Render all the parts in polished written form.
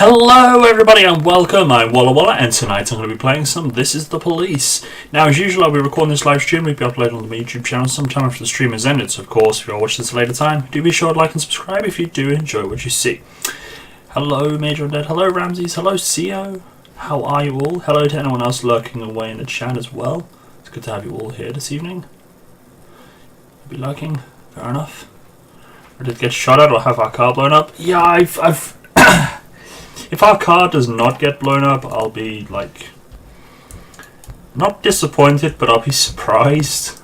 Hello everybody and welcome, I'm Walla and tonight I'm going to be playing some This Is The Police. Now as usual I'll be recording this live stream, we'll be uploaded on the YouTube channel sometime after the stream has ended, so of course if you're watching this at a later time, do be sure to like and subscribe if you do enjoy what you see. Hello Major Undead, hello Ramses, hello CEO, how are you all? Hello to anyone else lurking away in the chat as well. It's good to have you all here this evening. You'll be lurking, fair enough. Ready to get shot at or have our car blown up? Yeah, I've if our car does not get blown up, I'll be, like, not disappointed, but I'll be surprised.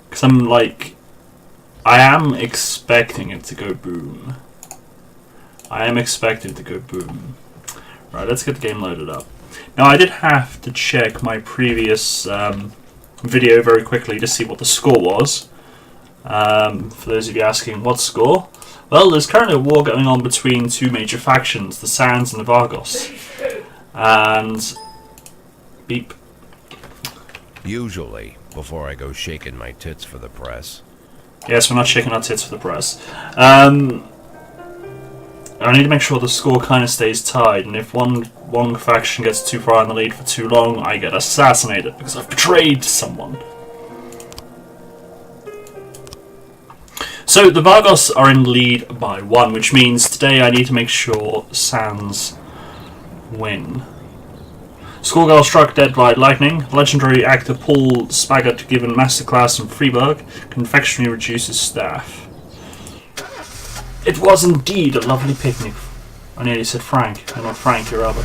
Because I'm, like, I am expecting it to go boom. I am expecting it to go boom. Right, let's get the game loaded up. Now, I did have to check my previous video very quickly to see what the score was. For those of you asking, what score? Well, there's currently a war going on between two major factions, the Sands and the Vargos. And... beep. Usually, before I go shaking my tits for the press. Yes, we're not shaking our tits for the press. I need to make sure the score kind of stays tied, and if one faction gets too far in the lead for too long, I get assassinated because I've betrayed someone. So the Vargos are in lead by 1, which means today I need to make sure Sands win. Schoolgirl struck dead by lightning. Legendary actor Paul Spaggart given masterclass in Freiburg. Confectionery reduces staff. It was indeed a lovely picnic. I nearly said Frank, and not Frank, your Albert.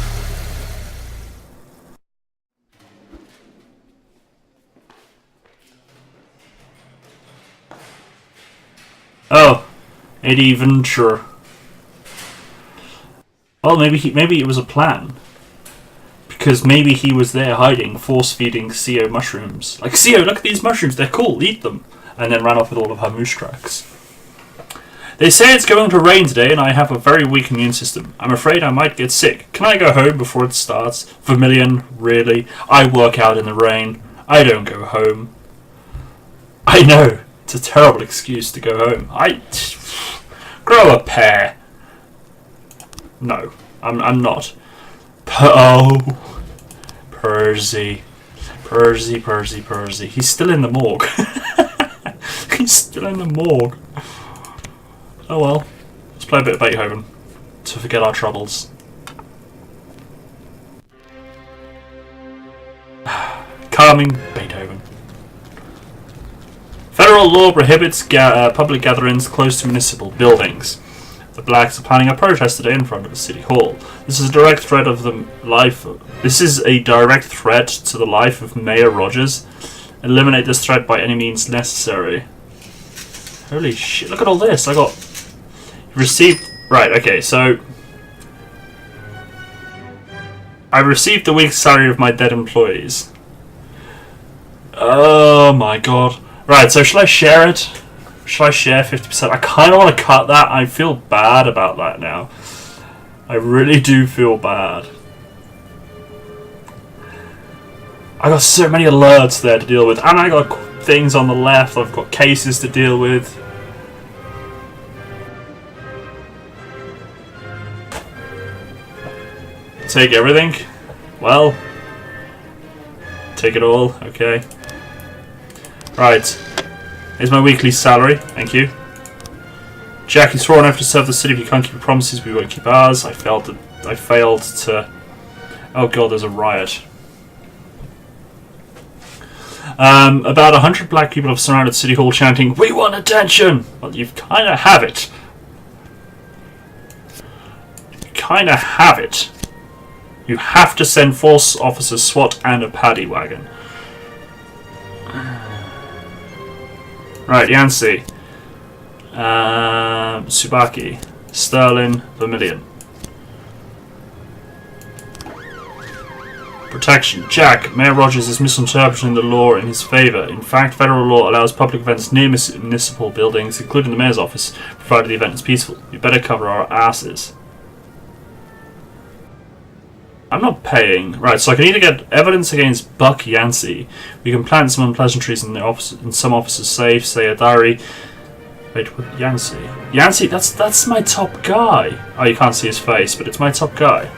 Oh, adventure. Well, maybe it was a plan. Because maybe he was there hiding, force-feeding CO mushrooms. Like, CO, look at these mushrooms, they're cool, eat them. And then ran off with all of her moose tracks. They say it's going to rain today and I have a very weak immune system. I'm afraid I might get sick. Can I go home before it starts? Vermilion, really? I work out in the rain. I don't go home. I know, it's a terrible excuse to go home. Grow a pair. No, I'm not. Oh, Percy. He's still in the morgue. He's still in the morgue. Oh well. Let's play a bit of Beethoven to forget our troubles. Calming Beethoven. Federal law prohibits public gatherings close to municipal buildings. The blacks are planning a protest today in front of the city hall. This is a direct threat of the life. This is a direct threat to the life of Mayor Rogers. Eliminate this threat by any means necessary. Holy shit! Look at all this. I got received. Right. Okay. So I received the week's salary of my dead employees. Oh my god. Right. So shall I share it? Should I share 50%? I kind of want to cut that. I feel bad about that now. I really do feel bad. I got so many alerts there to deal with. And I got things on the left. I've got cases to deal with. Take everything? Well. Take it all. Okay. Right. Here's my weekly salary, thank you. Jack, you swore on oath to serve the city. If you can't keep your promises, we won't keep ours. I failed to... Oh god, there's a riot. About 100 black people have surrounded City Hall chanting, "We want attention!" Well, you kind of have it. You kind of have it. You have to send force officers, SWAT, and a paddy wagon. Right, Yancey, Tsubaki, Sterling, Vermilion. Protection. Jack, Mayor Rogers is misinterpreting the law in his favour. In fact, federal law allows public events near municipal buildings, including the mayor's office, provided the event is peaceful. We better cover our asses. I'm not paying. Right, so I can either get evidence against Buck Yancey. We can plant some unpleasantries in the office, in some officers' safe, say a diary. Wait, what? Yancey? Yancey, that's my top guy. Oh, you can't see his face, but it's my top guy.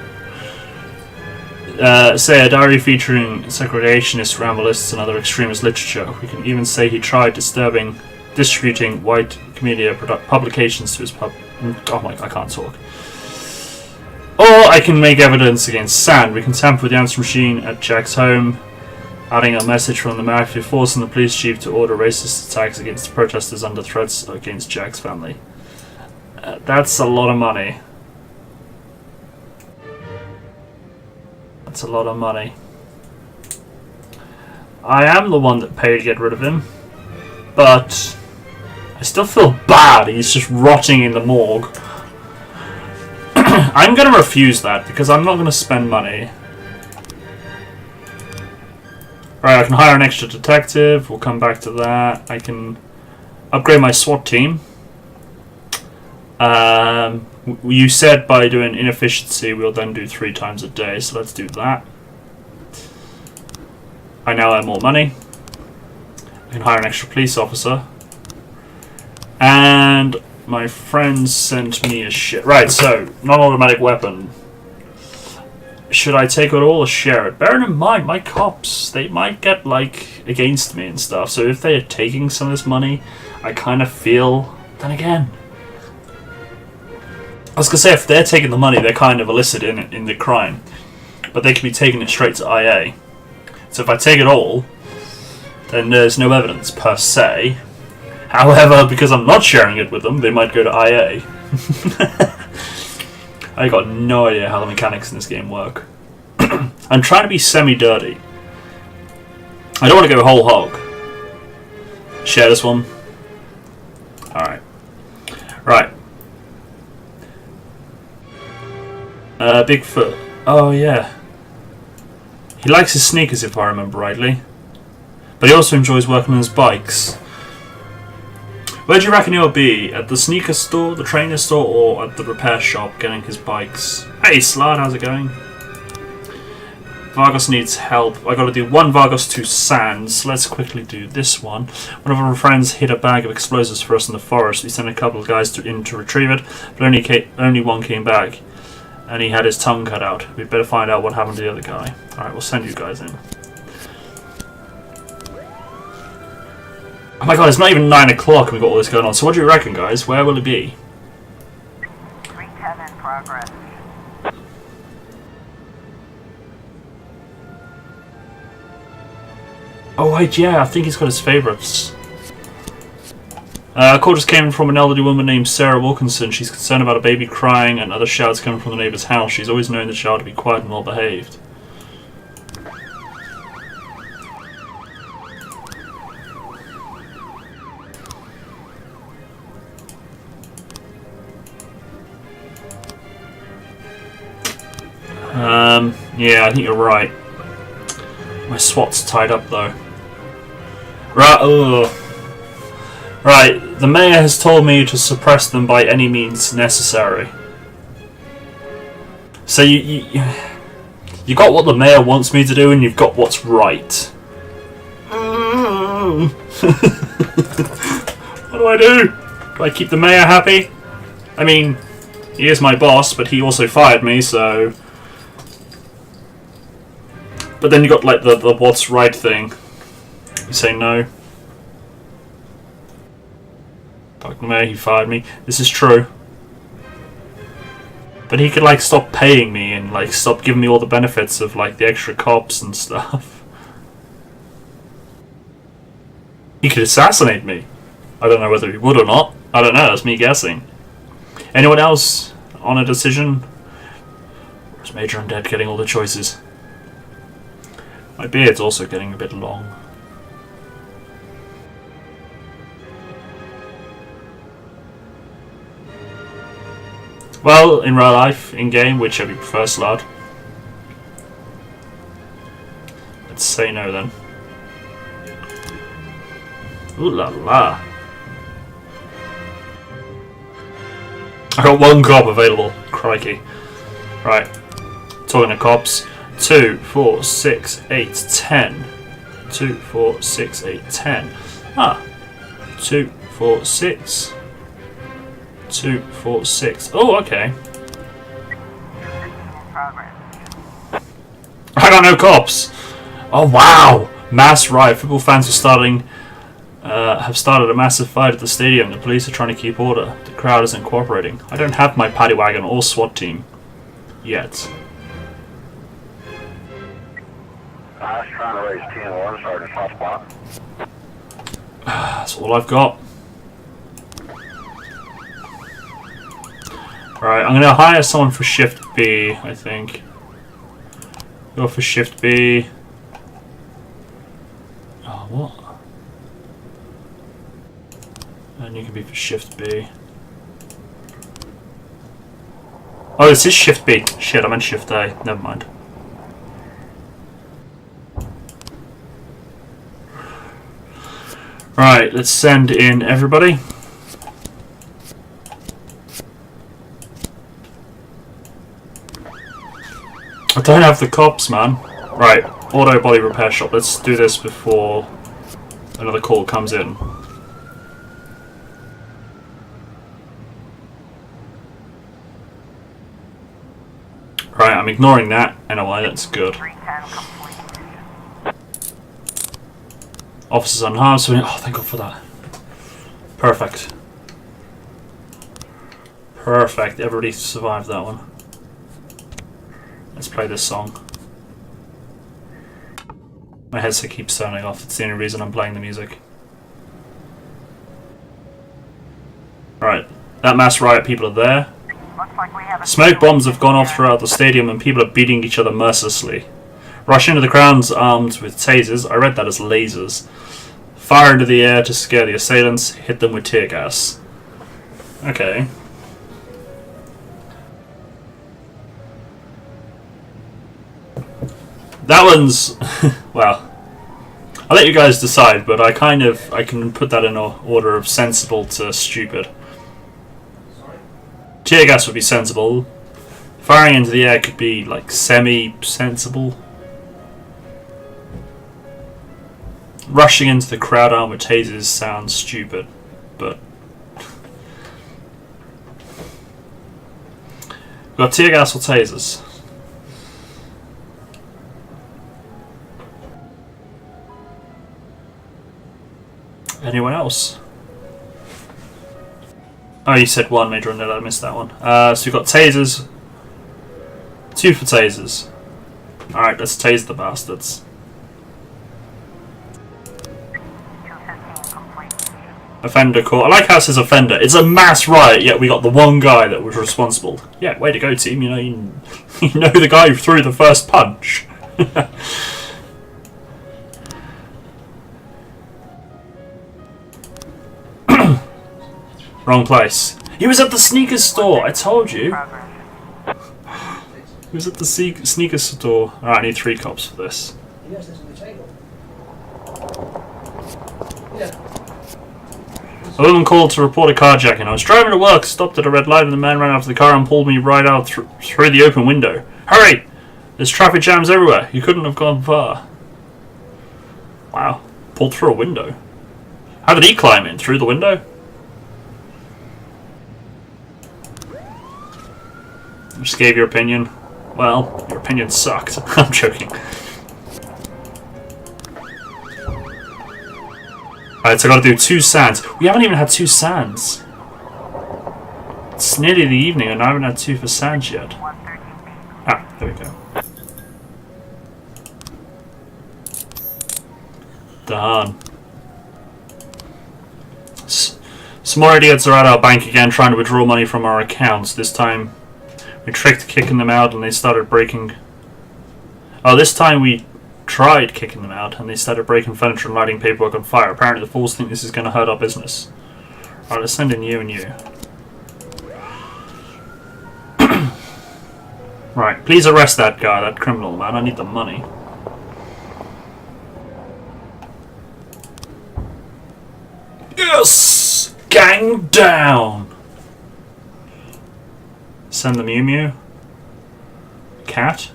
Say a diary featuring segregationist, ramblists, and other extremist literature. We can even say he tried distributing white media publications to his pub. Oh my, I can't talk. Or I can make evidence against Sand. We can tamper with the answer machine at Jack's home, adding a message from the mafia, forcing the police chief to order racist attacks against the protesters under threats against Jack's family. That's a lot of money. That's a lot of money. I am the one that paid to get rid of him, but I still feel bad. He's just rotting in the morgue. I'm going to refuse that because I'm not going to spend money. Right, I can hire an extra detective. We'll come back to that. I can upgrade my SWAT team. You said by doing inefficiency we'll then do 3 times a day, so let's do that. I now earn more money. I can hire an extra police officer. And my friends sent me a shit. Right, so, non-automatic weapon. Should I take it all or share it? Bearing in mind, my cops, they might get, like, against me and stuff. So if they are taking some of this money, I kind of feel... Then again... I was going to say, if they're taking the money, they're kind of illicit in the crime. But they could be taking it straight to IA. So if I take it all, then there's no evidence, per se. However, because I'm not sharing it with them, they might go to IA. I got no idea how the mechanics in this game work. I'm trying to be semi-dirty. I don't want to go whole hog. Share this one. Alright. Right. Bigfoot. Oh, yeah. He likes his sneakers, if I remember rightly. But he also enjoys working on his bikes. Where do you reckon he'll be? At the sneaker store, the trainer store, or at the repair shop getting his bikes? Hey, Slard, how's it going? Vargas needs help. I gotta do 1 Vargas, 2 Sands. Let's quickly do this one. One of our friends hid a bag of explosives for us in the forest. We sent a couple of guys in to retrieve it, but only one came back. And he had his tongue cut out. We'd better find out what happened to the other guy. Alright, we'll send you guys in. Oh my god, it's not even 9 o'clock and we've got all this going on. So what do you reckon, guys? Where will it be? 310 in progress. Oh wait, yeah, I think he's got his favourites. A call just came from an elderly woman named Sarah Wilkinson. She's concerned about a baby crying and other shouts coming from the neighbour's house. She's always known the child to be quiet and well behaved. Yeah, I think you're right. My SWAT's tied up though. Right, ugh. Right, the mayor has told me to suppress them by any means necessary. So you got what the mayor wants me to do, and you've got what's right. What do I do? Do I keep the mayor happy? I mean, he is my boss, but he also fired me, so... But then you got like the what's right thing. You say no. Fuck the mayor, he fired me. This is true. But he could like stop paying me and like stop giving me all the benefits of like the extra cops and stuff. He could assassinate me. I don't know whether he would or not. I don't know, that's me guessing. Anyone else on a decision? Or is Major Undead getting all the choices? My beard's also getting a bit long. Well, in real life, in game, whichever you prefer, Slard. Let's say no then. Ooh la la. I got 1 cop available. Crikey. Right. Talking to cops. 2, 4, 6, 8, 10. 2, 4, 6, 8, 10. Ah. 2, 4, 6. 2, 4, 6. Oh, okay. I got no cops. Oh wow! Mass riot. Football fans have started a massive fight at the stadium. The police are trying to keep order. The crowd isn't cooperating. I don't have my paddy wagon or SWAT team yet. I was trying to raise 10-1, Sergeant Hotspot. That's all I've got. Right, I'm gonna hire someone for shift B, I think. Go for shift B. Oh, what? And you can be for shift B. Oh, this is shift B. Shit, I meant shift A. Never mind. Right, let's send in everybody. I don't have the cops, man. Right, auto body repair shop. Let's do this before another call comes in. Right, I'm ignoring that. Anyway, that's good. Officers unharmed, so oh, thank God for that. Perfect. Perfect. Everybody survived that one. Let's play this song. My headset keeps turning off. It's the only reason I'm playing the music. Right. That mass riot people are there. Smoke bombs have gone off throughout the stadium and people are beating each other mercilessly. Rush into the crowds armed with tasers. I read that as lasers. Fire into the air to scare the assailants. Hit them with tear gas. Okay. That one's... well, I'll let you guys decide, but I can put that in order of sensible to stupid. Tear gas would be sensible. Firing into the air could be, like, semi-sensible. Rushing into the crowd armed with tasers sounds stupid, but... we've got tear gas or tasers. Anyone else? Oh, you said one, Major Undead, I missed that one. So we've got tasers. 2 for tasers. Alright, let's tase the bastards. Offender caught. I like how it says offender. It's a mass riot, yet we got the one guy that was responsible. Yeah, way to go, team. You know, you know the guy who threw the first punch. Wrong place. He was at the sneakers store. I told you. He was at the sneakers store. Alright, I need 3 cops for this. A woman called to report a carjacking. I was driving to work, stopped at a red light, and the man ran out of the car and pulled me right out through the open window. Hurry! There's traffic jams everywhere. You couldn't have gone far. Wow. Pulled through a window. How did he climb in? Through the window? Just gave your opinion. Well, your opinion sucked. I'm joking. Alright, so I gotta do 2 sands. We haven't even had 2 sands. It's nearly the evening and I haven't had 2 for sands yet. Ah, there we go. Done. Some more idiots are at our bank again trying to withdraw money from our accounts. This time we tricked kicking them out and they started breaking... Oh, this time we tried kicking them out and they started breaking furniture and lighting paperwork on fire. Apparently the fools think this is going to hurt our business. Alright, let's send in you and you. Right, please arrest that guy, that criminal, man. I need the money. Yes! Gang down! Send the Mew Mew. Cat.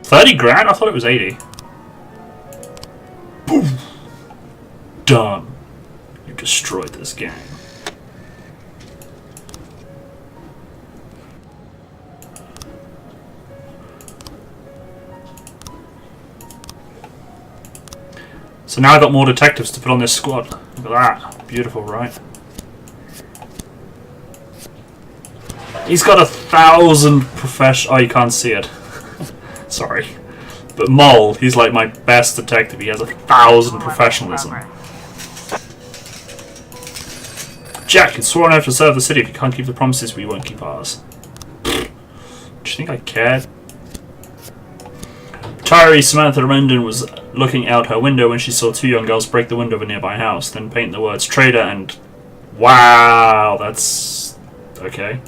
$30,000? I thought it was 80. Boom! Done. You destroyed this gang. So now I've got more detectives to put on this squad. Look at that. Beautiful, right? He's got 1,000 professional... Oh, you can't see it. Sorry. But Mole, he's like my best detective. He has 1,000 professionalism. Jack, it's sworn oath to serve the city. If you can't keep the promises, we won't keep ours. Do you think I cared? Retiree Samantha Rendon was looking out her window when she saw 2 young girls break the window of a nearby house, then paint the words trader and... Wow, that's... okay.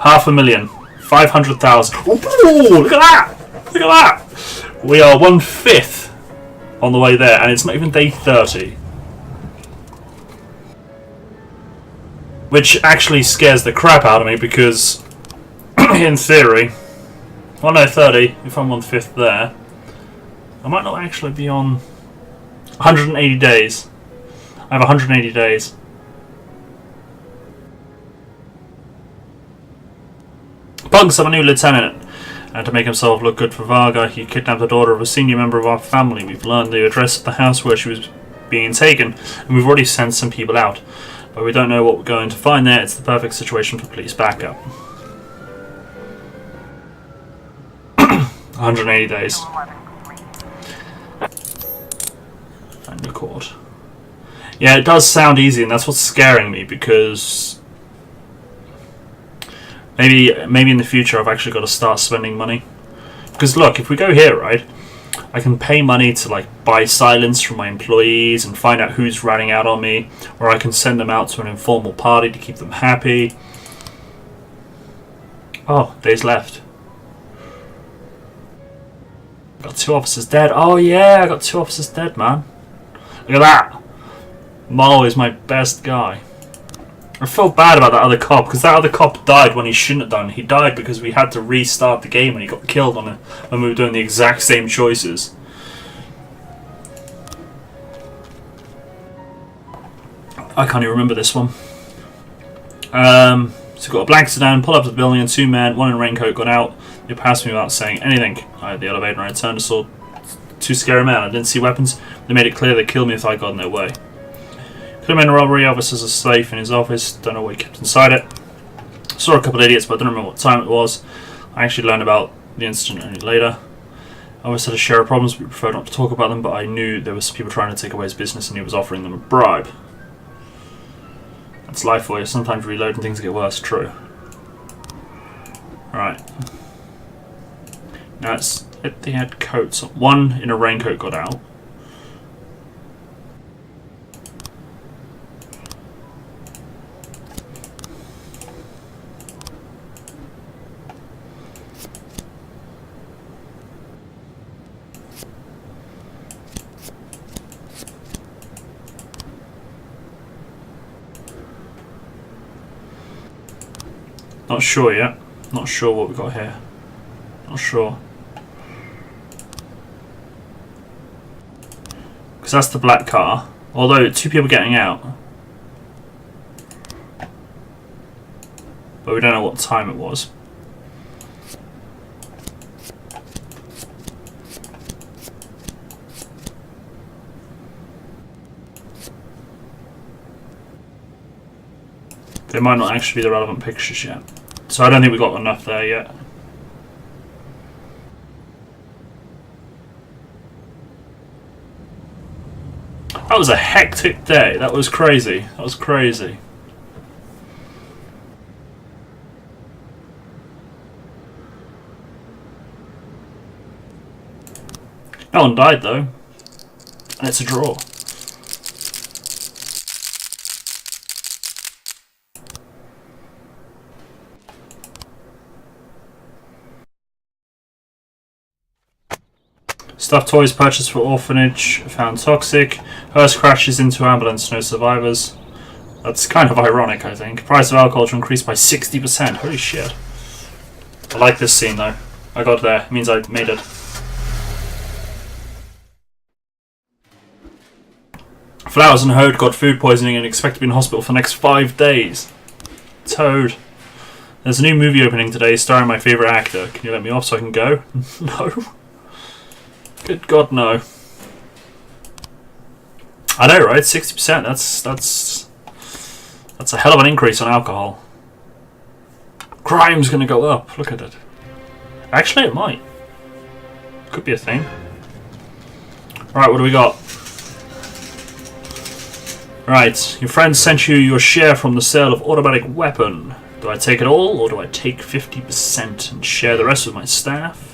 500,000. 500,000. Ooh, look at that! Look at that! We are 1/5 on the way there, and it's not even day 30. Which actually scares the crap out of me because, in theory, well no, 30, if I'm on 5th there, I might not actually be on 180 days. I have 180 days. Punks, I'm a new lieutenant. And to make himself look good for Varga, he kidnapped the daughter of a senior member of our family. We've learned the address of the house where she was being taken, and we've already sent some people out. But we don't know what we're going to find there. It's the perfect situation for police backup. 180 days. And record. Yeah, it does sound easy, and that's what's scaring me, because maybe in the future I've actually got to start spending money. Because look, if we go here, right, I can pay money to like buy silence from my employees and find out who's ratting out on me, or I can send them out to an informal party to keep them happy. Oh, days left. Got 2 officers dead. Oh yeah, I got 2 officers dead, man. Look at that. Mo is my best guy. I felt bad about that other cop, because that other cop died when he shouldn't have done. He died because we had to restart the game and he got killed on it when we were doing the exact same choices. I can't even remember this one. So we've got a black sedan, pull up to the building, and 2 men, 1 in a raincoat, got out. They passed me without saying anything. I had the elevator and I turned and saw 2 scary men. I didn't see weapons. They made it clear they'd kill me if I got in their way. Could have been a robbery. Officers are safe in his office. Don't know what he kept inside it. Saw a couple of idiots, but I don't remember what time it was. I actually learned about the incident only later. I always had a share of problems. We preferred not to talk about them, but I knew there was people trying to take away his business and he was offering them a bribe. That's life for you. Sometimes reloading things get worse. True. Right. Now they had coats. 1 in a raincoat got out. Not sure yet. Not sure what we got here. Not sure. Because that's the black car. Although 2 people getting out. But we don't know what time it was. They might not actually be the relevant pictures yet. So I don't think we got enough there yet. That was a hectic day. That was crazy. That was crazy. No one died though. And it's a draw. Stuffed toys purchased for orphanage found toxic. Hearse crashes into ambulance, no survivors. That's kind of ironic, I think. Price of alcohol to increase by 60%. Holy shit. I like this scene though. I got there. It means I made it. Flowers and Hode got food poisoning and expect to be in hospital for the next 5 days. Toad. There's a new movie opening today starring my favourite actor. Can you let me off so I can go? No. Good God, no. I know, right? 60%. That's a hell of an increase on alcohol. Crime's gonna go up. Look at it. Actually, it might. Could be a thing. Right, what do we got? Right, your friend sent you your share from the sale of automatic weapon. Do I take it all, or do I take 50% and share the rest with my staff?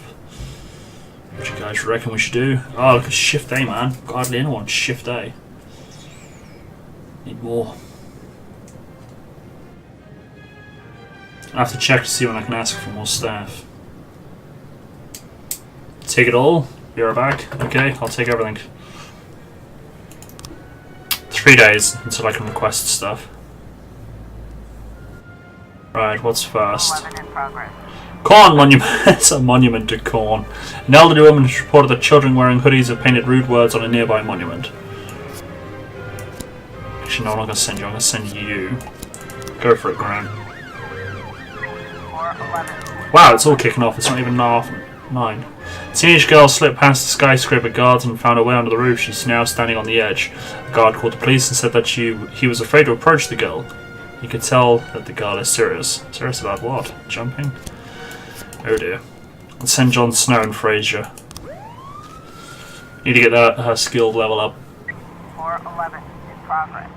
What do you guys reckon we should do? Oh, look at Shift A, man. Hardly anyone Shift A. Need more. I have to check to see when I can ask for more staff. Take it all? Be right back. Okay, I'll take everything. 3 days until I can request stuff. Right, what's first? Corn monument. It's a monument to corn. An elderly woman has reported that children wearing hoodies have painted rude words on a nearby monument. Actually, no, I'm not going to send you. I'm going to send you. Go for it, Graham. Wow, it's all kicking off. It's not even 9. Teenage girl slipped past the skyscraper guards and found her way onto the roof. She's now standing on the edge. The guard called the police and said that he was afraid to approach the girl. You could tell that the girl is serious. Serious about what? Jumping? Oh dear. Let's send Jon Snow and Fraser. Need to get her skill level up. 411 in progress.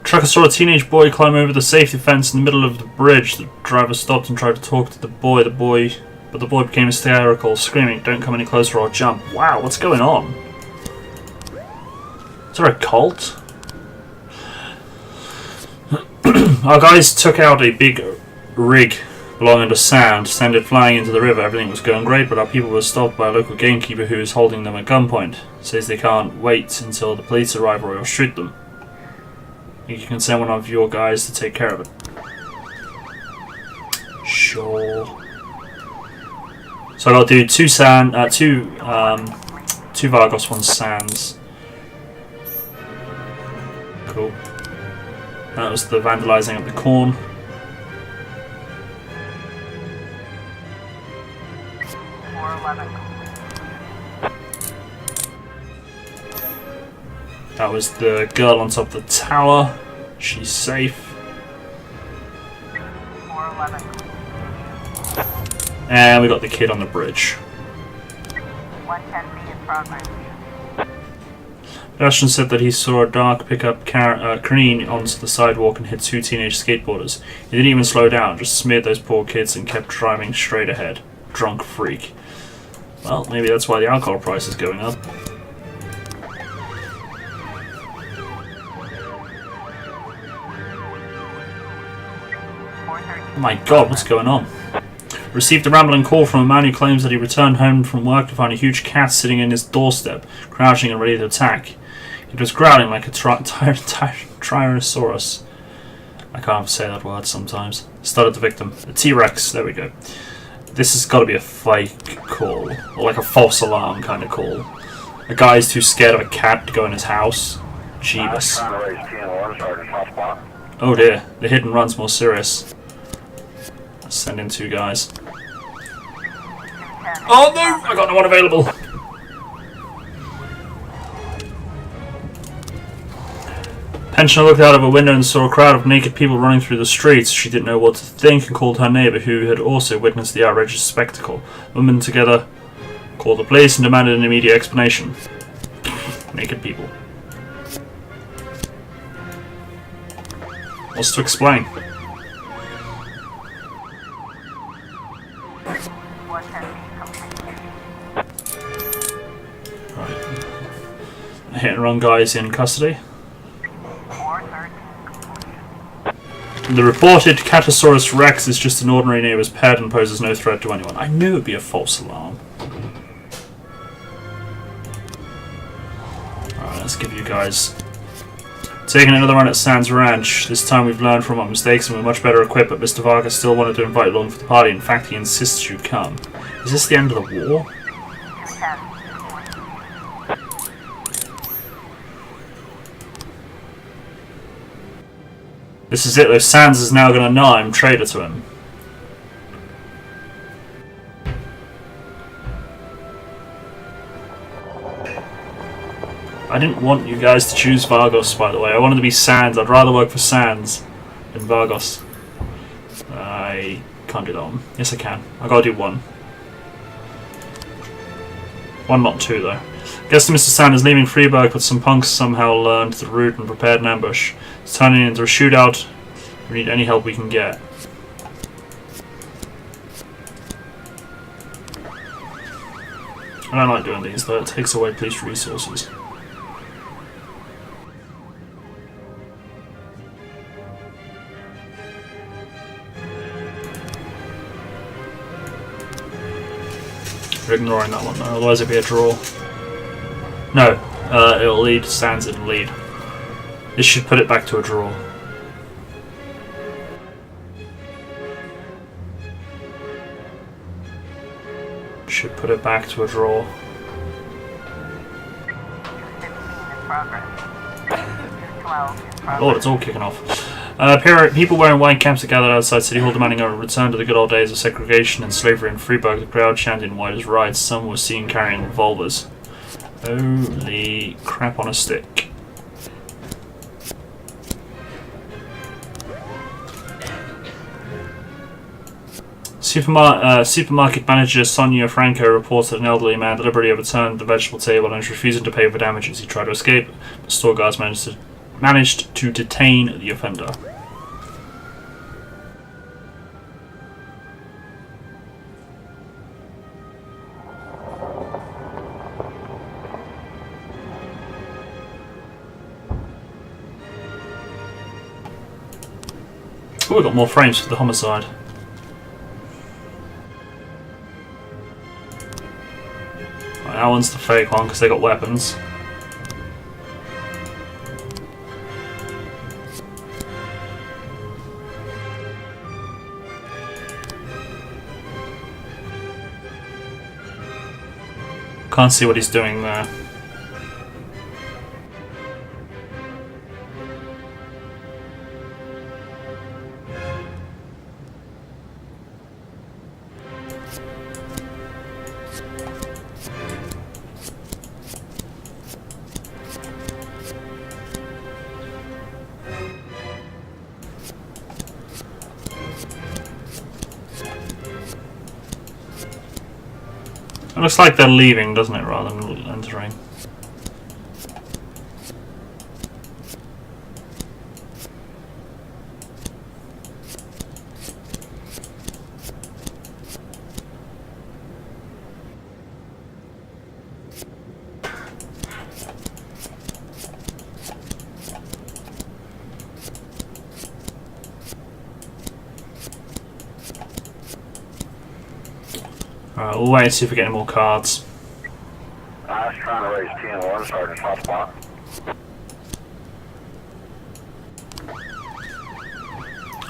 Trucker saw a teenage boy climb over the safety fence in the middle of the bridge. The driver stopped and tried to talk to the boy. But the boy became hysterical, screaming, "Don't come any closer or jump." Wow, what's going on? Is there a cult? Our guys took out a big rig belonging to Sand, sent it flying into the river. Everything was going great, but our people were stopped by a local gamekeeper who is holding them at gunpoint. Says they can't wait until the police arrive or he'll shoot them. You can send one of your guys to take care of it. Sure. So I gotta do two Vargos, 1 Sands. Cool. That was the vandalising of the corn. That was the girl on top of the tower. She's safe. And we got the kid on the bridge. 110 in progress. Ashton said that he saw a dark pickup careen onto the sidewalk and hit 2 teenage skateboarders. He didn't even slow down, just smeared those poor kids and kept driving straight ahead. Drunk freak. Well, maybe that's why the alcohol price is going up. Oh my god, what's going on? Received a rambling call from a man who claims that he returned home from work to find a huge cat sitting in his doorstep, crouching and ready to attack. It was growling like a Tyrannosaurus. I can't say that word sometimes. Started the victim. A T-Rex, there we go. This has got to be a fake call, or like a false alarm kind of call. A guy's too scared of a cat to go in his house. Jeebus. Oh dear, the hit and run's more serious. Let's send in 2 guys. Oh no! I got no one available! Pensioner looked out of a window and saw a crowd of naked people running through the streets. She didn't know what to think and called her neighbour, who had also witnessed the outrageous spectacle. The women together called the police and demanded an immediate explanation. Naked people. What's to explain? Hit and run guys in custody. The reported Catosaurus Rex is just an ordinary neighbour's pet and poses no threat to anyone. I knew it would be a false alarm. Alright, let's give you guys... Taking another run at Sands Ranch. This time we've learned from our mistakes and we're much better equipped, but Mr. Vargas still wanted to invite you along for the party. In fact, he insists you come. Is this the end of the war? This is it though, Sands is now going to know I'm traitor to him. I didn't want you guys to choose Vargos, by the way. I wanted to be Sands. I'd rather work for Sands than Vargos. I can't do that one. Yes I can. I gotta do 1. 1, not 2 though. Guess Mr. Sand is leaving Freeburg, but some punks somehow learned the route and prepared an ambush. It's turning into a shootout. We need any help we can get. I don't like doing these though, it takes away police resources. We're ignoring that one though, otherwise it'd be a draw. No, It'll lead, stands in lead. This should put it back to a draw. Should put it back to a draw. 215 in progress. 212 in progress. Lord, it's all kicking off. People wearing white caps are gathered outside City Hall demanding a return to the good old days of segregation and slavery in Freeburg. The crowd chanting white as rights. Some were seen carrying revolvers. Holy crap on a stick. Supermarket manager Sonia Franco reports that an elderly man deliberately overturned the vegetable table and is refusing to pay for damages. He tried to escape, but store guards managed to detain the offender. Oh, we got more frames for the homicide. Right, that one's the fake one because they got weapons. Can't see what he's doing there. It looks like they're leaving, doesn't it, rather than entering? Alright, we'll wait and see if we get any more cards. I was trying to raise 10-1, Sergeant hot spot.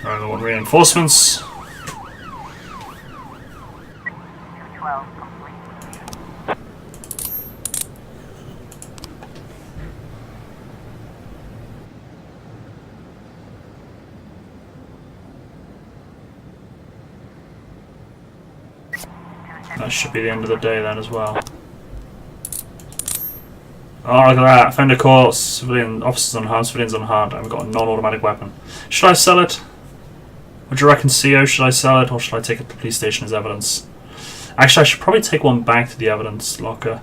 Alright, we want reinforcements. 212 complete. That should be the end of the day then as well. Oh, look at that. Offender caught, civilian officers unharmed, civilians unharmed, and we've got a non-automatic weapon. Should I sell it? What do you reckon, CO? Should I sell it, or should I take it to the police station as evidence? Actually, I should probably take one back to the evidence locker,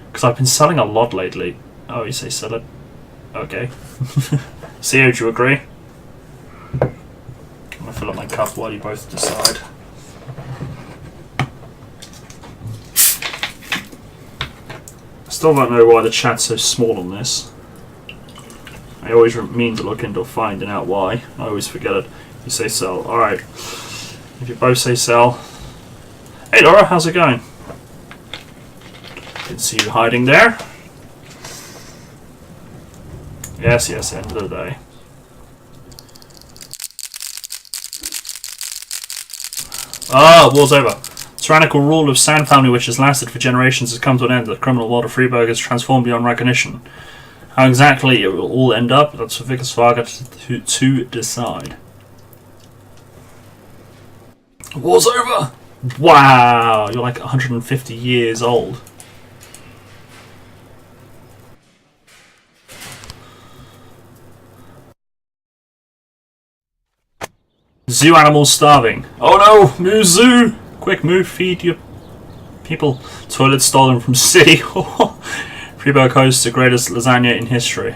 because I've been selling a lot lately. Oh, you say sell it? Okay. CO, do you agree? I'm going to fill up my cup while you both decide. Still don't know why the chat's so small on this. I always mean to look into finding out why. I always forget it. You say sell. Alright. If you both say sell. Hey Laura, how's it going? Didn't see you hiding there. Yes, yes, end of the day. Ah, war's over. Tyrannical rule of Sand family, which has lasted for generations, has come to an end. The criminal world of Freeburg has transformed beyond recognition. How exactly it will all end up, that's for Vickers Farga to decide. War's over! Wow, you're like 150 years old. Zoo animals starving. Oh no, move zoo! Quick move, feed your people. Toilet stolen from city. Freeburg hosts the greatest lasagna in history.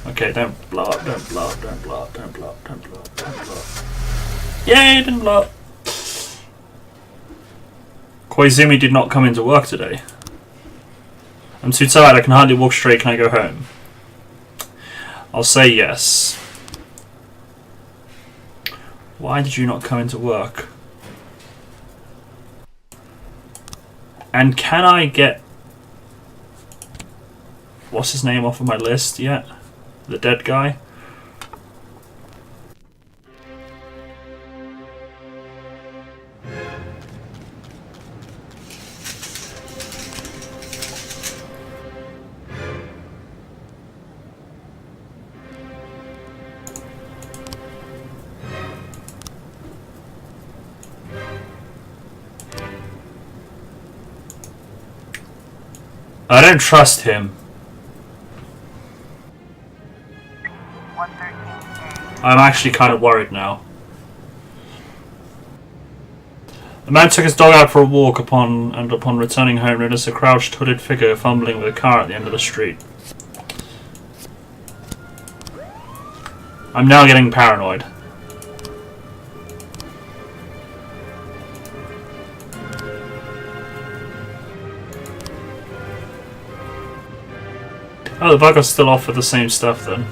Okay, don't blow up, don't blow up, don't blow up, don't blow up, don't blow up, don't blow up. Yay, didn't blow up. Koizumi did not come into work today. I'm too tired, I can hardly walk straight, can I go home? I'll say yes. Why did you not come into work? And can I get... what's his name off of my list yet. The dead guy. I don't trust him. 113A. I'm actually kind of worried now. The man took his dog out for a walk upon returning home noticed a crouched hooded figure fumbling with a car at the end of the street. I'm now getting paranoid. Oh, the bugger's still off with the same stuff then.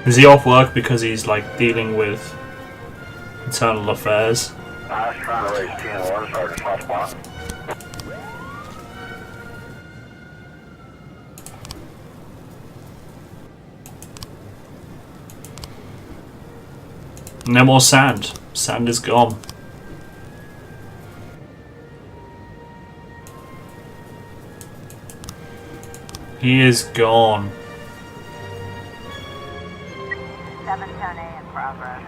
Is he off work because he's like dealing with internal affairs? I was trying to raise 10-1, Sergeant. Hot spot. No more sand. Sand is gone. He is gone. 710A in progress.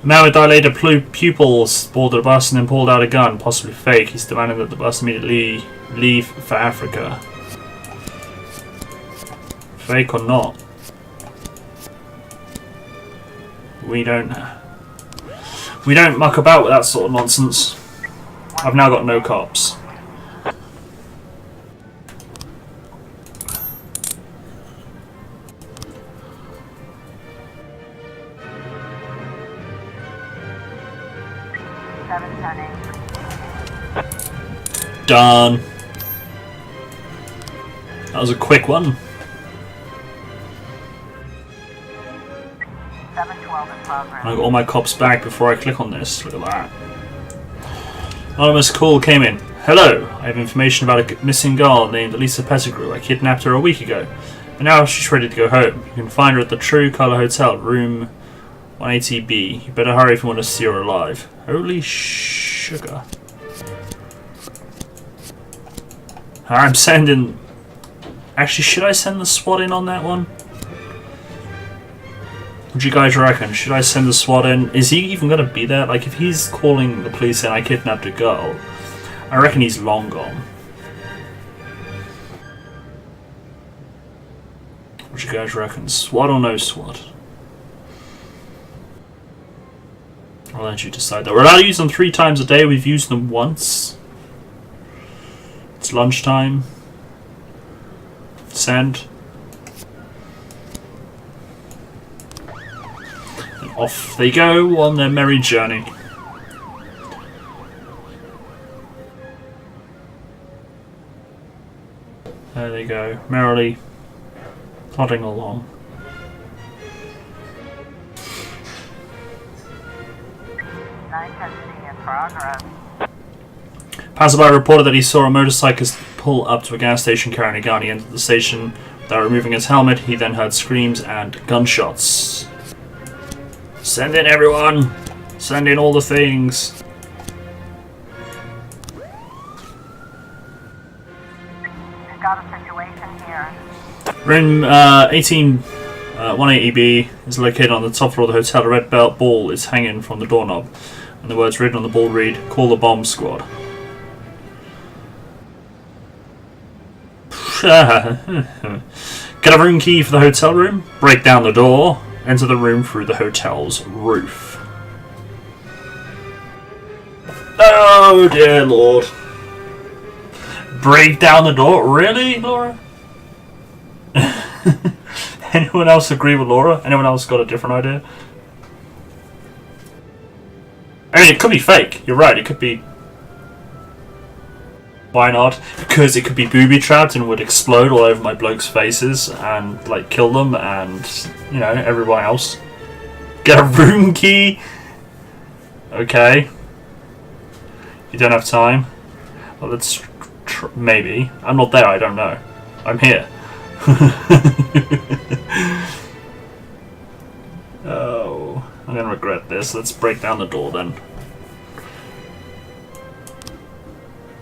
A man with dilated pupils boarded a bus and then pulled out a gun, possibly fake. He's demanding that the bus immediately leave for Africa. Fake or not? We don't muck about with that sort of nonsense. I've now got no cops. Done. That was a quick one. 712 in progress. I got all my cops back before I click on this. Look at that. Anonymous call came in. Hello, I have information about a missing girl named Elisa Pettigrew. I kidnapped her a week ago, and now she's ready to go home. You can find her at the True Colour Hotel, room 180B. You better hurry if you want to see her alive. Holy sugar. I'm sending... Actually, should I send the SWAT in on that one? What do you guys reckon? Should I send the SWAT in? Is he even going to be there? Like, if he's calling the police saying I kidnapped a girl, I reckon he's long gone. What do you guys reckon? SWAT or no SWAT? I'll let you decide that. We're allowed to use them 3 times a day. We've used them once. It's lunchtime. Send. And off they go on their merry journey. There they go, merrily plodding along. In progress. Passerby reported that he saw a motorcyclist pull up to a gas station carrying a gun. He entered the station without removing his helmet. He then heard screams and gunshots. Send in everyone! Send in all the things! We've got a situation here. Room 180B is located on the top floor of the hotel. A red belt ball is hanging from the doorknob, and the words written on the ball read, "Call the bomb squad." Get a room key for the hotel room, break down the door, enter the room through the hotel's roof. Oh dear lord. Break down the door? Really, Laura? Anyone else agree with Laura? Anyone else got a different idea? I mean, it could be fake. You're right, it could be... Why not? Because it could be booby-trapped and would explode all over my blokes' faces and, like, kill them and, you know, everyone else. Get a room key? Okay. You don't have time? Well, let's maybe. I'm not there, I don't know. I'm here. Oh, I'm gonna regret this. Let's break down the door then.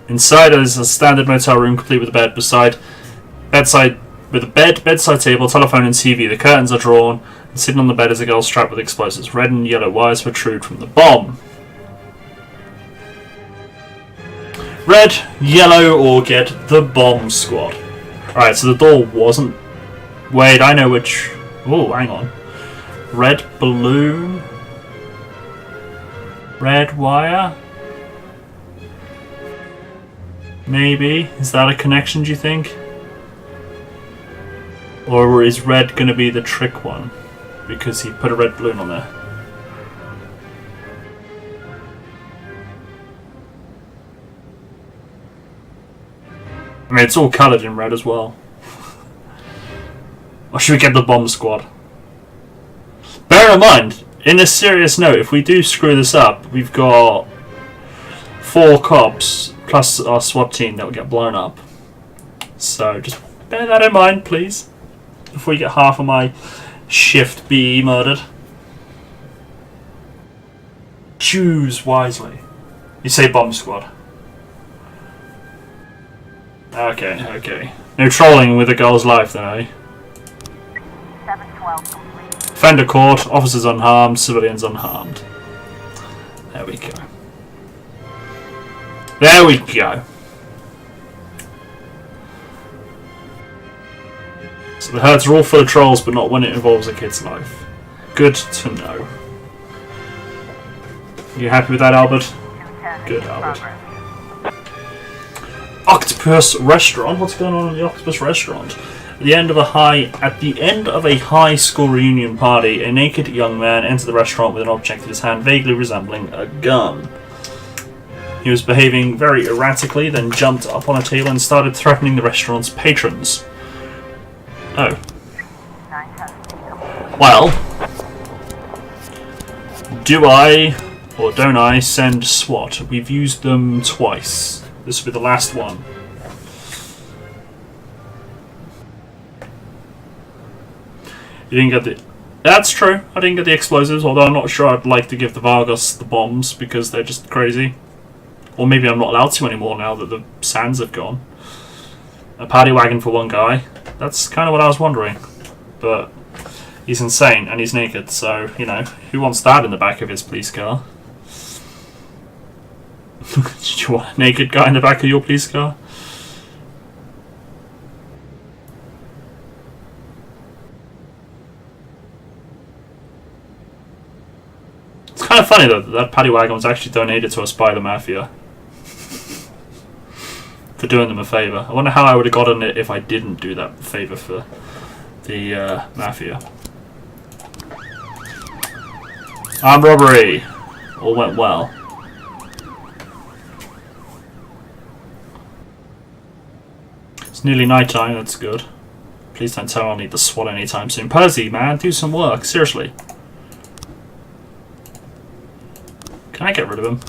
Inside is a standard motel room complete with a bed bedside table, telephone and TV. The curtains are drawn, and sitting on the bed is a girl strapped with explosives. Red and yellow wires protrude from the bomb. Red, yellow, or get the bomb squad. Alright, so the door wasn't... Wait, I know which... Oh, hang on. Red balloon? Red wire? Maybe. Is that a connection, do you think? Or is red going to be the trick one? Because he put a red balloon on there. I mean, it's all coloured in red as well. Or should we get the bomb squad? Bear in mind, in a serious note, if we do screw this up, we've got 4 cops plus our SWAT team that will get blown up. So just bear that in mind, please. Before you get half of my shift be murdered. Choose wisely. You say bomb squad. Okay. No trolling with a girl's life then, eh? 712 complete. Offender caught, officers unharmed, civilians unharmed. There we go. There we go. So the herds are all full of trolls, but not when it involves a kid's life. Good to know. You happy with that, Albert? 210 Good, in Albert. progress. Octopus restaurant. What's going on in the octopus restaurant? At the end of a high school reunion party, a naked young man entered the restaurant with an object in his hand vaguely resembling a gun. He was behaving very erratically, then jumped up on a table and started threatening the restaurant's patrons. Oh. 910. Well, do I or don't I send SWAT? We've used them twice. This will be the last one. You didn't get the... That's true. I didn't get the explosives, although I'm not sure I'd like to give the Vargas the bombs because they're just crazy. Or maybe I'm not allowed to anymore now that the sands have gone. A paddy wagon for one guy. That's kind of what I was wondering. But he's insane and he's naked, so, you know, who wants that in the back of his police car? Did you want a naked guy in the back of your police car? It's kind of funny though that paddy wagon was actually donated to us by the Mafia. For doing them a favour. I wonder how I would have gotten it if I didn't do that favour for the Mafia. Armed robbery! All went well. It's nearly night time, that's good. Please don't tell me I'll need the SWAT anytime soon. Percy, man, do some work, seriously. Can I get rid of him?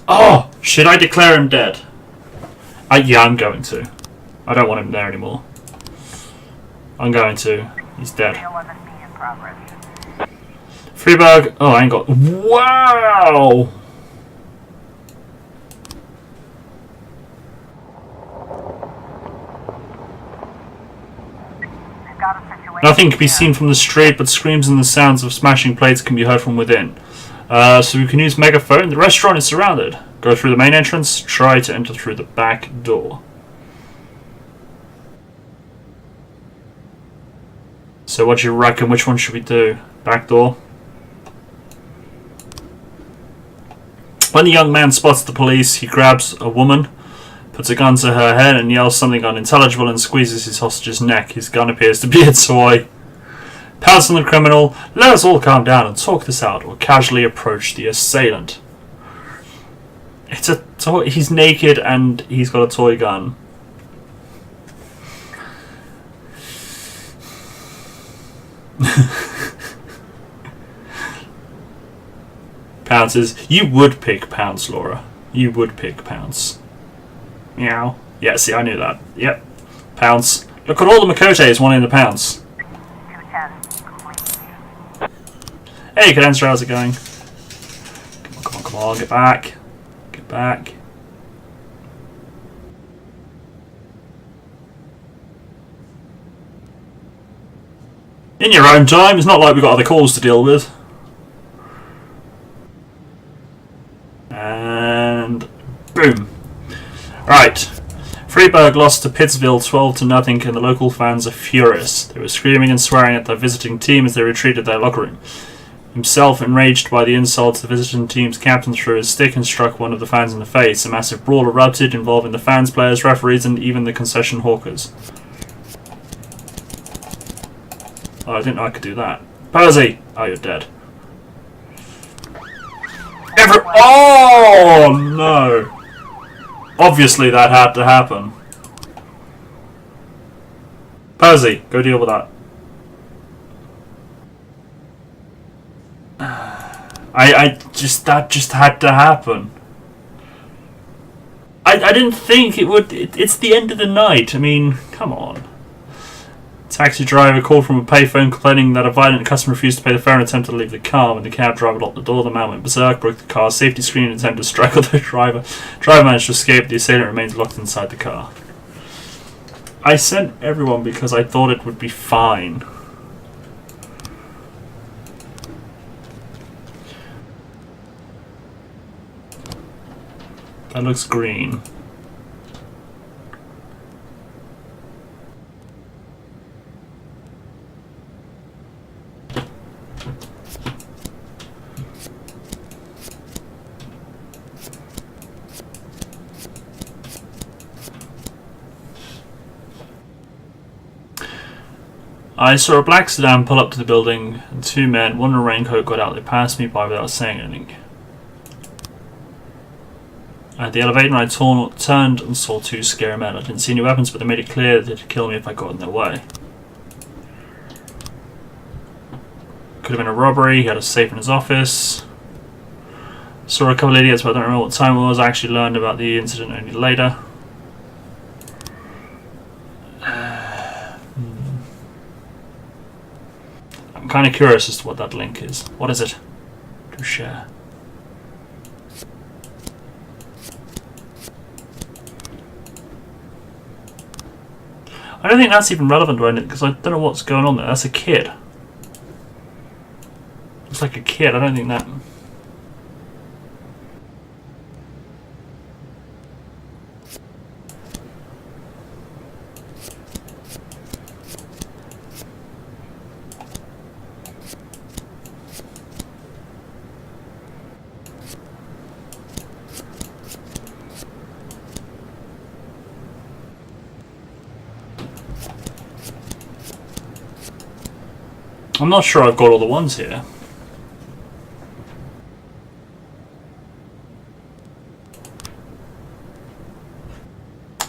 Oh! Should I declare him dead? Yeah, I'm going to. I don't want him there anymore. I'm going to. He's dead. 311B in progress. Freeburg. Oh, I ain't got... Wow! We've got a situation. Nothing can be seen from the street, but screams and the sounds of smashing plates can be heard from within. So we can use megaphone. The restaurant is surrounded. Go through the main entrance. Try to enter through the back door. So what do you reckon? Which one should we do? Back door? When the young man spots the police, he grabs a woman, puts a gun to her head and yells something unintelligible and squeezes his hostage's neck. His gun appears to be a toy. Pounce on the criminal. Let us all calm down and talk this out, or casually approach the assailant. It's a toy. He's naked and he's got a toy gun. Pounces. You would pick Pounce, Laura. You would pick Pounce. Meow. Yeah, see, I knew that. Yep. Pounce. Look at all the Makotes wanting to pounce. 210 complete. Hey, Cadenza, how's it going? Come on, come on, come on. Get back. Get back. In your own time. It's not like we've got other calls to deal with. And boom. Right. Freeburg lost to Pittsville 12-0 and the local fans are furious. They were screaming and swearing at their visiting team as they retreated their locker room. Himself enraged by the insults, the visiting team's captain threw his stick and struck one of the fans in the face. A massive brawl erupted involving the fans, players, referees and even the concession hawkers. Oh, I didn't know I could do that. Posey! Oh, you're dead. Oh, no! Obviously that had to happen. Posey, go deal with that. That just had to happen. I didn't think it would. It's the end of the night. I mean, come on. Taxi driver called from a payphone complaining that a violent customer refused to pay the fare and attempted to leave the car. When the cab driver locked the door, the man went berserk, broke the car's safety screen and attempted to strangle the driver. Driver managed to escape. The assailant remains locked inside the car. I sent everyone because I thought it would be fine. That looks green. I saw a black sedan pull up to the building, and two men, one in a raincoat, got out. They passed me by without saying anything. At the elevator, I turned and saw two scary men. I didn't see any weapons, but they made it clear that they'd kill me if I got in their way. Could have been a robbery. He had a safe in his office. Saw a couple of idiots, but I don't remember what time it was. I actually learned about the incident only later. I'm kind of curious as to what that link is. What is it? To share. I don't think that's even relevant to anything because I don't know what's going on there. That's a kid. Looks like a kid. I don't think that. I'm not sure I've got all the ones here.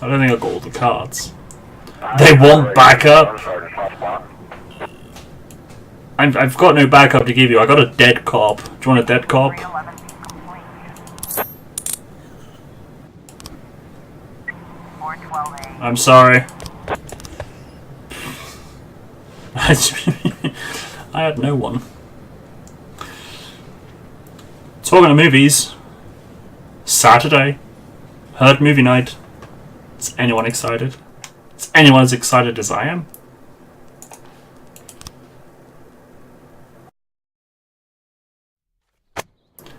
I don't think I've got all the cards. They want backup? I've got no backup to give you. I got a dead cop. Do you want a dead cop? 311 complete. 412A. I'm sorry. I had no one. Talking of movies, Saturday, Heard movie night. Is anyone excited? Is anyone as excited as I am?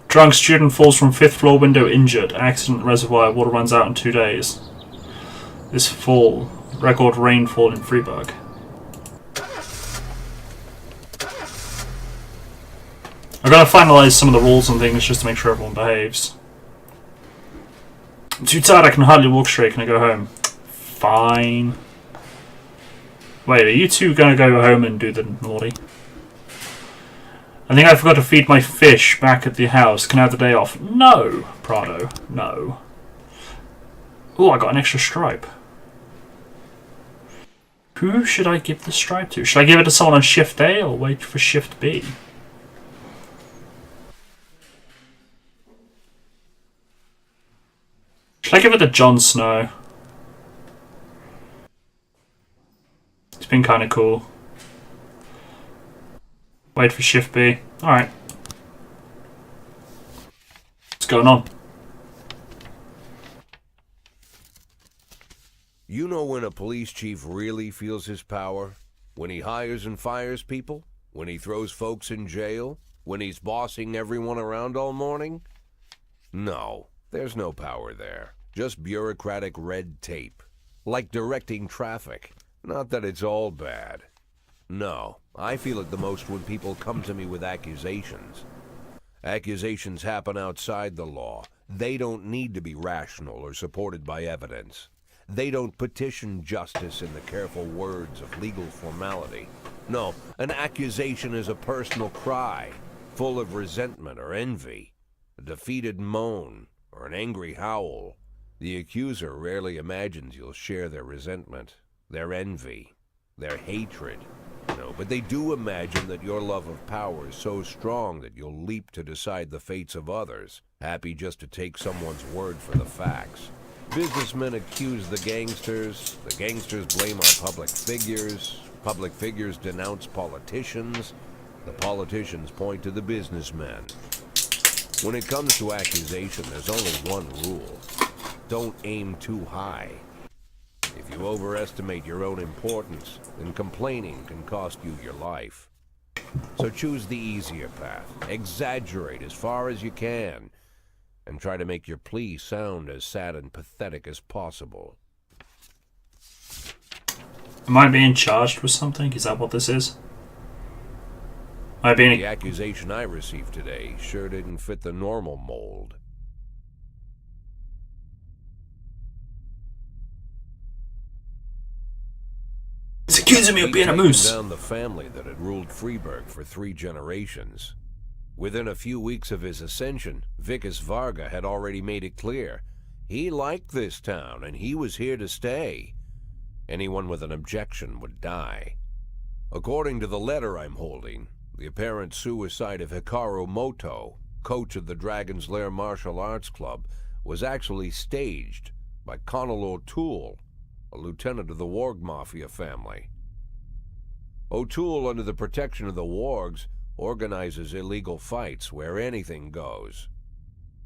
Drunk student falls from 5th floor window injured. Accident reservoir. Water runs out in 2 days. This fall, record rainfall in Freeburg. I've got to finalise some of the rules and things just to make sure everyone behaves. I'm too tired, I can hardly walk straight. Can I go home? Fine. Wait, are you two going to go home and do the naughty? I think I forgot to feed my fish back at the house. Can I have the day off? No, Prado. No. Oh, I got an extra stripe. Who should I give the stripe to? Should I give it to someone on shift A or wait for shift B? Should I give it to Jon Snow? It's been kind of cool. Wait for shift B. Alright. What's going on? You know when a police chief really feels his power? When he hires and fires people? When he throws folks in jail? When he's bossing everyone around all morning? No, there's no power there. Just bureaucratic red tape. Like directing traffic. Not that it's all bad. No, I feel it the most when people come to me with accusations. Accusations happen outside the law. They don't need to be rational or supported by evidence. They don't petition justice in the careful words of legal formality. No, an accusation is a personal cry, full of resentment or envy, a defeated moan, or an angry howl. The accuser rarely imagines you'll share their resentment, their envy, their hatred. No, but they do imagine that your love of power is so strong that you'll leap to decide the fates of others, happy just to take someone's word for the facts. Businessmen accuse the gangsters blame our public figures denounce politicians, the politicians point to the businessmen. When it comes to accusation, there's only one rule. Don't aim too high. If you overestimate your own importance, then complaining can cost you your life. So choose the easier path. Exaggerate as far as you can, and try to make your plea sound as sad and pathetic as possible. Am I being charged with something? Is that what this is? Am I being... The accusation I received today sure didn't fit the normal mold. It's accusing me of being a moose. Down the family that had ruled Freeburg for 3 generations. Within a few weeks of his ascension, Vikas Varga had already made it clear. He liked this town, and he was here to stay. Anyone with an objection would die. According to the letter I'm holding, the apparent suicide of Hikaru Moto, coach of the Dragon's Lair Martial Arts Club, was actually staged by Connell O'Toole, a lieutenant of the Warg Mafia family. O'Toole, under the protection of the Wargs, organizes illegal fights where anything goes.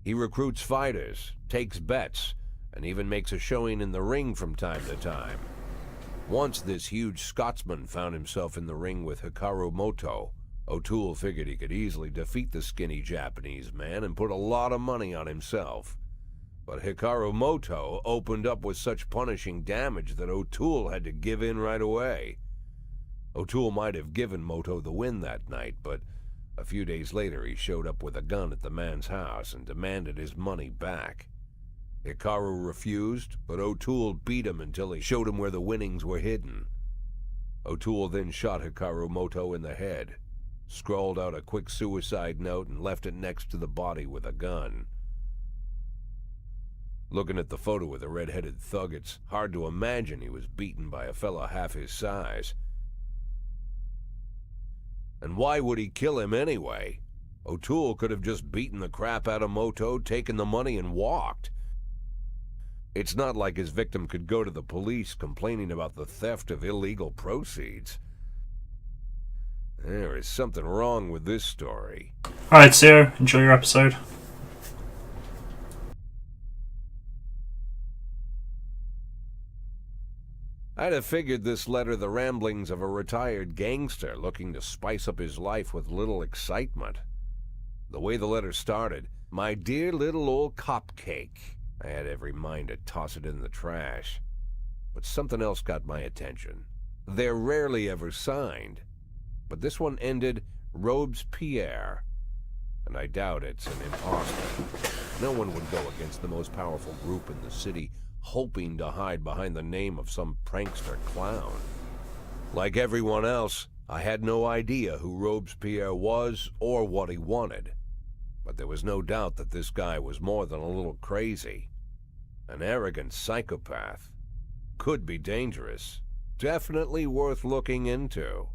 He recruits fighters, takes bets, and even makes a showing in the ring from time to time. Once this huge Scotsman found himself in the ring with Hikaru Moto. O'Toole figured he could easily defeat the skinny Japanese man and put a lot of money on himself. But Hikaru Moto opened up with such punishing damage that O'Toole had to give in right away. O'Toole might have given Moto the win that night, but a few days later he showed up with a gun at the man's house and demanded his money back. Hikaru refused, but O'Toole beat him until he showed him where the winnings were hidden. O'Toole then shot Hikaru Moto in the head, scrawled out a quick suicide note, and left it next to the body with a gun. Looking at the photo of the red-headed thug, it's hard to imagine he was beaten by a fella half his size. And why would he kill him anyway? O'Toole could have just beaten the crap out of Moto, taken the money, and walked. It's not like his victim could go to the police complaining about the theft of illegal proceeds. There is something wrong with this story. Alright, Zero, enjoy your episode. I'd have figured this letter the ramblings of a retired gangster looking to spice up his life with little excitement. The way the letter started, "My dear little old cupcake," I had every mind to toss it in the trash. But something else got my attention. They're rarely ever signed, but this one ended Robespierre, and I doubt it's an imposter. No one would go against the most powerful group in the city, hoping to hide behind the name of some prankster clown. Like everyone else, I had no idea who Robespierre was or what he wanted. But there was no doubt that this guy was more than a little crazy. An arrogant psychopath. Could be dangerous. Definitely worth looking into.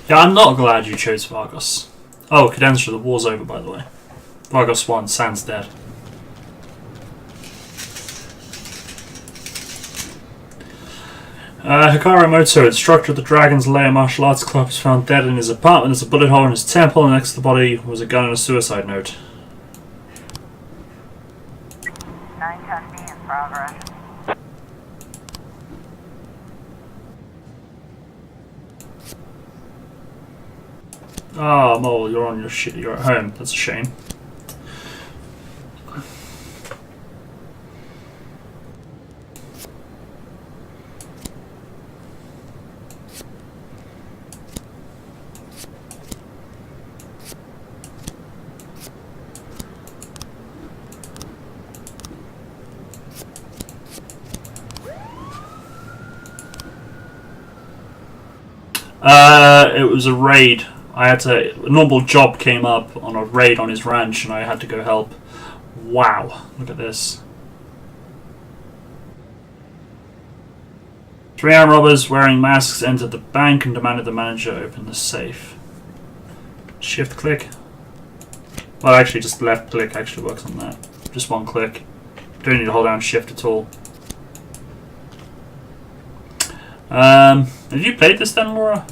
Yeah, I'm not glad you chose Vargas. Oh, Cadenza, the war's over, by the way. Vargas won, Sans dead. Hikaru Moto, instructor of the Dragon's Lair martial arts club, was found dead in his apartment. There's a bullet hole in his temple, and next to the body was a gun and a suicide note. 910B in progress. Ah, Mole, you're on your shit. You're at home. That's a shame. It was a raid. A normal job came up on a raid on his ranch, and I had to go help. Wow, look at this. 3 armed robbers wearing masks entered the bank and demanded the manager open the safe. Shift click. Well, actually, just left click actually works on that. Just one click. Don't need to hold down shift at all. Have you played this then, Laura?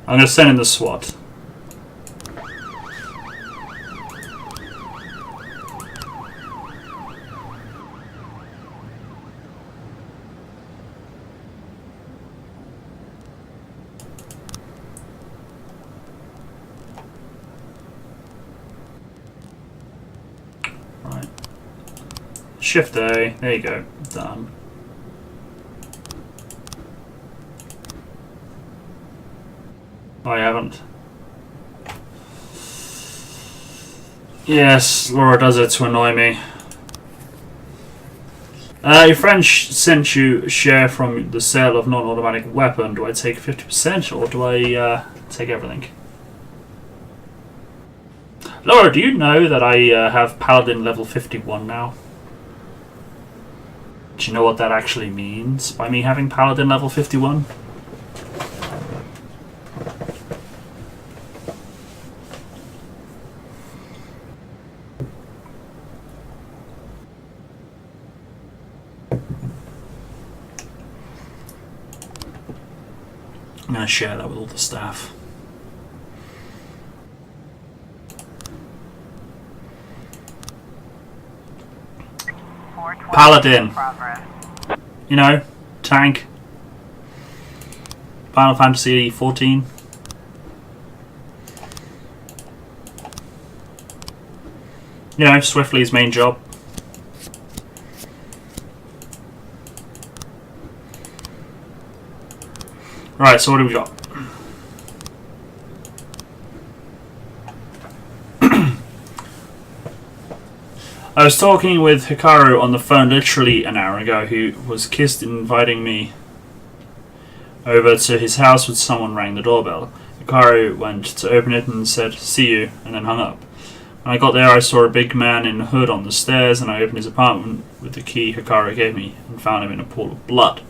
I'm going to send in the SWAT. Right. Shift A. There you go. Done. I haven't. Yes, Laura does it to annoy me. Your friend sent you a share from the sale of non-automatic weapon. Do I take 50% or do I take everything? Laura, do you know that I have Paladin level 51 now? Do you know what that actually means by me having Paladin level 51? I'm going to share that with all the staff. Paladin. You know, tank. Final Fantasy 14. You know, Swiftly's main job. Right, so what do we got? I was talking with Hikaru on the phone literally an hour ago, who was kissed inviting me over to his house when someone rang the doorbell. Hikaru went to open it and said, "See you," and then hung up. When I got there, I saw a big man in a hood on the stairs, and I opened his apartment with the key Hikaru gave me and found him in a pool of blood.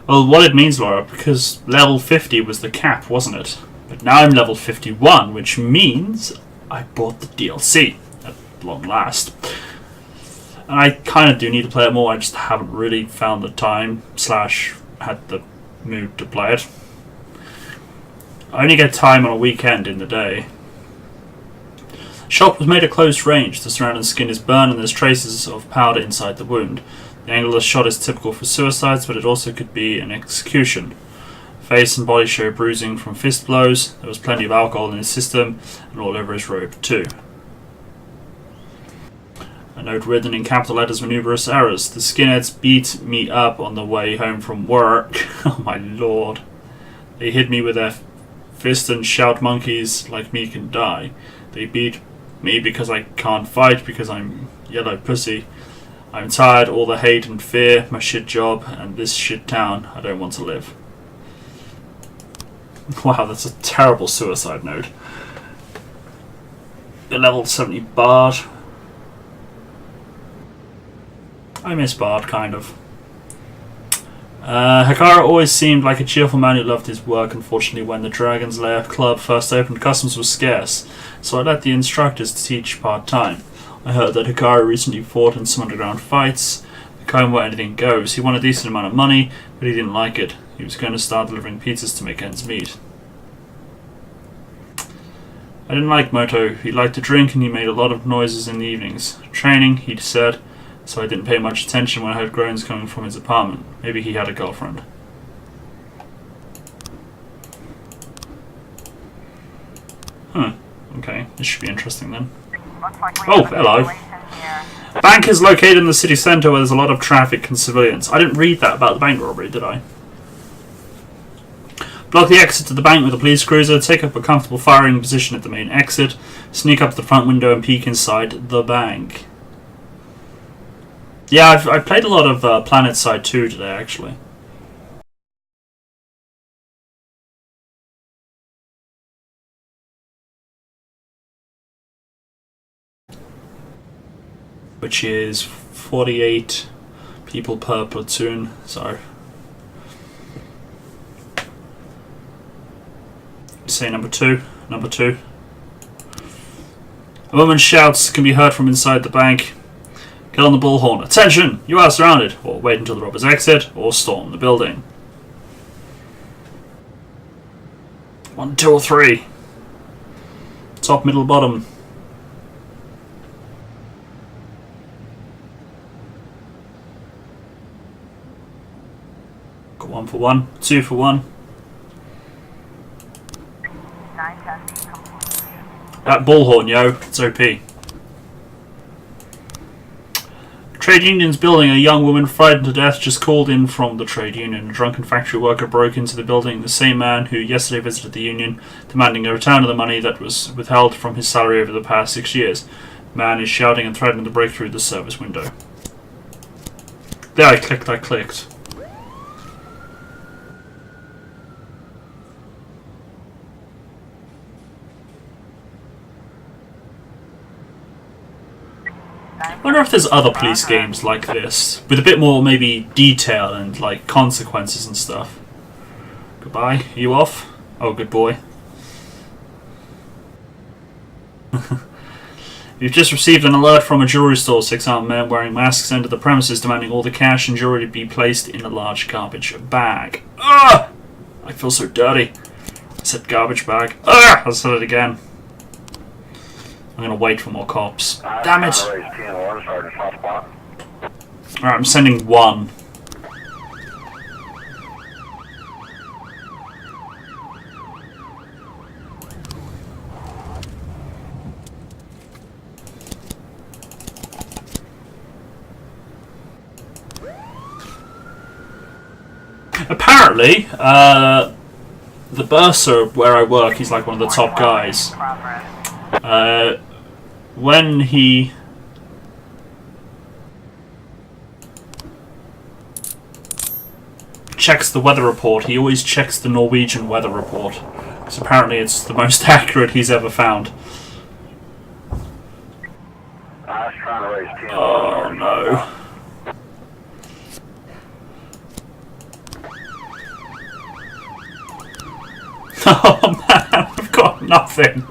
Well, what it means, Laura, because level 50 was the cap, wasn't it? But now I'm level 51, which means I bought the DLC, at long last. And I kind of do need to play it more, I just haven't really found the time / had the mood to play it. I only get time on a weekend in the day. Shot was made at close range. The surrounding skin is burned and there's traces of powder inside the wound. The angle of the shot is typical for suicides, but it also could be an execution. Face and body show bruising from fist blows. There was plenty of alcohol in his system and all over his robe too. A note written in capital letters with numerous errors. The skinheads beat me up on the way home from work. Oh my lord. They hit me with their fist and shout monkeys like me can die. They beat me because I can't fight because I'm yellow pussy. I'm tired, all the hate and fear, my shit job, and this shit town. I don't want to live. Wow, that's a terrible suicide note. A level 70 Bard. I miss Bard, kind of. Hikara always seemed like a cheerful man who loved his work. Unfortunately, when the Dragon's Lair Club first opened, customers were scarce, so I let the instructors teach part-time. I heard that Hikara recently fought in some underground fights, the kind where anything goes. He won a decent amount of money, but he didn't like it. He was going to start delivering pizzas to make ends meet. I didn't like Moto. He liked to drink and he made a lot of noises in the evenings. Training, he'd said, so I didn't pay much attention when I heard groans coming from his apartment. Maybe he had a girlfriend. Okay, this should be interesting then. Looks like we Oh, have a hello. situation here. Bank is located in the city centre where there's a lot of traffic and civilians. I didn't read that about the bank robbery, did I? Block the exit to the bank with a police cruiser, take up a comfortable firing position at the main exit, sneak up to the front window and peek inside the bank. Yeah, I've played a lot of Planet Side 2 today, actually. Which is 48 people per platoon, so... Say number two. A woman's shouts can be heard from inside the bank. Get on the bullhorn. Attention! You are surrounded. Or wait until the robbers exit, or storm the building. 1, 2, or 3. Top, middle, bottom. Got 1 for 1, 2 for 1. 9 testing complete. That bullhorn, yo. It's OP. Trade union's building. A young woman frightened to death just called in from the trade union. A drunken factory worker broke into the building. The same man who yesterday visited the union, demanding a return of the money that was withheld from his salary over the past 6 years. The man is shouting and threatening to break through the service window. There, I clicked. I wonder if there's other police games like this, with a bit more maybe detail and like consequences and stuff. Goodbye. Are you off? Oh, good boy. You've just received an alert from a jewelry store. 6 armed men wearing masks entered the premises, demanding all the cash and jewelry be placed in a large garbage bag. Ugh! I feel so dirty. I said garbage bag. Ugh! I said it again. I'm gonna wait for more cops. Damn it! Alright, I'm sending 1. Apparently, the bursar where I work, he's like one of the top guys. When he checks the weather report, he always checks the Norwegian weather report, because apparently it's the most accurate he's ever found. Oh no. Oh man, I've got nothing.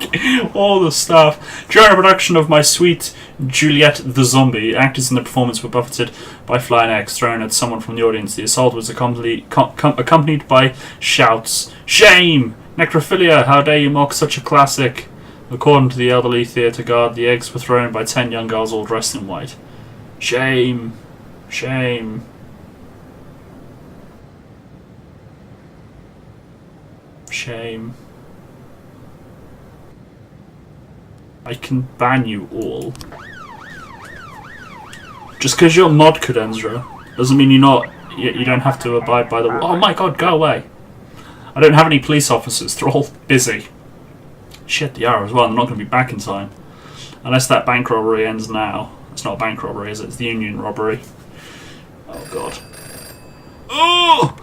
All the stuff. During a production of My Sweet Juliet the Zombie, actors in the performance were buffeted by flying eggs thrown at someone from the audience. The assault was accompanied by shouts. Shame! Necrophilia, how dare you mock such a classic? According to the elderly theatre guard, the eggs were thrown by 10 young girls all dressed in white. Shame. Shame. Shame. I can ban you all. Just because you're mod Cadenzra doesn't mean you don't have to abide by the law. Oh my god, go away. I don't have any police officers, they're all busy. Shit, they are as well, I'm not going to be back in time. Unless that bank robbery ends now. It's not a bank robbery, is it? It's the union robbery. Oh god. Oh!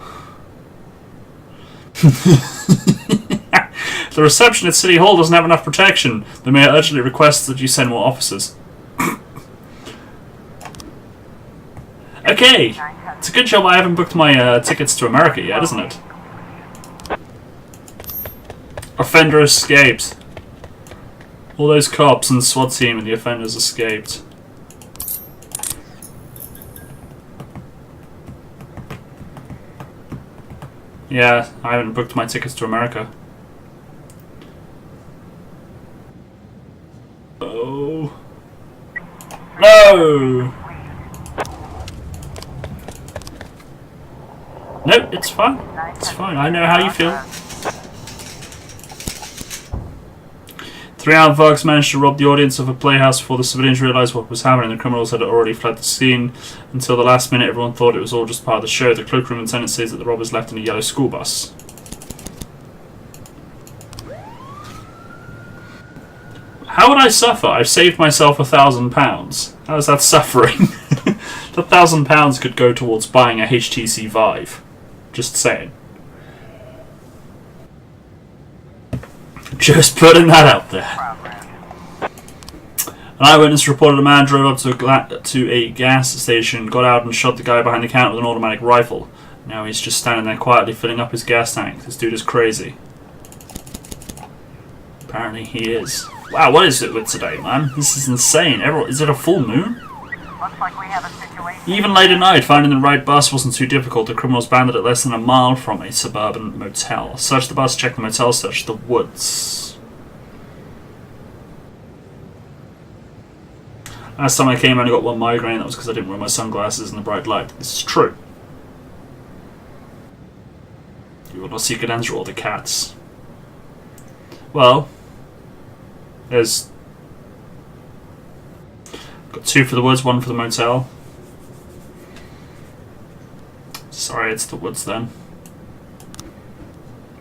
The reception at City Hall doesn't have enough protection. The mayor urgently requests that you send more officers. Okay, it's a good job I haven't booked my tickets to America yet, isn't it? Offender escaped. All those cops and SWAT team and the offenders escaped. Yeah, I haven't booked my tickets to America. Oh. No! Nope, it's fine. It's fine. I know how you feel. 3 armed thugs managed to rob the audience of a playhouse before the civilians realised what was happening. The criminals had already fled the scene. Until the last minute, everyone thought it was all just part of the show. The cloakroom attendant says that the robbers left in a yellow school bus. How would I suffer? I've saved myself £1,000. How is that suffering? The £1,000 could go towards buying a HTC Vive. Just saying. Just putting that out there. An eyewitness reported a man drove up to a gas station, got out and shot the guy behind the counter with an automatic rifle. Now he's just standing there quietly filling up his gas tank. This dude is crazy. Apparently he is. Wow, what is it with today, man? This is insane. Is it a full moon? Looks like we have a situation. Even late at night, finding the right bus wasn't too difficult. The criminals landed at less than a mile from a suburban motel. Search the bus, check the motel, search the woods. Last time I came, I only got one migraine. That was because I didn't wear my sunglasses in the bright light. This is true. You will not see Cadenza or the cats. Well, there's... got 2 for the woods, 1 for the motel. Sorry, it's the woods then.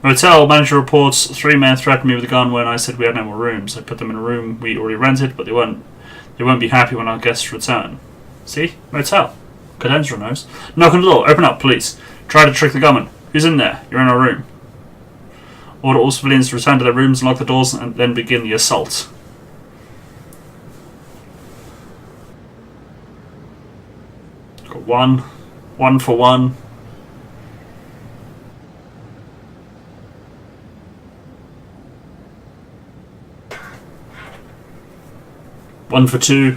Motel manager reports 3 men threatened me with a gun when I said we had no more rooms. I put them in a room we already rented, but they won't be happy when our guests return. See? Motel. Cadenza knows. Knock on the door. Open up, police. Try to trick the gunman. Who's in there? You're in our room. Order all civilians to return to their rooms and lock the doors and then begin the assault. Got 1. 1 for 1. One for 2.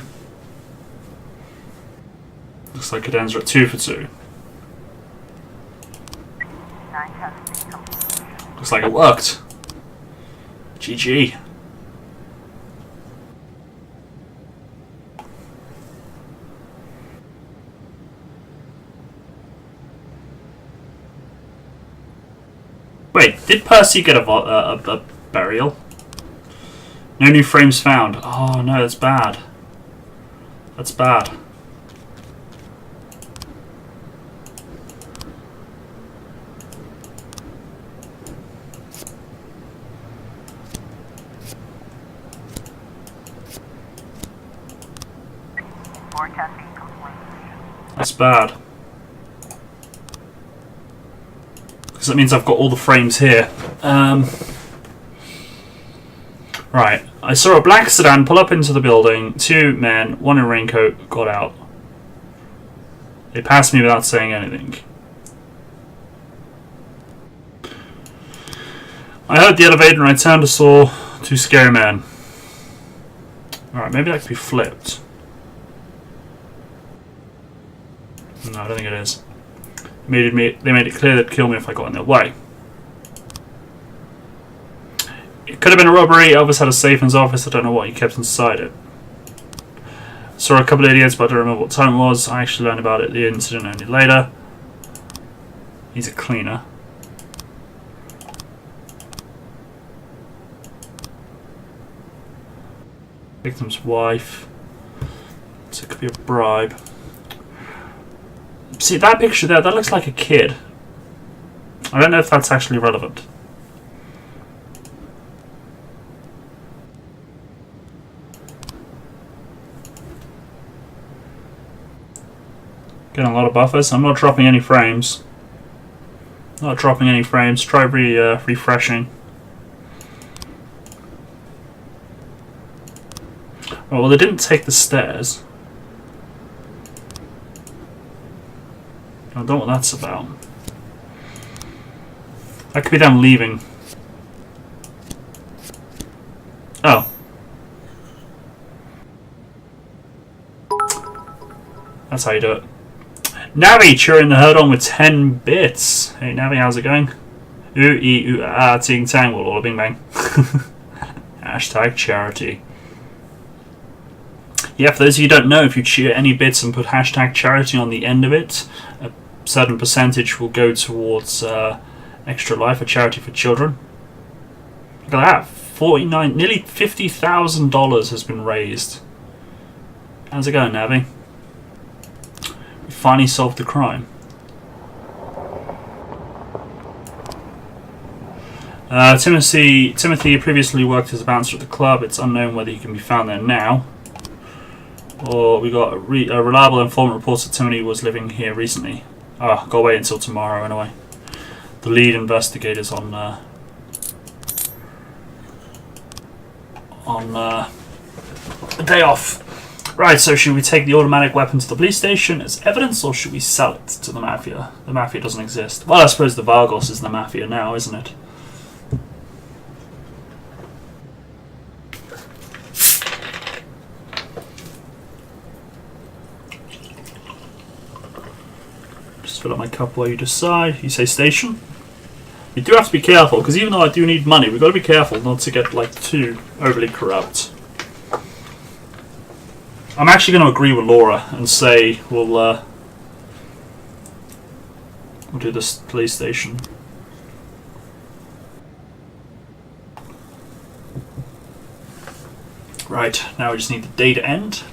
Looks like Cadenza at 2 for 2. Looks like it worked. GG. Wait, did Percy get a burial? No new frames found. Oh no, that's bad. That's bad. Forecasting complete. That's bad. Because that means I've got all the frames here. Right. I saw a black sedan pull up into the building. 2 men, 1 in a raincoat, got out. They passed me without saying anything. I heard the elevator and I turned and saw 2 scary men. Alright, maybe that could be flipped. No, I don't think it is. They made it clear they'd kill me if I got in their way. It could have been a robbery. Elvis had a safe in his office. I don't know what he kept inside it. Saw a couple of idiots, but I don't remember what time it was. I actually learned about the incident only later. He's a cleaner. Victim's wife. So it could be a bribe. See, that picture there, that looks like a kid. I don't know if that's actually relevant. Getting a lot of buffers. I'm not dropping any frames. Not dropping any frames. Try refreshing. Oh, well, they didn't take the stairs. I don't know what that's about. That could be them leaving. Oh. That's how you do it. Navi cheering the herd on with 10 bits. Hey Navi, how's it going? Ting tang, will all bing bang. Hashtag charity. Yeah, for those of you who don't know, if you cheer any bits and put hashtag charity on the end of it, a certain percentage will go towards Extra Life, a charity for children. Look at that. Nearly $50,000 has been raised. How's it going, Navi? We finally solved the crime. Timothy previously worked as a bouncer at the club. It's unknown whether he can be found there now. Or we got a reliable informant reports that Timothy was living here recently. Oh, gotta wait until tomorrow anyway. The lead investigator's on a day off. Right, so should we take the automatic weapon to the police station as evidence, or should we sell it to the Mafia? The Mafia doesn't exist. Well, I suppose the Vargos is the Mafia now, isn't it? Just fill up my cup while you decide. You say station? You do have to be careful, because even though I do need money, we've got to be careful not to get like too overly corrupt. I'm actually going to agree with Laura and say we'll do this police station. Right, now we just need the day to end.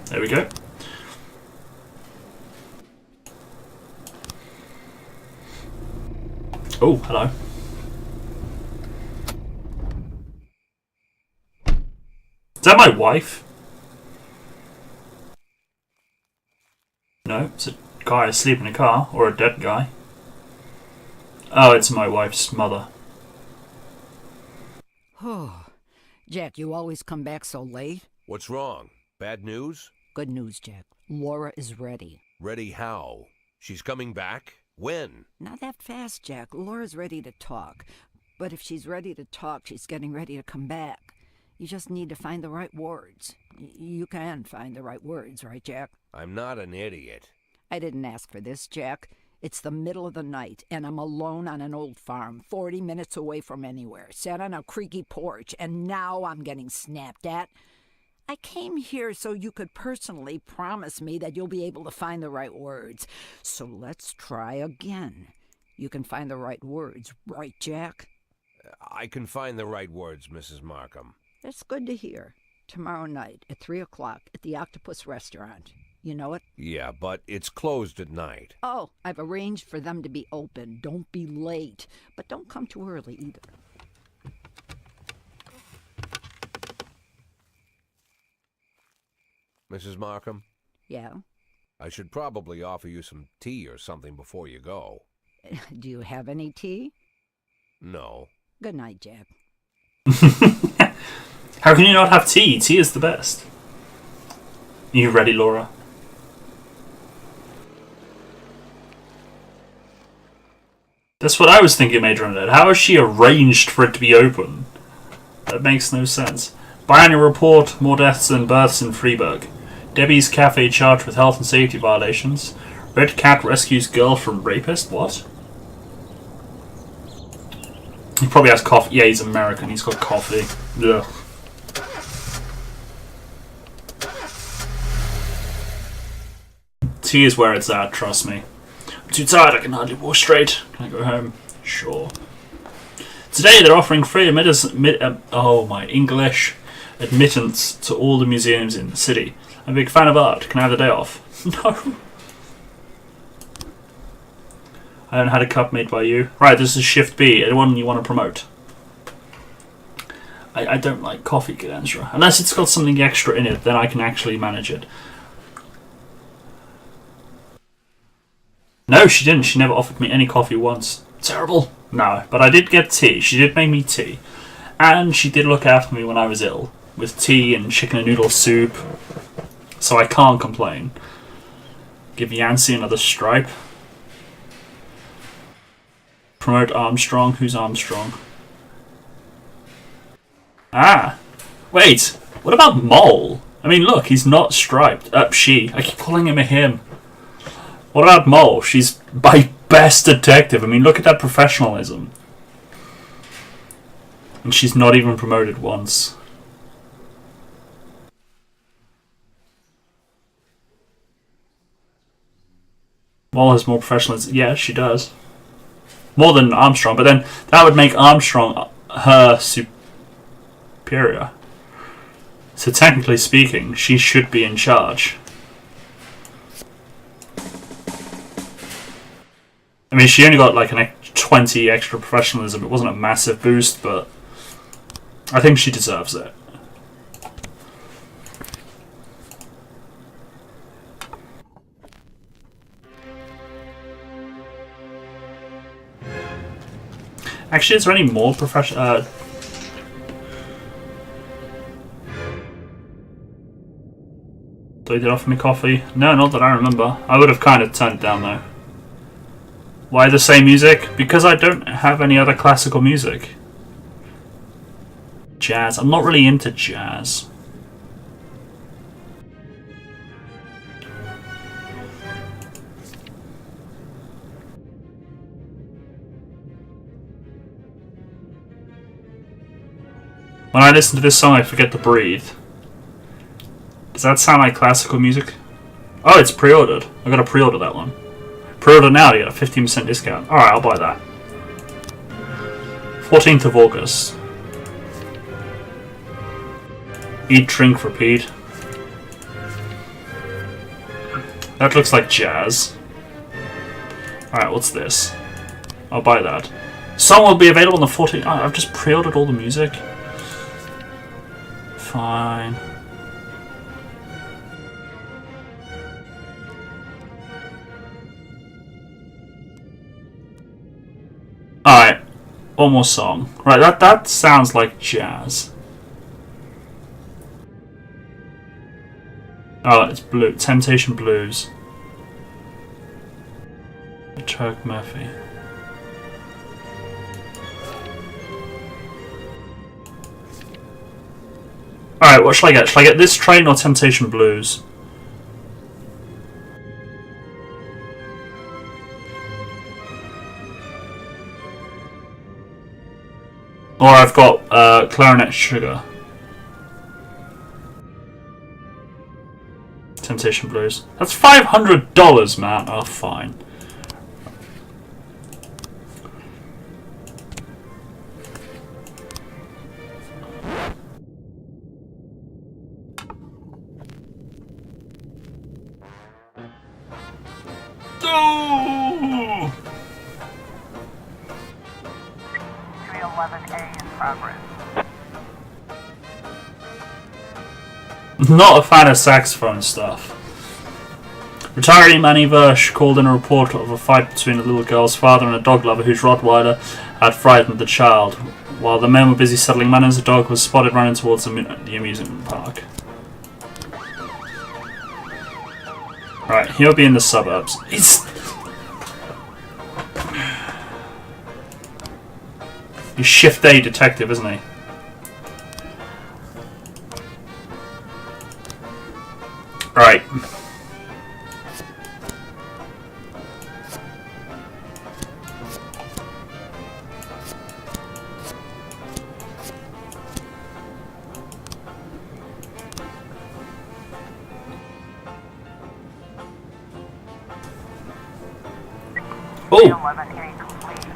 There we go. Oh, hello. Is that my wife? No, it's a guy asleep in a car, or a dead guy. Oh, it's my wife's mother. Oh, Jack, you always come back so late. What's wrong? Bad news? Good news, Jack. Laura is ready. Ready how? She's coming back? When? Not that fast, Jack. Laura's ready to talk. But if she's ready to talk, she's getting ready to come back. You just need to find the right words. You can find the right words, right, Jack? I'm not an idiot. I didn't ask for this, Jack. It's the middle of the night, and I'm alone on an old farm, 40 minutes away from anywhere, sat on a creaky porch, and now I'm getting snapped at. I came here so you could personally promise me that you'll be able to find the right words. So let's try again. You can find the right words, right, Jack? I can find the right words, Mrs. Markham. That's good to hear. Tomorrow night at 3 o'clock at the Octopus Restaurant. You know it? Yeah, but it's closed at night. Oh, I've arranged for them to be open. Don't be late. But don't come too early either. Mrs. Markham? Yeah? I should probably offer you some tea or something before you go. Do you have any tea? No. Good night, Jack. How can you not have tea? Tea is the best. Are you ready, Laura? That's what I was thinking, Major Undead. How has she arranged for it to be open? That makes no sense. Biannual report, more deaths than births in Freeburg. Debbie's Cafe charged with health and safety violations. Red Cat rescues girl from rapist. What? He probably has coffee. Yeah, he's American. He's got coffee. Ugh. Tea is where it's at, trust me. I'm too tired, I can hardly walk straight. Can I go home? Sure. Today they're offering free admittance to all the museums in the city. I'm a big fan of art. Can I have the day off? No. I haven't had a cup made by you. Right, this is Shift B. Anyone you want to promote? I don't like coffee, Gidensra. Unless it's got something extra in it, then I can actually manage it. No, she didn't. She never offered me any coffee once. Terrible. No, but I did get tea. She did make me tea. And she did look after me when I was ill. with tea and chicken and noodle soup, so I can't complain. Give Yancey another stripe. Promote Armstrong. Who's Armstrong? Ah! Wait! What about Mole? I mean, look, he's not striped. She. I keep calling him a him. What about Mole? She's my best detective. I mean, look at that professionalism. And she's not even promoted once. Mole has more professionalism. Yeah, she does. More than Armstrong, but then that would make Armstrong her superior. So technically speaking, she should be in charge. I mean, she only got like 20 extra professionalism. It wasn't a massive boost, but I think she deserves it. Actually, is there any more professional? They did offer me coffee. No, not that I remember. I would have kind of turned it down though. Why the same music? Because I don't have any other classical music. Jazz. I'm not really into jazz. When I listen to this song, I forget to breathe. Does that sound like classical music? Oh, it's pre-ordered. I gotta pre-order that one. Pre-order now to get a 15% discount. Alright, I'll buy that. 14th of August. Eat, drink, repeat. That looks like jazz. Alright, what's this? I'll buy that. Song will be available on the 14th. Oh, I've just pre-ordered all the music. Fine. Alright, one more song. Right, that sounds like jazz. Oh, it's blue. Temptation Blues. Chuck Murphy. Alright, what shall I get? Shall I get This Train or Temptation Blues? Or I've got Clarinet Sugar. Temptation Blues. That's $500, man. Oh, fine. Oh! 311A in progress. Not a fan of saxophone stuff. Retiree Manny Versh called in a report of a fight between a little girl's father and a dog lover whose Rottweiler had frightened the child. While the men were busy settling matters, the dog was spotted running towards the amusement park. Right, he'll be in the suburbs. He's shift A detective, isn't he? Right. Oh! 311A complete.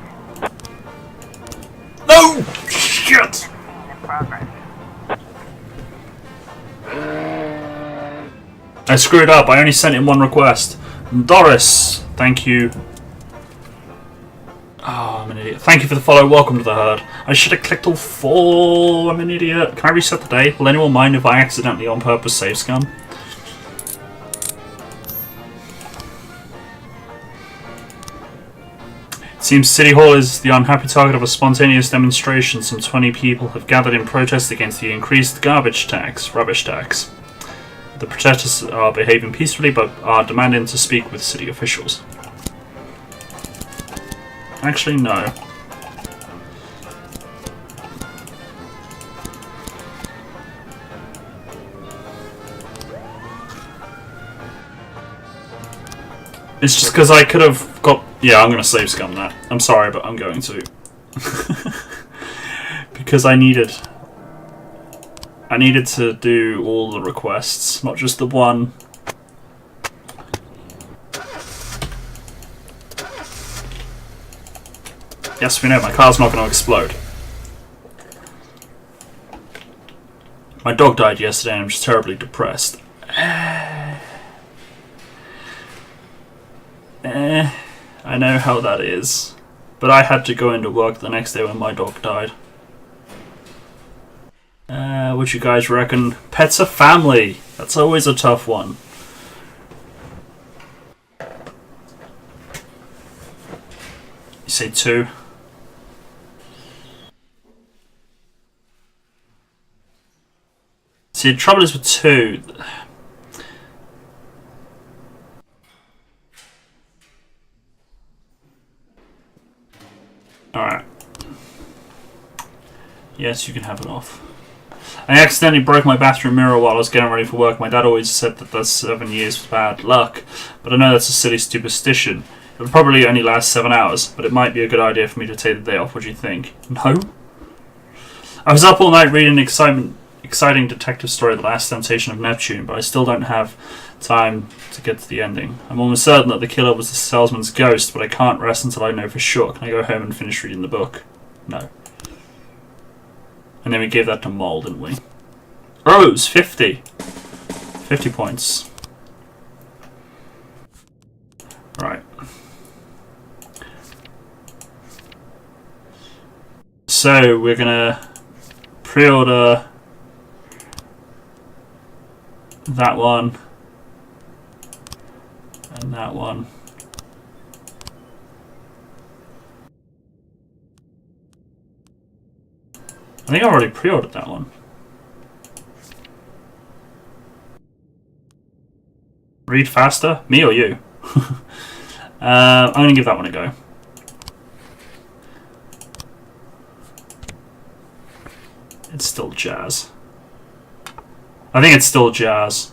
No! Shit! 15 in progress. I screwed up. I only sent in one request. Doris, thank you. Oh, I'm an idiot. Thank you for the follow. Welcome to the herd. I should have clicked all 4. I'm an idiot. Can I reset the day? Will anyone mind if I accidentally on purpose save scum? Seems City Hall is the unhappy target of a spontaneous demonstration. Some 20 people have gathered in protest against the increased rubbish tax. The protesters are behaving peacefully but are demanding to speak with city officials. Actually, no. It's just because I could have got... Yeah, I'm going to save scum that. I'm sorry, but I'm going to. Because I needed to do all the requests, not just the one. Yes, we know, my car's not going to explode. My dog died yesterday and I'm just terribly depressed. I know how that is. But I had to go into work the next day when my dog died. What you guys reckon? Pets are family. That's always a tough one. You say 2? See, the trouble is with 2. Alright. Yes, you can have it off. I accidentally broke my bathroom mirror while I was getting ready for work. My dad always said that that's 7 years of bad luck, but I know that's a silly superstition. It'll probably only last 7 hours, but it might be a good idea for me to take the day off. What do you think? No? I was up all night reading an exciting detective story, The Last Temptation of Neptune, but I still don't have time to get to the ending. I'm almost certain that the killer was the salesman's ghost, but I can't rest until I know for sure. Can I go home and finish reading the book? No. And then we gave that to Mole, didn't we? Rose, 50. 50 points. Right. So, we're gonna pre-order that one and that one. I think I've already pre-ordered that one. Read faster? Me or you? I'm going to give that one a go. It's still jazz. I think it's still jazz.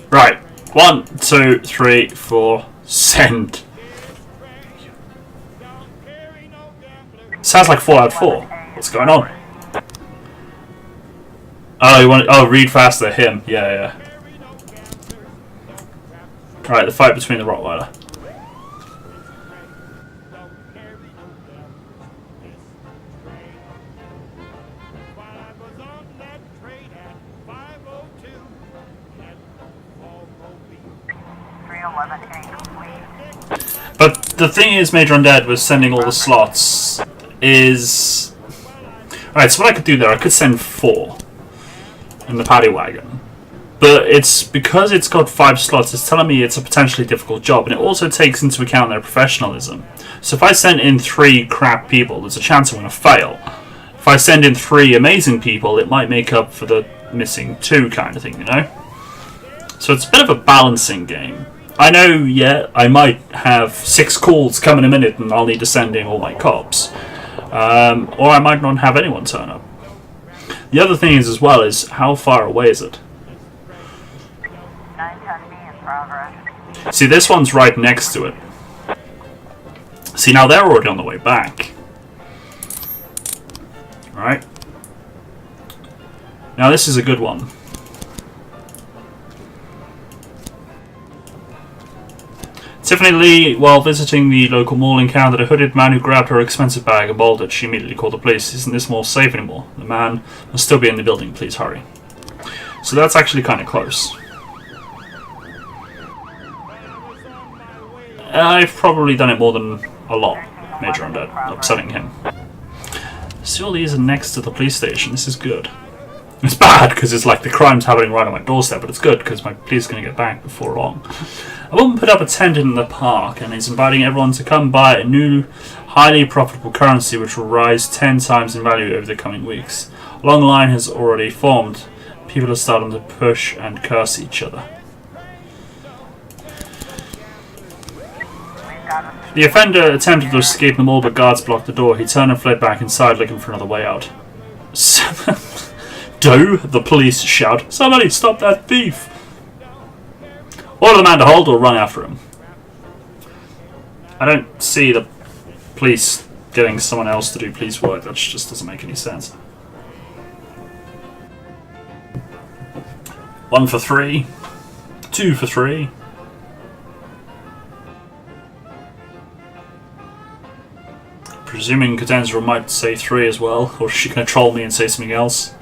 Right. 1, 2, 3, 4, send. Sounds like Fallout 4. What's going on? Oh, you want? Oh, read faster. Him. Yeah. Right, the fight between the Rottweiler. But the thing is, Major Undead was sending all the slots is... Alright, so what I could do there, I could send 4 in the paddy wagon. But it's because it's got 5 slots, it's telling me it's a potentially difficult job, and it also takes into account their professionalism. So if I send in 3 crap people, there's a chance I'm going to fail. If I send in 3 amazing people, it might make up for the missing 2 kind of thing, you know? So it's a bit of a balancing game. I know, yeah, I might have 6 calls come in a minute and I'll need to send in all my cops. Or I might not have anyone turn up. The other thing is, as well, is how far away is it? 910B in progress. See, this one's right next to it. See, now they're already on the way back. Right? Now this is a good one. Tiffany Lee, while visiting the local mall, encountered a hooded man who grabbed her expensive bag and bolted. She immediately called the police. Isn't this mall safe anymore? The man must still be in the building. Please hurry. So that's actually kind of close. I've probably done it more than a lot, Major Undead, upsetting him. See, all these are next to the police station. This is good. It's bad because it's like the crime's happening right on my doorstep, but it's good because my police are going to get back before long. A woman put up a tent in the park and is inviting everyone to come buy a new, highly profitable currency which will rise 10 times in value over the coming weeks. A long line has already formed. People are starting to push and curse each other. The offender attempted to escape the mall, but guards blocked the door. He turned and fled back inside, looking for another way out. Do the police shout, "Somebody stop that thief!" Order the man to hold or run after him. I don't see the police getting someone else to do police work. That just doesn't make any sense. 1 for 3. 2 for 3. Presuming Cadenza might say 3 as well, or is she going to troll me and say something else?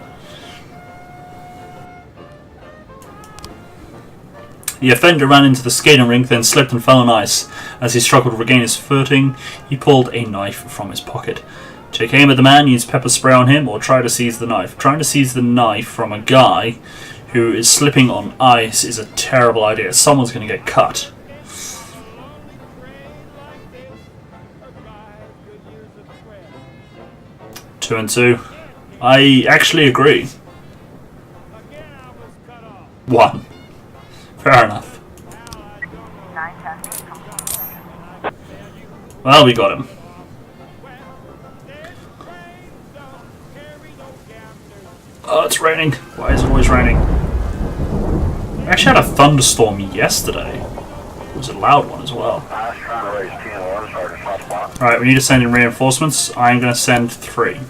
The offender ran into the skating rink, then slipped and fell on ice. As he struggled to regain his footing, he pulled a knife from his pocket. Take aim at the man, use pepper spray on him, or try to seize the knife. Trying to seize the knife from a guy who is slipping on ice is a terrible idea. Someone's going to get cut. Two and two. I actually agree. 1. Fair enough. Well, we got him. Oh, it's raining. Why is it always raining? We actually had a thunderstorm yesterday. It was a loud one as well. I was trying to raise 10-1, Sergeant Hotspot. Alright, we need to send in reinforcements. I'm going to send 3.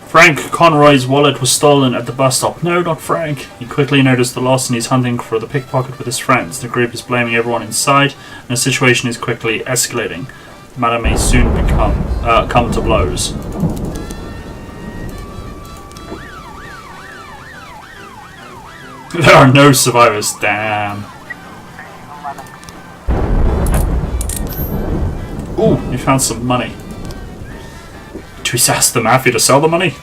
Frank Conroy's wallet was stolen at the bus stop. No, not Frank. He quickly noticed the loss and he's hunting for the pickpocket with his friends. The group is blaming everyone inside, and the situation is quickly escalating. The matter may soon come to blows. There are no survivors. Damn. Ooh, we found some money. Do we ask the mafia to sell the money?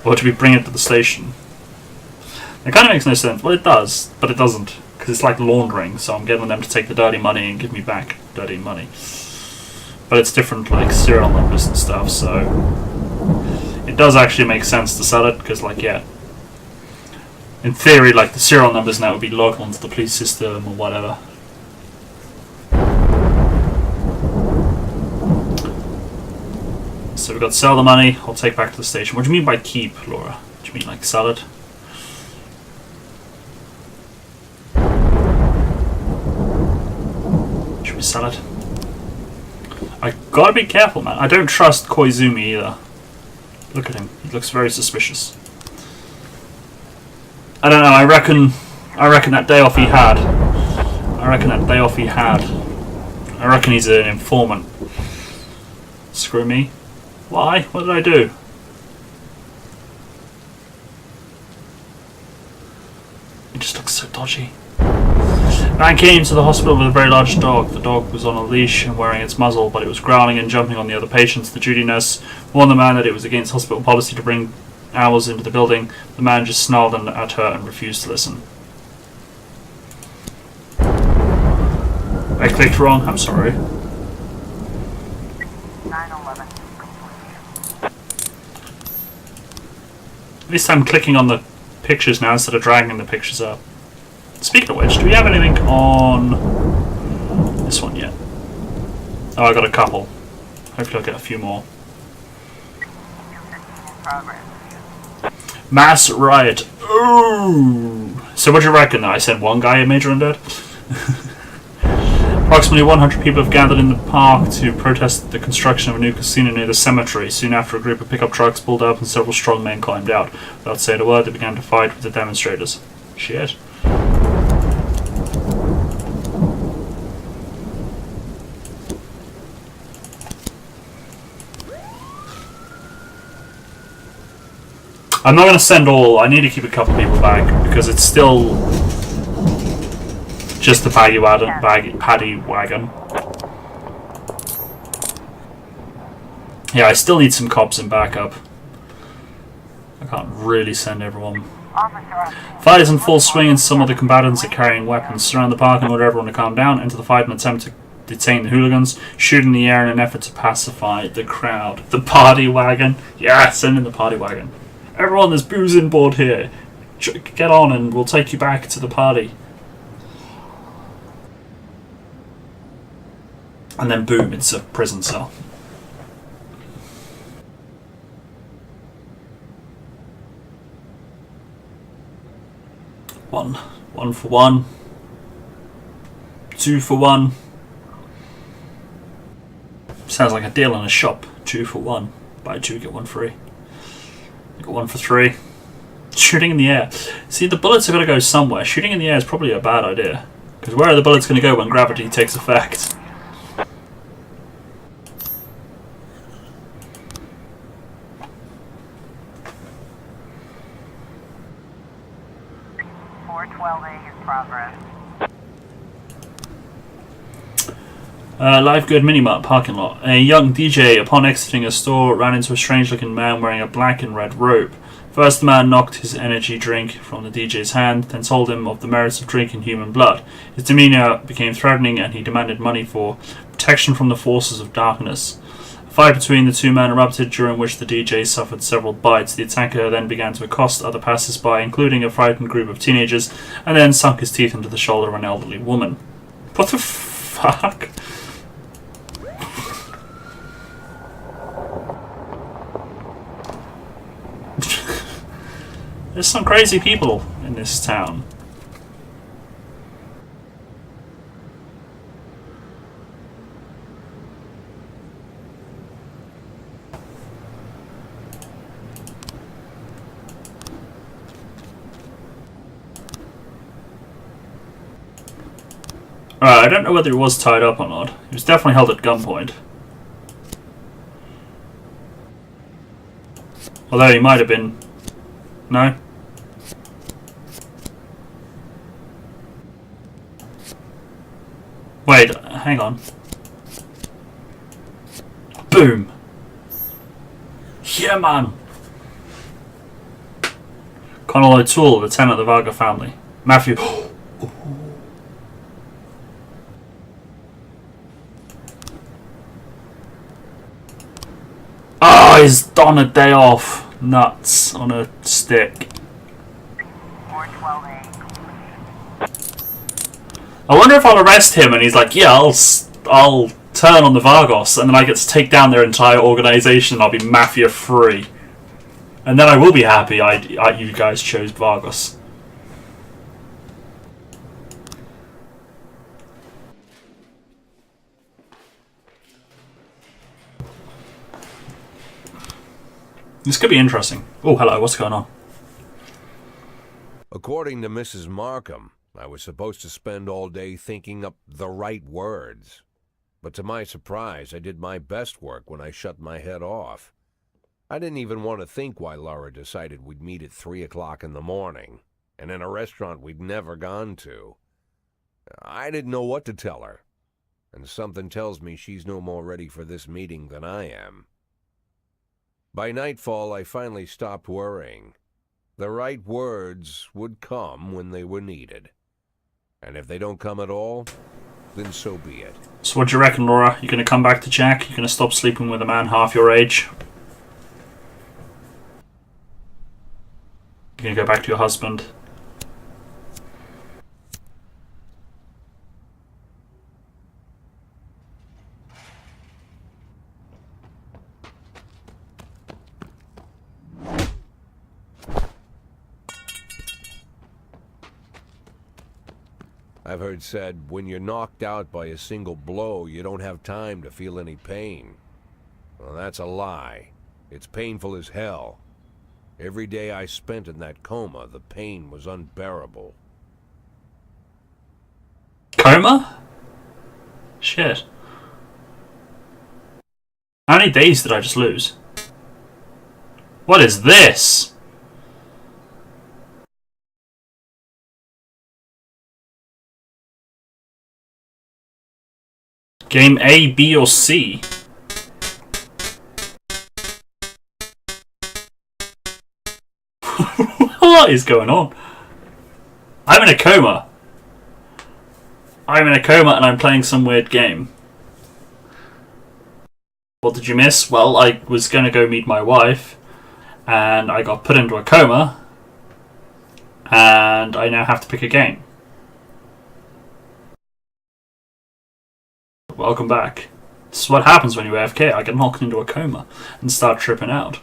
Or do we bring it to the station? It kind of makes no sense. Well, it does, but it doesn't. Because it's like laundering, so I'm getting them to take the dirty money and give me back dirty money. But it's different, like, serial numbers and stuff, so... It does actually make sense to sell it, because, like, yeah. In theory, like, the serial numbers now would be logged onto the police system or whatever. So we've got sell the money, I'll take back to the station. What do you mean by keep, Laura? Do you mean like sell it? Should we sell it? I gotta be careful, man. I don't trust Koizumi either. Look at him. He looks very suspicious. I don't know, I reckon that day off he had. I reckon he's an informant. Screw me. Why? What did I do? It just looks so dodgy. Man came to the hospital with a very large dog. The dog was on a leash and wearing its muzzle, but it was growling and jumping on the other patients. The duty nurse warned the man that it was against hospital policy to bring animals into the building. The man just snarled at her and refused to listen. I clicked wrong. I'm sorry. 911. At least I'm clicking on the pictures now instead of dragging the pictures up. Speaking of which, do we have anything on this one yet? Oh, I got a couple. Hopefully I'll get a few more. 215 in progress. Mass riot. Ooh. So what do you reckon? I sent one guy a major undead? Approximately 100 people have gathered in the park to protest the construction of a new casino near the cemetery. Soon after, a group of pickup trucks pulled up and several strong men climbed out. Without saying a word, they began to fight with the demonstrators. Shit. I'm not going to send all. I need to keep a couple people back because it's still Just the paddy wagon. Yeah, I still need some cops in backup. I can't really send everyone. Fight is in full swing and some of the combatants are carrying weapons. Surround the park and order everyone to calm down. Enter the fight and attempt to detain the hooligans. Shoot in the air in an effort to pacify the crowd. The party wagon. Yeah, send in the party wagon. Everyone, there's booze in board here. Get on and we'll take you back to the party. And then boom, it's a prison cell. One for one. 2 for 1. Sounds like a deal in a shop. 2 for 1. Buy 2, get 1 free. You got 1 for 3. Shooting in the air. See, the bullets are going to go somewhere. Shooting in the air is probably a bad idea. Because where are the bullets going to go when gravity takes effect? Live Good Minimart parking lot. A young DJ, upon exiting a store, ran into a strange-looking man wearing a black and red robe. First, the man knocked his energy drink from the DJ's hand, then told him of the merits of drinking human blood. His demeanor became threatening, and he demanded money for protection from the forces of darkness. A fight between the two men erupted, during which the DJ suffered several bites. The attacker then began to accost other passers-by, including a frightened group of teenagers, and then sunk his teeth into the shoulder of an elderly woman. What the fuck? There's some crazy people in this town. Alright, I don't know whether he was tied up or not. He was definitely held at gunpoint. Although he might have been... No? Wait, hang on. Boom! Yeah, man! Connell O'Toole, lieutenant of the Varga family. Matthew... Oh, he's on a day off. Nuts on a stick. I wonder if I'll arrest him and he's like, yeah, I'll turn on the Vargos, and then I get to take down their entire organisation and I'll be mafia free. And then I will be happy you guys chose Vargos. This could be interesting. Oh, hello, what's going on? According to Mrs. Markham, I was supposed to spend all day thinking up the right words. But to my surprise, I did my best work when I shut my head off. I didn't even want to think why Laura decided we'd meet at 3 o'clock in the morning, and in a restaurant we'd never gone to. I didn't know what to tell her, and something tells me she's no more ready for this meeting than I am. By nightfall, I finally stopped worrying. The right words would come when they were needed. And if they don't come at all, then so be it. So what do you reckon, Laura? You gonna come back to Jack? You gonna stop sleeping with a man half your age? You gonna go back to your husband? I've heard said, when you're knocked out by a single blow, you don't have time to feel any pain. Well, that's a lie. It's painful as hell. Every day I spent in that coma, the pain was unbearable. Coma? Shit. How many days did I just lose? What is this? Game A, B, or C? What is going on? I'm in a coma. I'm in a coma and I'm playing some weird game. What did you miss? Well, I was going to go meet my wife and I got put into a coma and I now have to pick a game. Welcome back. This is what happens when you AFK. I get knocked into a coma and start tripping out.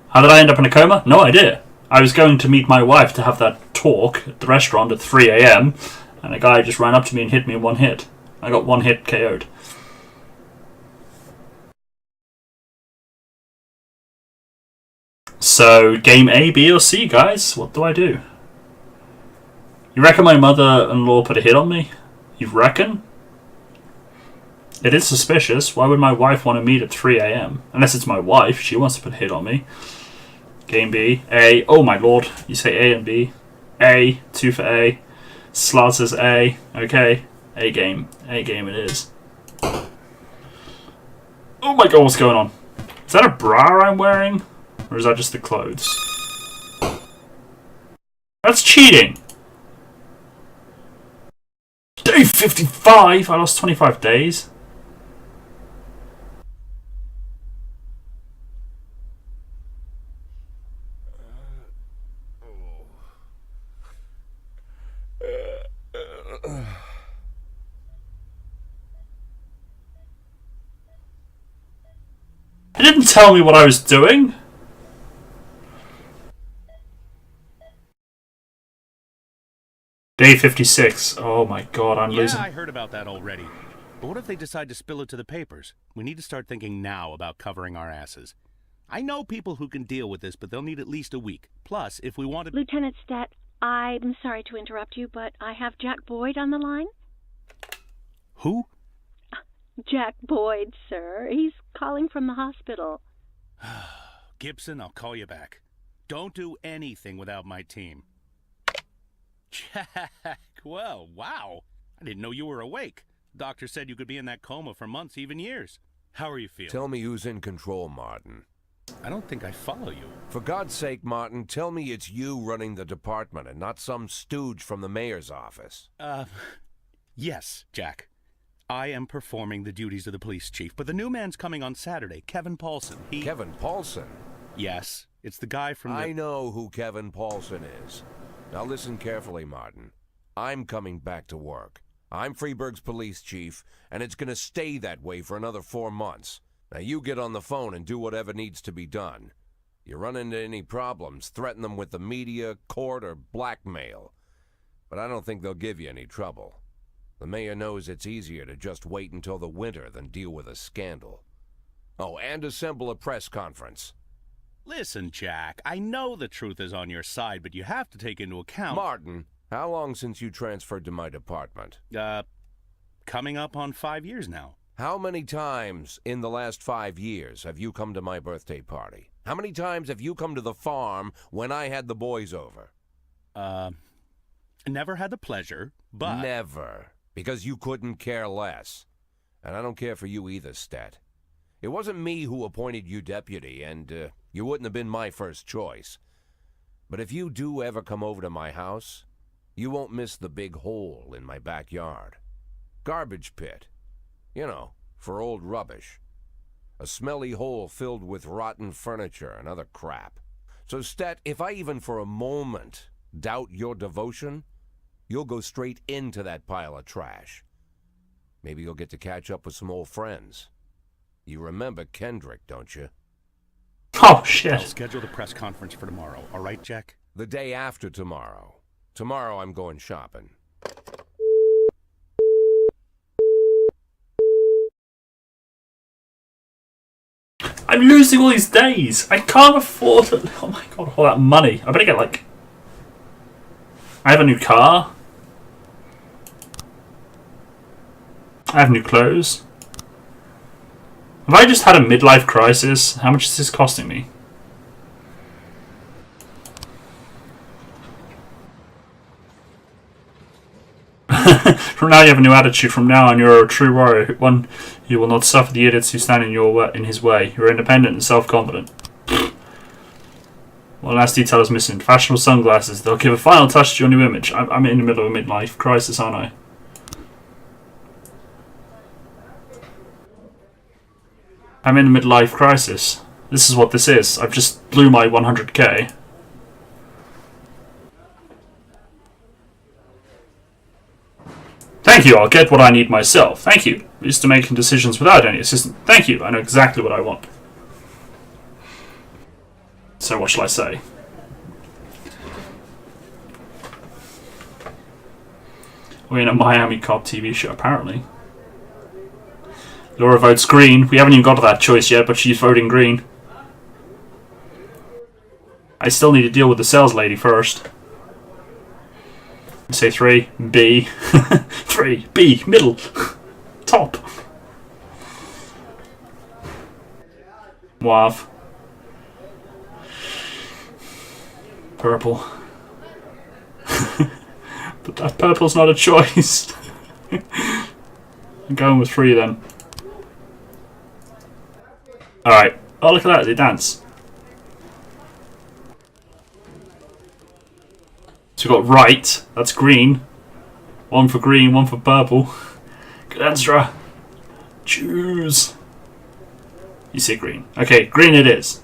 How did I end up in a coma? No idea. I was going to meet my wife to have that talk at the restaurant at 3 AM, and a guy just ran up to me and hit me in one hit. I got one hit KO'd. So, game A, B, or C, guys? What do I do? You reckon my mother-in-law put a hit on me? You reckon? It is suspicious. Why would my wife want to meet at 3 AM? Unless it's my wife. She wants to put a hit on me. Game B. A. Oh my lord. You say A and B. A. 2 for A. Slot says A. Okay. A game. A game it is. Oh my god, what's going on? Is that a bra I'm wearing? Or is that just the clothes? That's cheating! Day 55! I lost 25 days. It didn't tell me what I was doing. Day 56. Oh my god, I'm losing. Yeah, I heard about that already. But what if they decide to spill it to the papers? We need to start thinking now about covering our asses. I know people who can deal with this, but they'll need at least a week. Plus, if we want to... Lieutenant Stat, I'm sorry to interrupt you, but I have Jack Boyd on the line. Who? Jack Boyd, sir. He's calling from the hospital. Gibson, I'll call you back. Don't do anything without my team. Jack, well, wow. I didn't know you were awake. Doctor said you could be in that coma for months, even years. How are you feeling? Tell me who's in control, Martin. I don't think I follow you. For God's sake, Martin, tell me it's you running the department and not some stooge from the mayor's office. Yes, Jack. I am performing the duties of the police chief, but the new man's coming on Saturday, Kevin Paulson. Kevin Paulson? Yes, it's the guy from the... I know who Kevin Paulson is. Now listen carefully, Martin. I'm coming back to work. I'm Freeburg's police chief, and it's gonna stay that way for another 4 months. Now you get on the phone and do whatever needs to be done. You run into any problems, threaten them with the media, court, or blackmail. But I don't think they'll give you any trouble. The mayor knows it's easier to just wait until the winter than deal with a scandal. Oh, and assemble a press conference. Listen, Jack, I know the truth is on your side, but you have to take into account... Martin, how long since you transferred to my department? Coming up on 5 years now. How many times in the last 5 years have you come to my birthday party? How many times have you come to the farm when I had the boys over? Never had the pleasure, but... Never. Because you couldn't care less. And I don't care for you either, Stat. It wasn't me who appointed you deputy, and you wouldn't have been my first choice. But if you do ever come over to my house, you won't miss the big hole in my backyard. Garbage pit. You know, for old rubbish. A smelly hole filled with rotten furniture and other crap. So, Stat, if I even for a moment doubt your devotion, you'll go straight into that pile of trash. Maybe you'll get to catch up with some old friends. You remember Kendrick, don't you? Oh, I'll shit. schedule the press conference for tomorrow, all right, Jack? The day after tomorrow. Tomorrow I'm going shopping. I'm losing all these days. I can't afford it. Oh my god, all that money. I better get like... I have a new car. I have new clothes. Have I just had a midlife crisis? How much is this costing me? From now you have a new attitude. From now on you're a true warrior. One who will not suffer the idiots who stand in his way. You're independent and self-confident. One last detail is missing. Fashionable sunglasses. They'll give a final touch to your new image. I'm in the middle of a midlife crisis, aren't I? I'm in a midlife crisis. This is what this is. I've just blew my 100k. Thank you, I'll get what I need myself. Thank you. I'm used to making decisions without any assistance. Thank you, I know exactly what I want. So what shall I say? We're in a Miami cop TV show, apparently. Laura votes green. We haven't even got to that choice yet, but she's voting green. I still need to deal with the sales lady first. Say 3. B. 3. B. Middle. Top. Wav. Purple. But that purple's not a choice. I'm going with 3 then. Alright. Oh, look at that, they dance. So we've got right, that's green. 1 for green, 1 for purple. Good answer. Choose. You say green. Okay, green it is.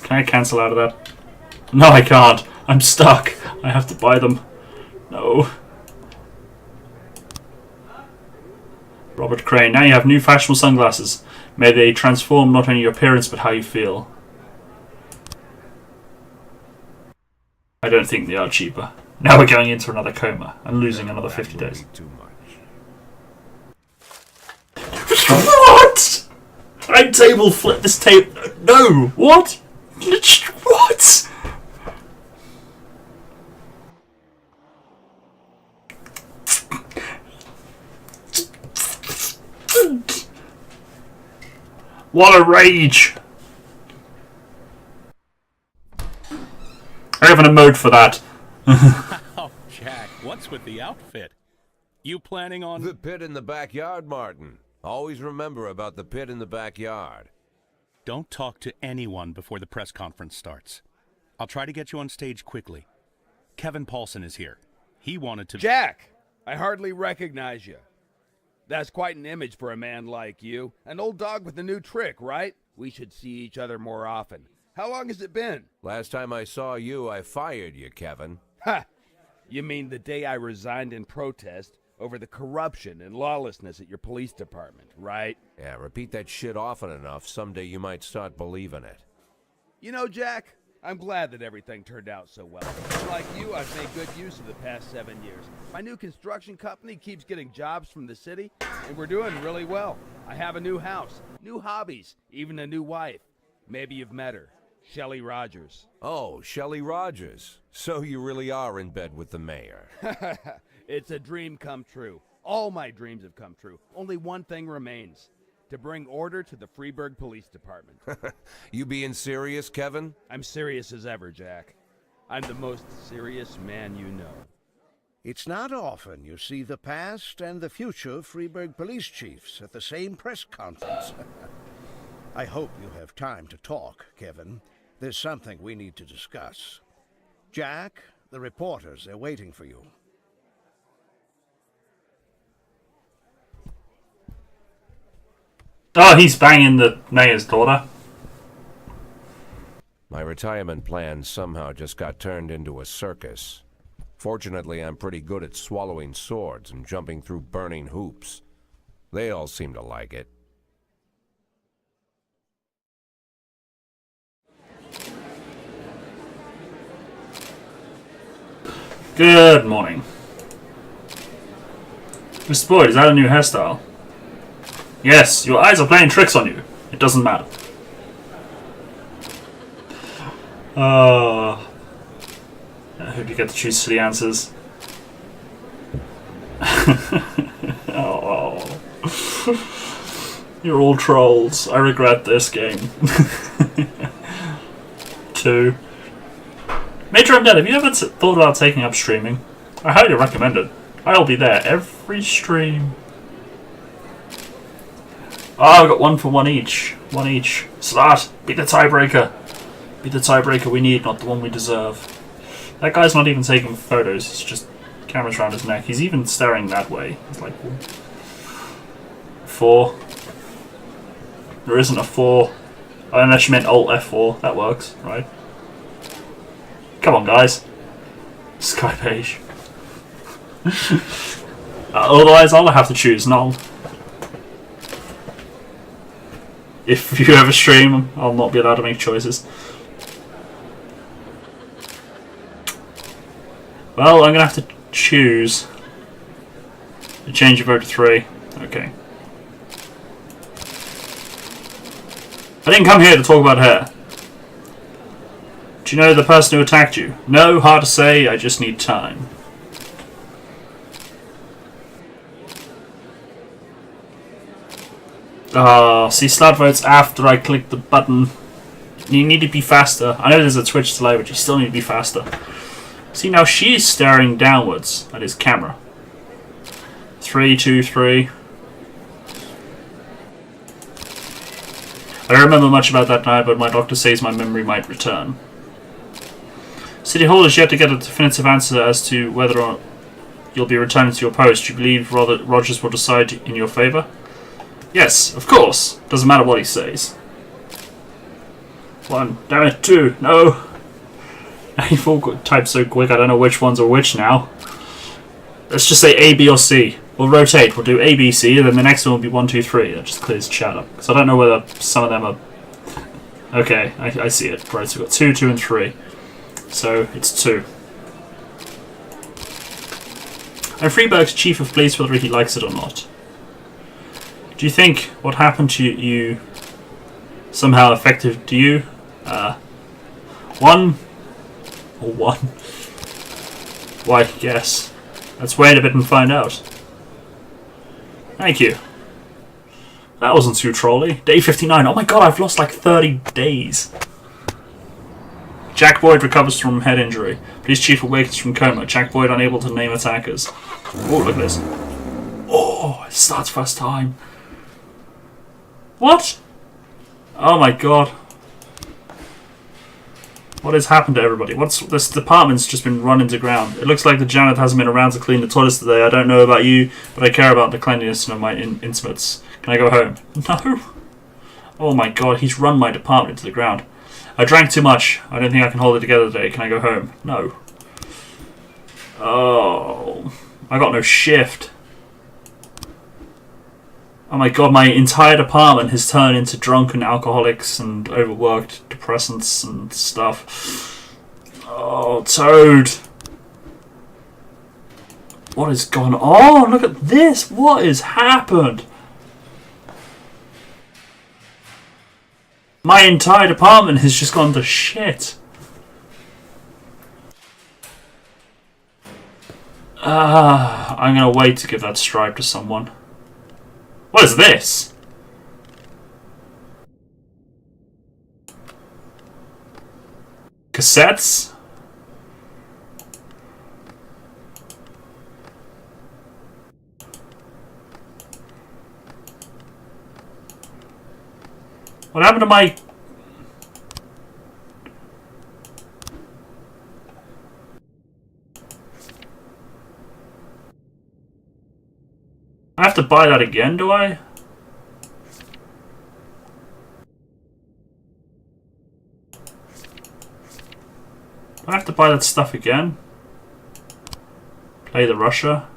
Can I cancel out of that? No, I can't. I'm stuck. I have to buy them. No. Robert Crane. Now you have new fashionable sunglasses. May they transform not only your appearance but how you feel. I don't think they are cheaper. Now we're going into another coma and losing another 50 days. Too much. What? I table flip this table. No. What? What? What a rage! I have an emote for that. Oh, Jack, what's with the outfit? You planning on... The pit in the backyard, Martin. Always remember about the pit in the backyard. Don't talk to anyone before the press conference starts. I'll try to get you on stage quickly. Kevin Paulson is here. He wanted to... Jack! I hardly recognize you. That's quite an image for a man like you. An old dog with a new trick, right? We should see each other more often. How long has it been? Last time I saw you, I fired you, Kevin. Ha! You mean the day I resigned in protest over the corruption and lawlessness at your police department, right? Yeah, repeat that shit often enough, someday you might start believing it. You know, Jack, I'm glad that everything turned out so well. Like you, I've made good use of the past 7 years. My new construction company keeps getting jobs from the city, and we're doing really well. I have a new house, new hobbies, even a new wife. Maybe you've met her. Shelley Rogers. Oh, Shelley Rogers. So you really are in bed with the mayor. It's a dream come true. All my dreams have come true. Only one thing remains. To bring order to the Freeburg Police Department. You being serious, Kevin? I'm serious as ever, Jack. I'm the most serious man you know. It's not often you see the past and the future Freeburg police chiefs at the same press conference. I hope you have time to talk, Kevin. There's something we need to discuss. Jack, the reporters are waiting for you. Oh, he's banging the mayor's daughter. My retirement plan somehow just got turned into a circus. Fortunately, I'm pretty good at swallowing swords and jumping through burning hoops. They all seem to like it. Good morning. Mr. Boyd, is that a new hairstyle? Yes, your eyes are playing tricks on you. It doesn't matter. I hope you get to choose silly answers. Oh. You're all trolls. I regret this game. 2. Major I'm Dead, have you ever thought about taking up streaming? I highly recommend it. I'll be there every stream. Oh, I've got 1 for 1 each. 1 each. Slot, be the tiebreaker. Be the tiebreaker we need, not the one we deserve. That guy's not even taking photos, he's just cameras around his neck. He's even staring that way. He's like, 4. There isn't a 4. Unless you meant Alt F4. That works, right? Come on, guys. Sky page. Otherwise, I'll have to choose null. If you ever stream, I'll not be allowed to make choices. Well, I'm gonna have to choose. Change your vote to 3. Okay. I didn't come here to talk about her. Do you know the person who attacked you? No, hard to say, I just need time. See, Slad votes after I click the button. You need to be faster. I know there's a Twitch delay, but you still need to be faster. See, now she's staring downwards at his camera. 3, 2, 3. I don't remember much about that night, but my doctor says my memory might return. City Hall has yet to get a definitive answer as to whether or not you'll be returning to your post. Do you believe Rogers will decide in your favour? Yes, of course. Doesn't matter what he says. 1, damn it, 2, no. He typed so quick I don't know which ones are which now. Let's just say A, B or C. We'll rotate, we'll do A, B, C, and then the next one will be 1, 2, 3. That just clears chat up. Because I don't know whether some of them are... Okay, I see it. Right, so we've got 2, 2 and 3. So, it's 2. And Freeberg's chief of police whether he likes it or not. Do you think what happened to you somehow affected you? 1 or 1? Why, yes. Let's wait a bit and find out. Thank you. That wasn't too trolly. Day 59. Oh my god, I've lost like 30 days. Jack Boyd recovers from head injury. Police chief awakens from coma. Jack Boyd unable to name attackers. Oh, look at this. Oh, it starts first time. What? Oh my god. What has happened to everybody? This department's just been run into ground. It looks like the janitor hasn't been around to clean the toilets today. I don't know about you, but I care about the cleanliness of my intimates. Can I go home? No. Oh my god, he's run my department to the ground. I drank too much. I don't think I can hold it together today. Can I go home? No. Oh. I got no shift. Oh my god, my entire department has turned into drunken alcoholics and overworked depressants and stuff. Oh, Toad. What has gone on? Look at this. What has happened? My entire department has just gone to shit. I'm gonna wait to give that stripe to someone. What is this? Cassettes? What happened to my... I have to buy that again, do I? Do I have to buy that stuff again? Play the Russia.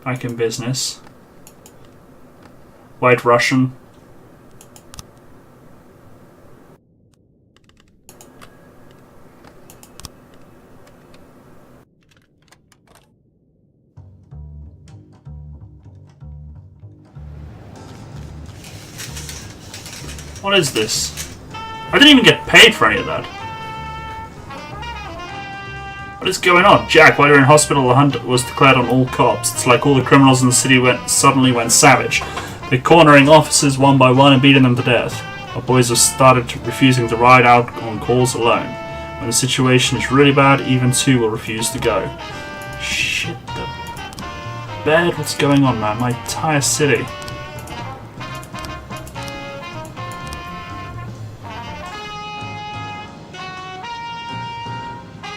Back in business. White Russian. What is this? I didn't even get paid for any of that. What is going on? Jack, while you're in hospital, the hunt was declared on all cops. It's like all the criminals in the city suddenly went savage. They're cornering officers one by one and beating them to death. Our boys have started refusing to ride out on calls alone. When the situation is really bad, even two will refuse to go. Shit the bed, what's going on, man? My entire city.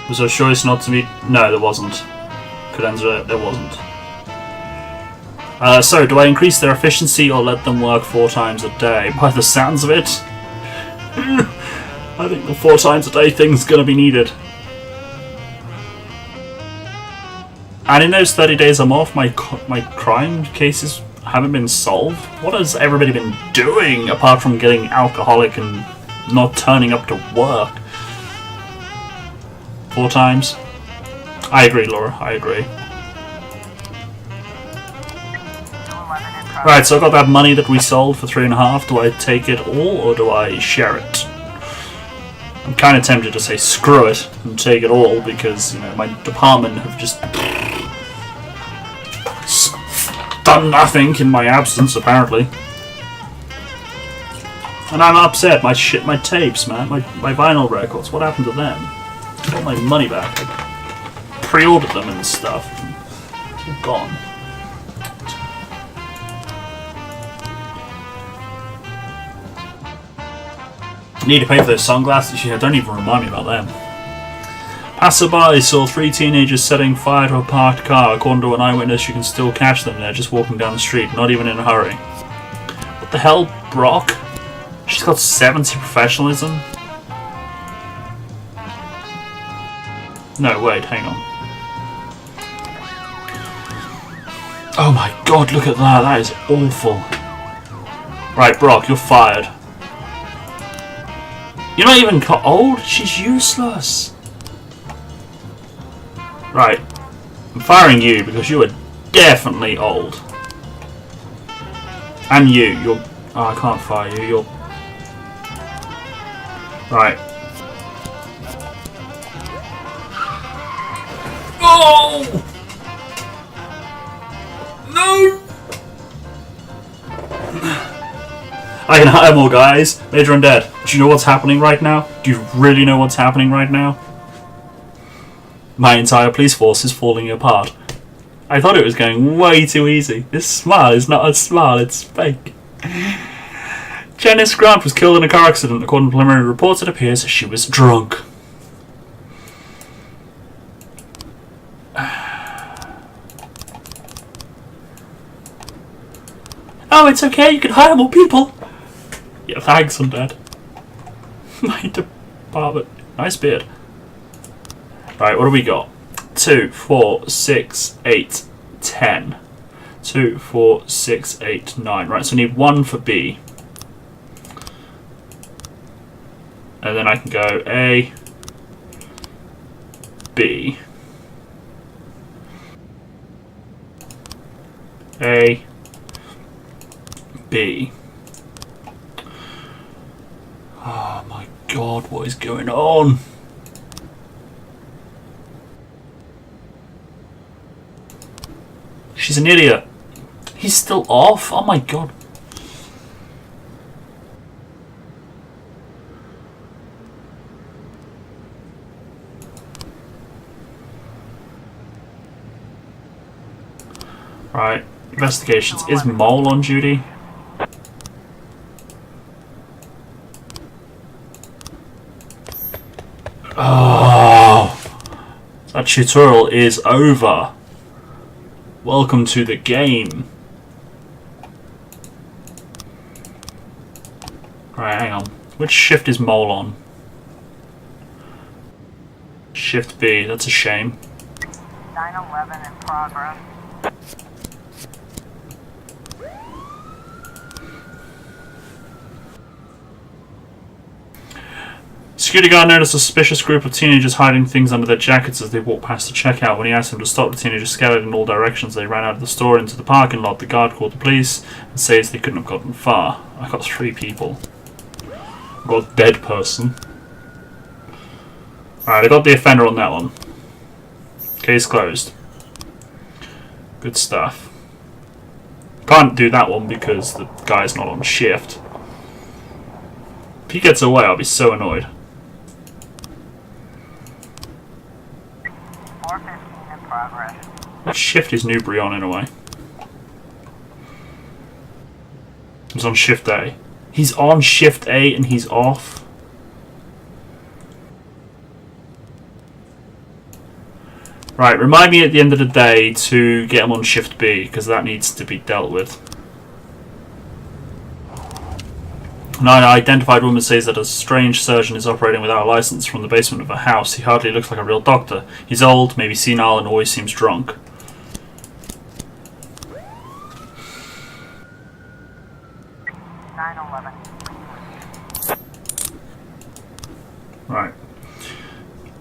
Was there a choice not to meet? No, there wasn't. Cadenza, there wasn't. So, do I increase their efficiency or let them work 4 times a day? By the sounds of it, I think the 4 times a day thing's gonna be needed. And in those 30 days I'm off, my crime cases haven't been solved. What has everybody been doing apart from getting alcoholic and not turning up to work? 4 times? I agree, Laura, I agree. Right, so I got that money that we sold for 3.5. Do I take it all or do I share it? I'm kind of tempted to say screw it and take it all because, you know, my department have just done nothing in my absence, apparently. And I'm upset. My tapes, man, my vinyl records. What happened to them? I got my money back. I pre-ordered them and stuff. They're gone. Need to pay for those sunglasses? Yeah, don't even remind me about them. Passerby saw 3 teenagers setting fire to a parked car. According to an eyewitness, you can still catch them there just walking down the street, not even in a hurry. What the hell, Brock? She's got 70 professionalism? No, wait, hang on. Oh my god, look at that. That is awful. Right, Brock, you're fired. You're not even old? She's useless. Right. I'm firing you because you are definitely old. And you're... Oh, I can't fire you. You're... Right. Oh! No! I can hire more guys. Major Undead. Do you know what's happening right now? Do you really know what's happening right now? My entire police force is falling apart. I thought it was going way too easy. This smile is not a smile, it's fake. Janice Grant was killed in a car accident. According to preliminary reports, it appears she was drunk. Oh, it's okay, you can hire more people. Yeah, thanks, Undead. My department. Nice beard. Right, what do we got? 2, 4, 6, 8, 10. 2, 4, 6, 8, 9. Right, so I need 1 for B. And then I can go A, B, A, B. Oh my god, what is going on? She's an idiot. He's still off? Oh my god. Right, investigations. Is Mole on duty? Oh, that tutorial is over. Welcome to the game. Right, hang on. Which shift is Mole on? Shift B, that's a shame. 9/11 in progress. Security guard noticed a suspicious group of teenagers hiding things under their jackets as they walked past the checkout. When he asked them to stop, the teenagers scattered in all directions. They ran out of the store into the parking lot. The guard called the police and says they couldn't have gotten far. I got 3 people. I got a dead person. Alright, I got the offender on that one. Case closed. Good stuff. Can't do that one because the guy's not on shift. If he gets away, I'll be so annoyed. 415 in progress. What shift is Newbury on in a way? He's on shift A. He's on shift A and he's off. Right, remind me at the end of the day to get him on shift B, because that needs to be dealt with. An unidentified woman says that a strange surgeon is operating without a license from the basement of a house. He hardly looks like a real doctor. He's old, maybe senile, and always seems drunk. Right.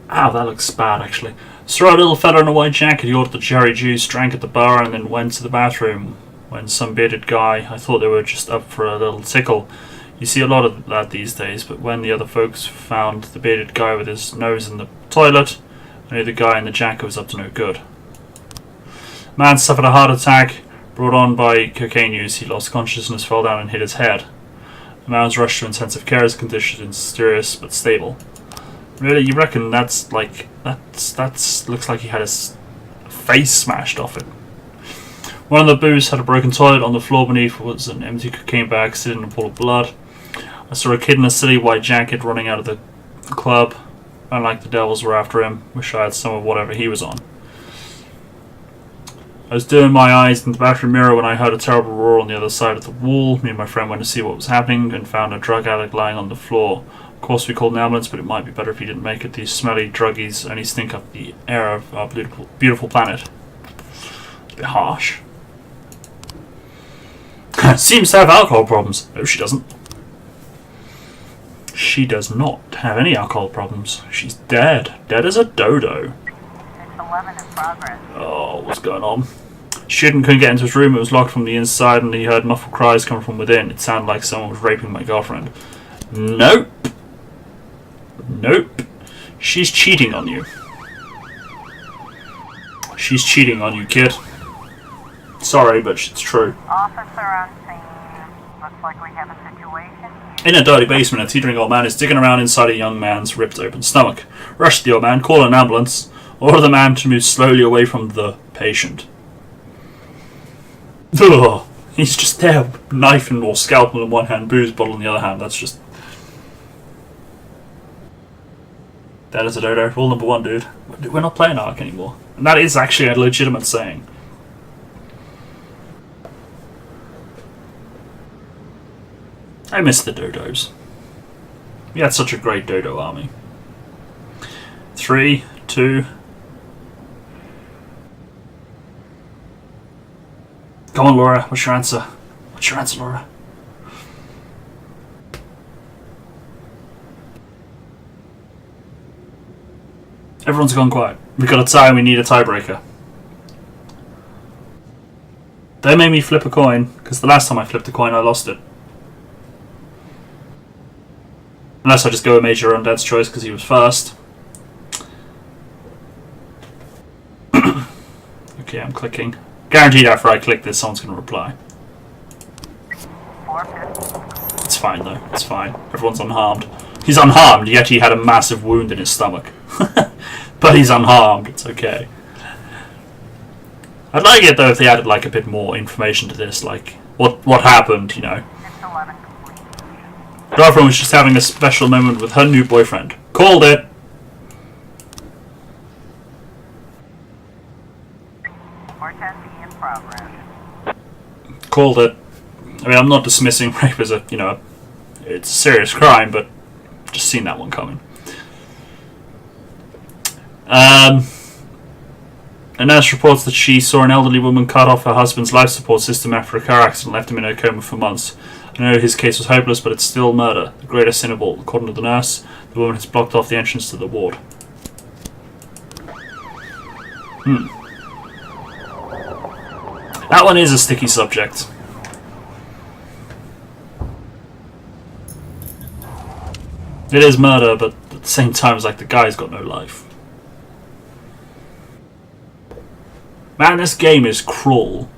Ow, that looks bad, actually. Saw a little fella in a white jacket. He ordered the cherry juice, drank at the bar, and then went to the bathroom. When some bearded guy, I thought they were just up for a little tickle. You see a lot of that these days, but when the other folks found the bearded guy with his nose in the toilet, I knew the guy in the jacket was up to no good. Man suffered a heart attack brought on by cocaine use. He lost consciousness, fell down, and hit his head. The man was rushed to intensive care. His condition is serious but stable. Really, you reckon that's like that's looks like he had his face smashed off it. One of the booths had a broken toilet. On the floor beneath was an empty cocaine bag sitting in a pool of blood. I saw a kid in a silly white jacket running out of the club. Ran like the devils were after him. Wish I had some of whatever he was on. I was doing my eyes in the bathroom mirror when I heard a terrible roar on the other side of the wall. Me and my friend went to see what was happening and found a drug addict lying on the floor. Of course we called an ambulance, but it might be better if he didn't make it. These smelly druggies only stink up the air of our beautiful planet. A bit harsh. Seems to have alcohol problems. No, she doesn't. She does not have any alcohol problems. She's dead. Dead as a dodo. 611 in progress. Oh, what's going on? Couldn't get into his room. It was locked from the inside, and he heard muffled cries coming from within. It sounded like someone was raping my girlfriend. Nope. Nope. She's cheating on you. She's cheating on you, kid. Sorry, but it's true. Officer on scene. Looks like we have a situation. In a dirty basement, a teetering old man is digging around inside a young man's ripped open stomach. Rush the old man, call an ambulance, order the man to move slowly away from the patient. Ugh. He's just there, knife or scalpel in one hand, booze bottle in the other hand. That's just... That is a dodo. Rule number one, dude. We're not playing Ark anymore. And that is actually a legitimate saying. I miss the dodos. We had such a great dodo army. 3, 2... Come on, Laura. What's your answer? What's your answer, Laura? Everyone's gone quiet. We've got a tie. We need a tiebreaker. They made me flip a coin, because the last time I flipped a coin, I lost it. Unless I just go with Major Undead's choice, because he was first. Okay, I'm clicking. Guaranteed after I click this, someone's going to reply. It's fine, though. It's fine. Everyone's unharmed. He's unharmed, yet he had a massive wound in his stomach. But he's unharmed. It's okay. I'd like it, though, if they added, like, a bit more information to this. Like, what happened, you know. Girlfriend was just having a special moment with her new boyfriend. Called it! Called it. I mean, I'm not dismissing rape as a, you know, it's a serious crime, but just seen that one coming. A nurse reports that she saw an elderly woman cut off her husband's life support system after a car accident left him in a coma for months. I know his case was hopeless, but it's still murder. The greatest sin of all. According to the nurse, the woman has blocked off the entrance to the ward. That one is a sticky subject. It is murder, but at the same time, it's like the guy's got no life. Man, this game is cruel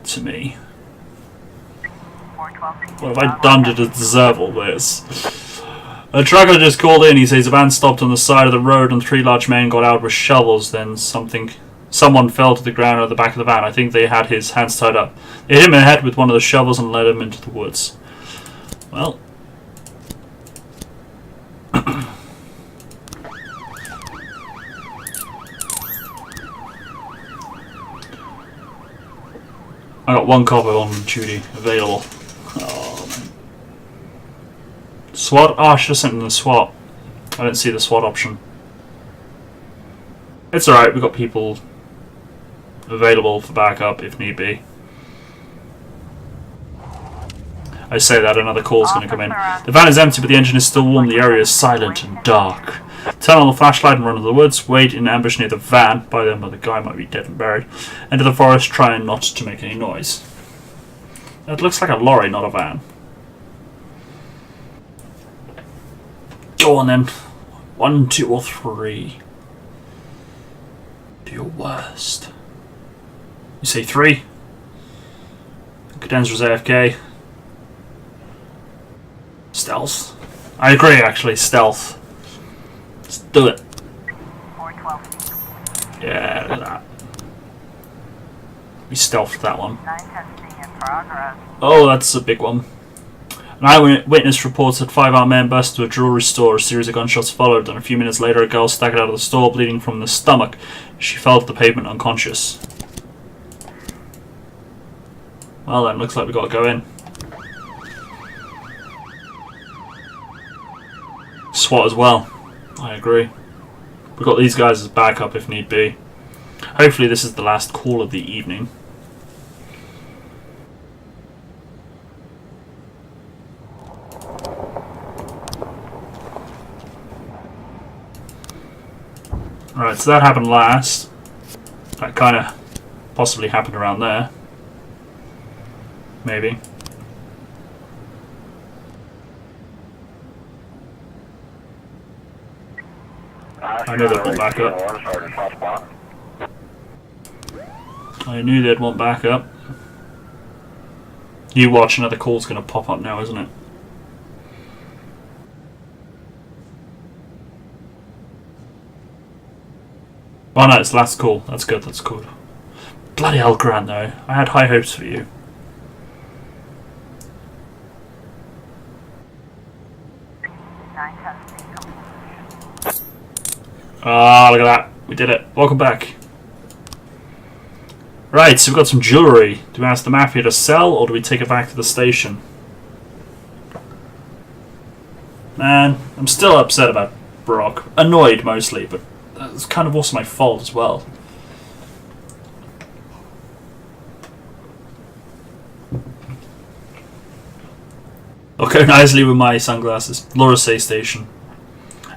to me. 412 What have I done to deserve all this? A trucker just called in. He says a van stopped on the side of the road and 3 large men got out with shovels. Then someone fell to the ground at the back of the van. I think they had his hands tied up. They hit him in the head with one of the shovels and led him into the woods. Well. I got 1 copper on duty available. Oh, man. SWAT? Oh, I should have sent in the SWAT. I didn't see the SWAT option. It's alright, we've got people available for backup if need be. I say that another call's going to come in. The van is empty, but the engine is still warm. The area is silent and dark. Turn on the flashlight and run into the woods. Wait in ambush near the van. By then, the guy might be dead and buried. Enter the forest, trying not to make any noise. It looks like a lorry, not a van. Go on then. 1, 2, or 3. Do your worst. You say 3? Cadenzra's AFK. Stealth. I agree, actually. Stealth. Let's do it. 412 Yeah, look at that. We stealthed that one. 910C in progress. Oh, that's a big one. An eyewitness reports that 5 armed men burst into a jewelry store. A series of gunshots followed, and a few minutes later a girl staggered out of the store bleeding from the stomach. She fell to the pavement unconscious. Well then, looks like we gotta go in. SWAT as well. I agree. We've got these guys as backup if need be. Hopefully this is the last call of the evening. Alright, so that happened last. That kind of possibly happened around there. Maybe. I knew they'd want backup. I knew they'd want backup. You watch, another call's going to pop up now, isn't it? Oh no, it's last call. That's good, that's good. Bloody hell, Grant, though. I had high hopes for you. Ah, look at that. We did it. Welcome back. Right, so we've got some jewellery. Do we ask the Mafia to sell, or do we take it back to the station? Man, I'm still upset about Brock. Annoyed, mostly, but it's kind of also my fault as well. I'll go nicely with my sunglasses. Laura say station.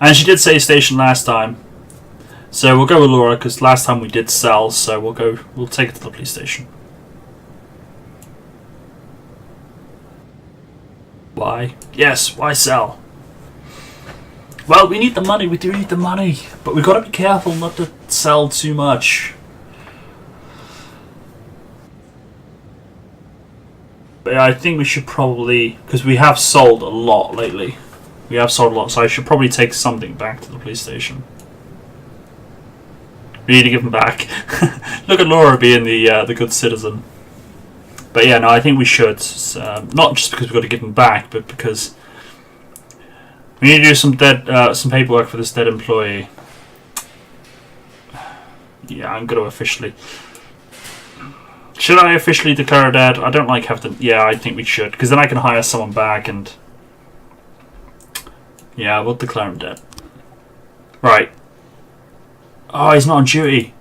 And she did say station last time. So we'll go with Laura, because last time we did sell, so we'll take it to the police station. Why? Yes, why sell? Well, we need the money, we do need the money. But we've got to be careful not to sell too much. But yeah, I think we should probably, because we have sold a lot lately. We have sold a lot, so I should probably take something back to the police station. We need to give them back. Look at Laura being the good citizen. But yeah, no, I think we should. Not just because we've got to give them back, but because we need to do some paperwork for this dead employee. Yeah, I'm going to officially. Should I officially declare her dead? I don't like having to. Yeah, I think we should, because then I can hire someone back and. Yeah, we'll declare him dead. Right. Oh, he's not on duty.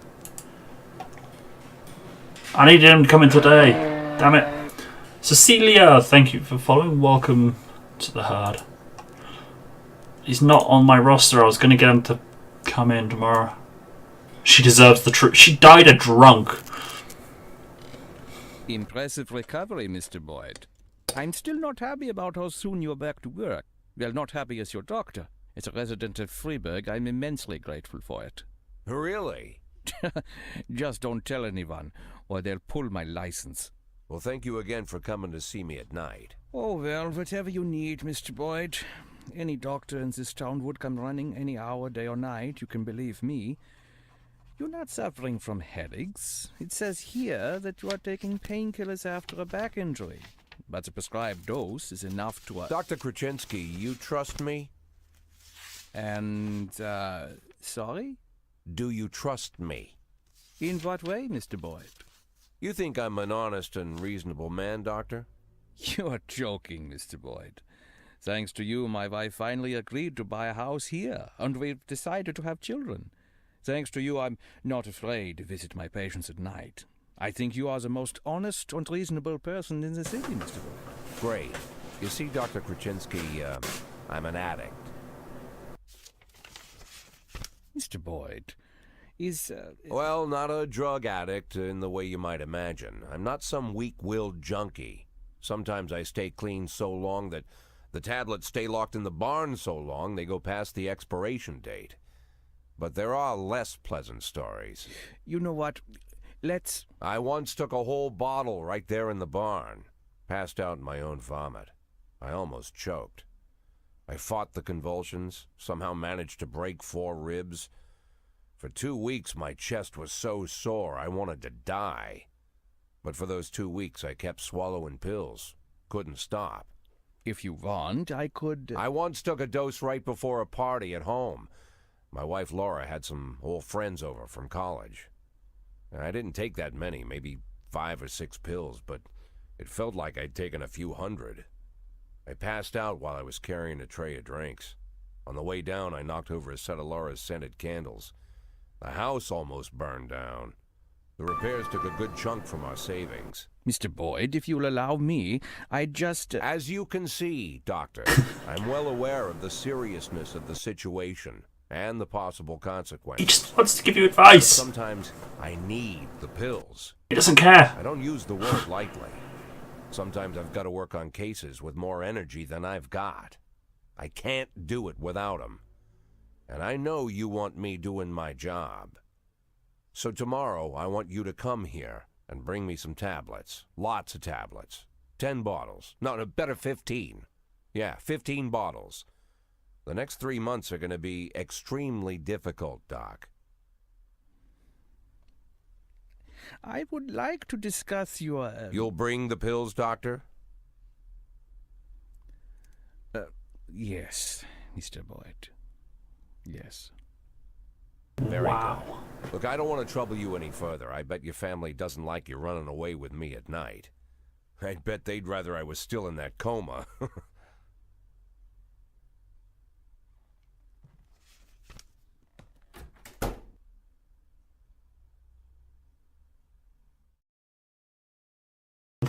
I needed him to come in today. Damn it. Cecilia, thank you for following. Welcome to the herd. He's not on my roster. I was going to get him to come in tomorrow. She deserves the truth. She died a drunk. Impressive recovery, Mr. Boyd. I'm still not happy about how soon you're back to work. Well, not happy as your doctor. As a resident of Freiburg, I'm immensely grateful for it. Really? Just don't tell anyone, or they'll pull my license. Well, thank you again for coming to see me at night. Oh, well, whatever you need, Mr. Boyd. Any doctor in this town would come running any hour, day or night, you can believe me. You're not suffering from headaches. It says here that you are taking painkillers after a back injury. But the prescribed dose is enough to... Dr. Krasinski, you trust me? And, sorry? Do you trust me? In what way, Mr. Boyd? You think I'm an honest and reasonable man, Doctor? You're joking, Mr. Boyd. Thanks to you, my wife finally agreed to buy a house here, and we've decided to have children. Thanks to you, I'm not afraid to visit my patients at night. I think you are the most honest and reasonable person in the city, Mr. Boyd. Great. You see, Dr. Krasinski, I'm an addict. Mr. Boyd, is... Well, not a drug addict in the way you might imagine. I'm not some weak-willed junkie. Sometimes I stay clean so long that the tablets stay locked in the barn so long they go past the expiration date. But there are less pleasant stories. You know what? Let's... I once took a whole bottle right there in the barn. Passed out in my own vomit. I almost choked. I fought the convulsions, somehow managed to break 4 ribs. For 2 weeks my chest was so sore I wanted to die. But for those 2 weeks I kept swallowing pills. Couldn't stop. If you want, I could... I once took a dose right before a party at home. My wife Laura had some old friends over from college. I didn't take that many, maybe 5 or 6 pills, but it felt like I'd taken a few hundred. I passed out while I was carrying a tray of drinks. On the way down, I knocked over a set of Laura's scented candles. The house almost burned down. The repairs took a good chunk from our savings. Mr. Boyd, if you'll allow me, I just... As you can see, Doctor, I'm well aware of the seriousness of the situation and the possible consequences. He just wants to give you advice. Sometimes I need the pills. He doesn't care. I don't use the word lightly. Sometimes I've got to work on cases with more energy than I've got. I can't do it without them. And I know you want me doing my job. So tomorrow I want you to come here and bring me some tablets. Lots of tablets. 10 bottles. No, better 15. Yeah, 15 bottles. The next 3 months are going to be extremely difficult, Doc. I would like to discuss your... You'll bring the pills, Doctor? Yes, Mr. Boyd. Yes. Very good. Look, I don't want to trouble you any further. I bet your family doesn't like you running away with me at night. I bet they'd rather I was still in that coma.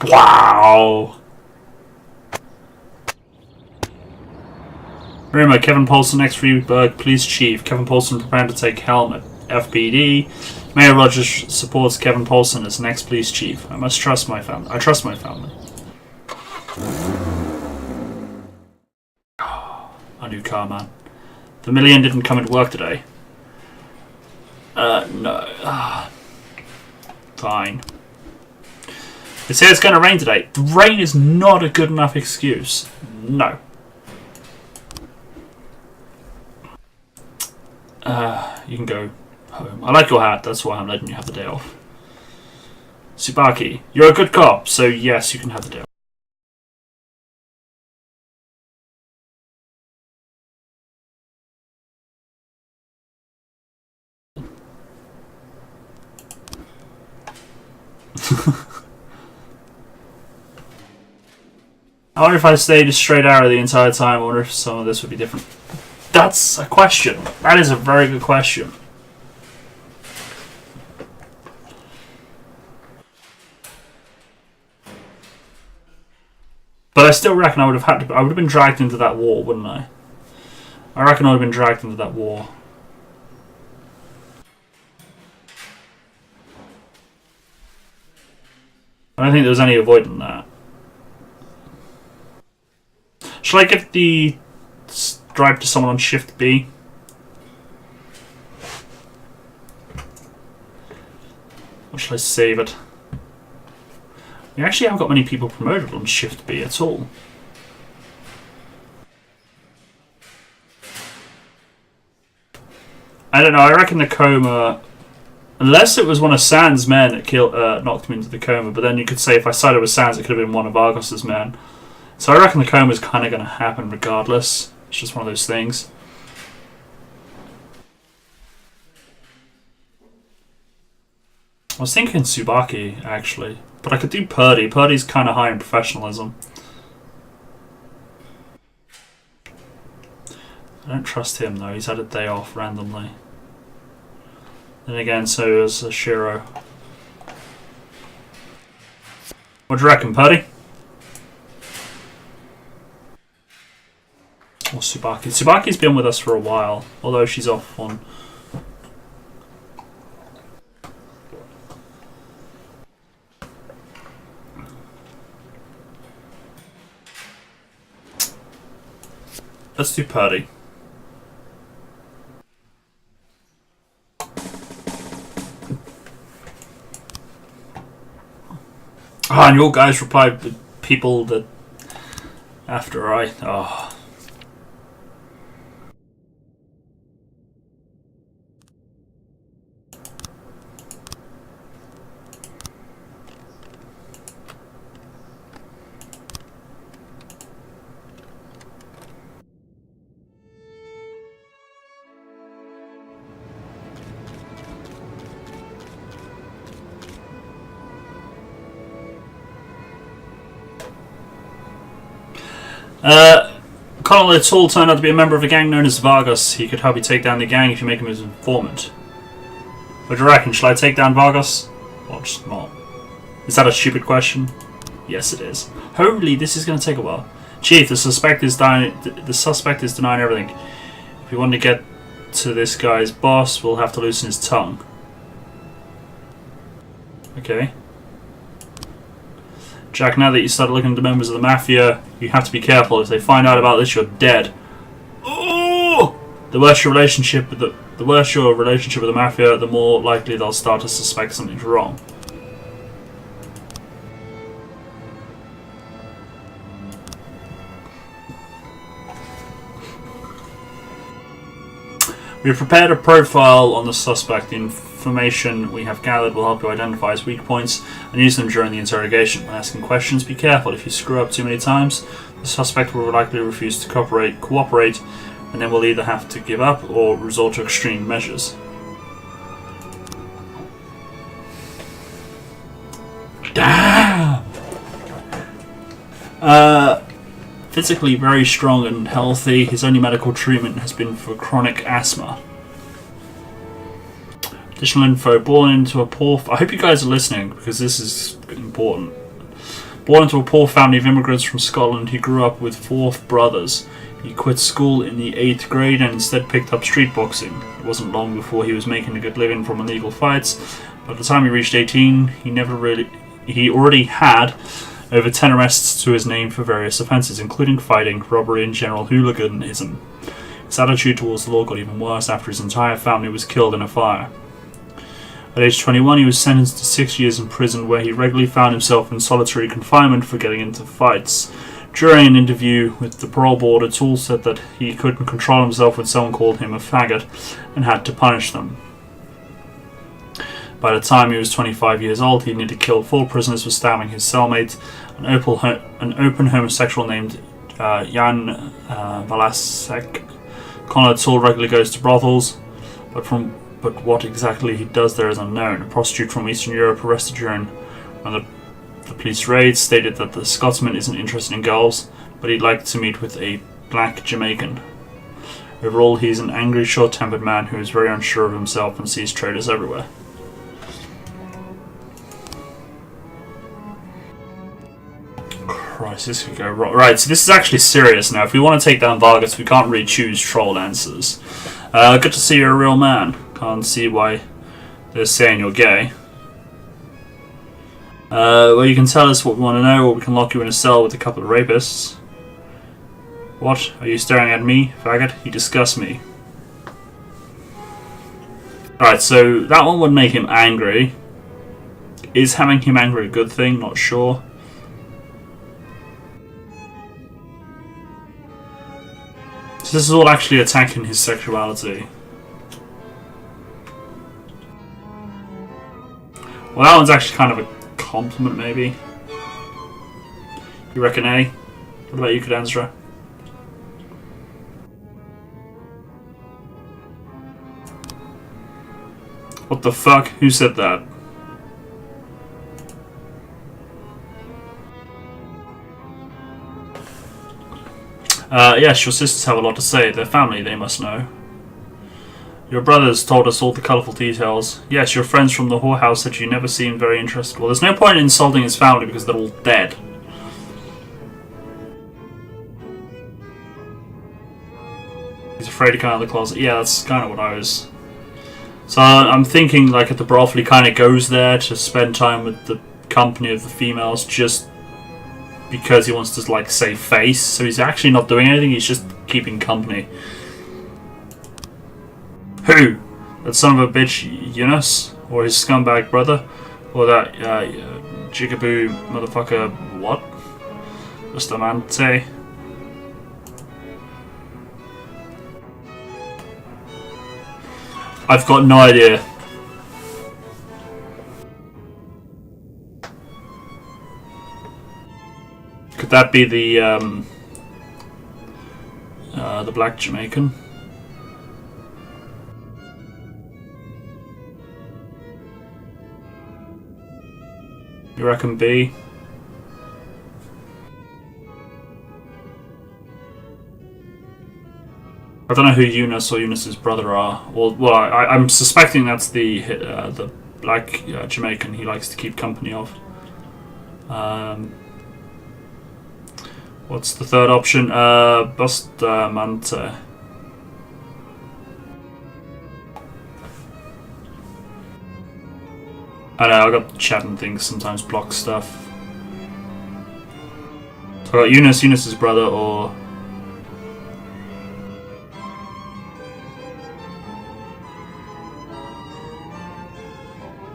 Wow. Rumor, Kevin Paulson, ex-Freeburg Police Chief. Kevin Paulson preparing to take helmet. FPD. Mayor Rogers supports Kevin Paulson as next police chief. I must trust my family. I trust my family. A new car, man. The million didn't come into work today. No. Fine. They say it's going to rain today. The rain is not a good enough excuse. No. You can go home. I like your hat, that's why I'm letting you have the day off. Tsubaki, you're a good cop, so yes, you can have the day off. I wonder if I stayed a straight arrow the entire time. I wonder if some of this would be different. That's a question. That is a very good question. But I still reckon I would have had to. I would have been dragged into that war, wouldn't I? I reckon I would have been dragged into that war. I don't think there was any avoiding that. Shall I give the drive to someone on shift B? Or shall I save it? We actually haven't got many people promoted on Shift B at all. I don't know, I reckon the coma... Unless it was one of Sans' men that knocked him into the coma, but then you could say if I sided with Sans, it could have been one of Argos's men. So I reckon the coma is kind of going to happen regardless. It's just one of those things. I was thinking Tsubaki, actually. But I could do Purdy. Purdy's kind of high in professionalism. I don't trust him, though. He's had a day off randomly. Then again, so is Shiro. What do you reckon, Purdy? Or Tsubaki. Tsubaki's been with us for a while, although she's off on... Let's do Purdy. Ah, and your guys replied with people that after I... Oh. Colonel O'Toole turned out to be a member of a gang known as Vargas. He could help you take down the gang if you make him his informant. What do you reckon? Shall I take down Vargas? Or just not? Is that a stupid question? Yes, it is. Holy, this is going to take a while. Chief, the suspect is denying everything. If we want to get to this guy's boss, we'll have to loosen his tongue. Okay. Jack, now that you started looking into members of the Mafia, you have to be careful. If they find out about this, you're dead. Ooh! The worse your relationship with the Mafia, the more likely they'll start to suspect something's wrong. We've prepared a profile on the suspect. The information we have gathered will help you identify his weak points and use them during the interrogation. When asking questions, be careful. If you screw up too many times, the suspect will likely refuse to cooperate, and then we'll either have to give up or resort to extreme measures. Damn! Physically very strong and healthy. His only medical treatment has been for chronic asthma. Additional info. Born into a poor... I hope you guys are listening, because this is important. Born into a poor family of immigrants from Scotland, he grew up with 4 brothers. He quit school in the 8th grade and instead picked up street boxing. It wasn't long before he was making a good living from illegal fights. By the time he reached 18, he already had over 10 arrests to his name for various offences, including fighting, robbery, and general hooliganism. His attitude towards the law got even worse after his entire family was killed in a fire. At age 21, he was sentenced to 6 years in prison, where he regularly found himself in solitary confinement for getting into fights. During an interview with the parole board, O'Toole said that he couldn't control himself when someone called him a faggot and had to punish them. By the time he was 25 years old, he nearly killed 4 prisoners for stabbing his cellmate, an open homosexual named Jan Valasek. Colonel O'Toole regularly goes to brothels, but what exactly he does there is unknown. A prostitute from Eastern Europe arrested during one of the police raids stated that the Scotsman isn't interested in girls, but he'd like to meet with a black Jamaican. Overall, he's an angry, short-tempered man who is very unsure of himself and sees traitors everywhere. Christ, this could go wrong. Right, so this is actually serious now. If we want to take down Vargas, we can't really choose troll answers. Good to see you're a real man. Can't see why they're saying you're gay. Well, you can tell us what we want to know, or we can lock you in a cell with a couple of rapists. What? Are you staring at me, faggot? You disgust me. Alright, so that one would make him angry. Is having him angry a good thing? Not sure. So this is all actually attacking his sexuality. Well, that one's actually kind of a compliment, maybe. You reckon A? What about you, Cadenstra? What the fuck? Who said that? Yes, your sisters have a lot to say. They're family, they must know. Your brothers told us all the colourful details. Yes, your friends from the whorehouse said you never seemed very interested. Well, there's no point in insulting his family because they're all dead. He's afraid to come out of the closet. Yeah, that's kind of what I was... So I'm thinking like the brothel, he kind of goes there to spend time with the company of the females just because he wants to like save face. So he's actually not doing anything, he's just keeping company. Who? That son of a bitch Eunice? Or his scumbag brother? Or that jigaboo motherfucker what? Bustamante? I've got no idea. Could that be the black Jamaican? You reckon B? I don't know who Eunice or Eunice's brother are. Well, I'm suspecting that's the black Jamaican he likes to keep company of. What's the third option? Bustamante. I know, I got chat and things sometimes block stuff. So I got Eunice's brother or...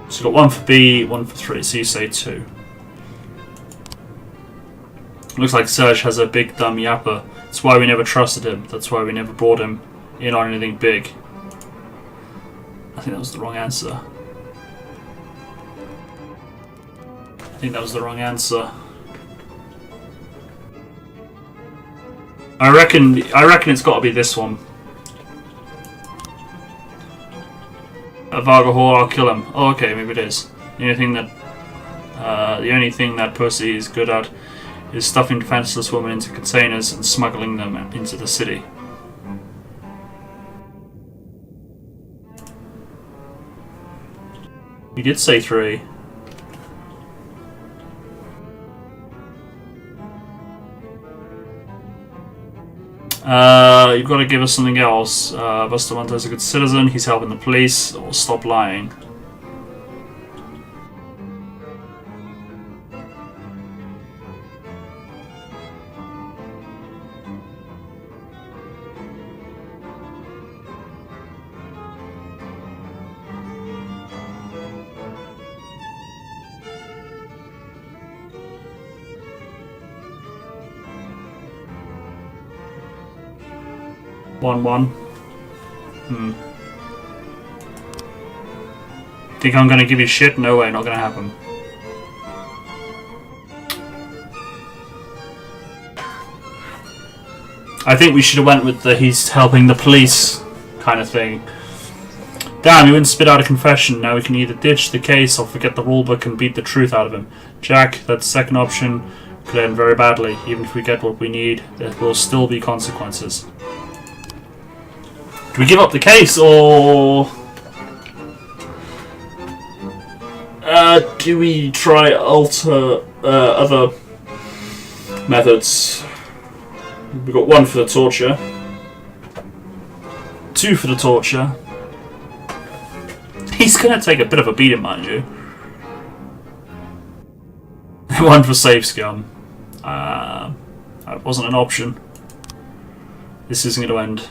So got one for B, one for 3, so you say 2. Looks like Serge has a big dumb yapper. That's why we never trusted him. That's why we never brought him in on anything big. I think that was the wrong answer. I think that was the wrong answer. I reckon it's got to be this one. A Varga whore, I'll kill him. Oh, okay, maybe it is. The only thing that pussy is good at is stuffing defenseless women into containers and smuggling them into the city. You did say 3. You've got to give us something else. Bustamante is a good citizen, he's helping the police, or stop lying. One. Think I'm gonna give you shit? No way, not gonna happen. I think we should have went with the he's helping the police kind of thing. Damn, he wouldn't spit out a confession. Now we can either ditch the case or forget the rulebook and beat the truth out of him. Jack, that second option could end very badly. Even if we get what we need, there will still be consequences. Do we give up the case, or do we try other methods? We've got 1 for the torture, 2 for the torture. He's gonna take a bit of a beating, mind you. 1 for safe scum. That wasn't an option. This isn't going to end.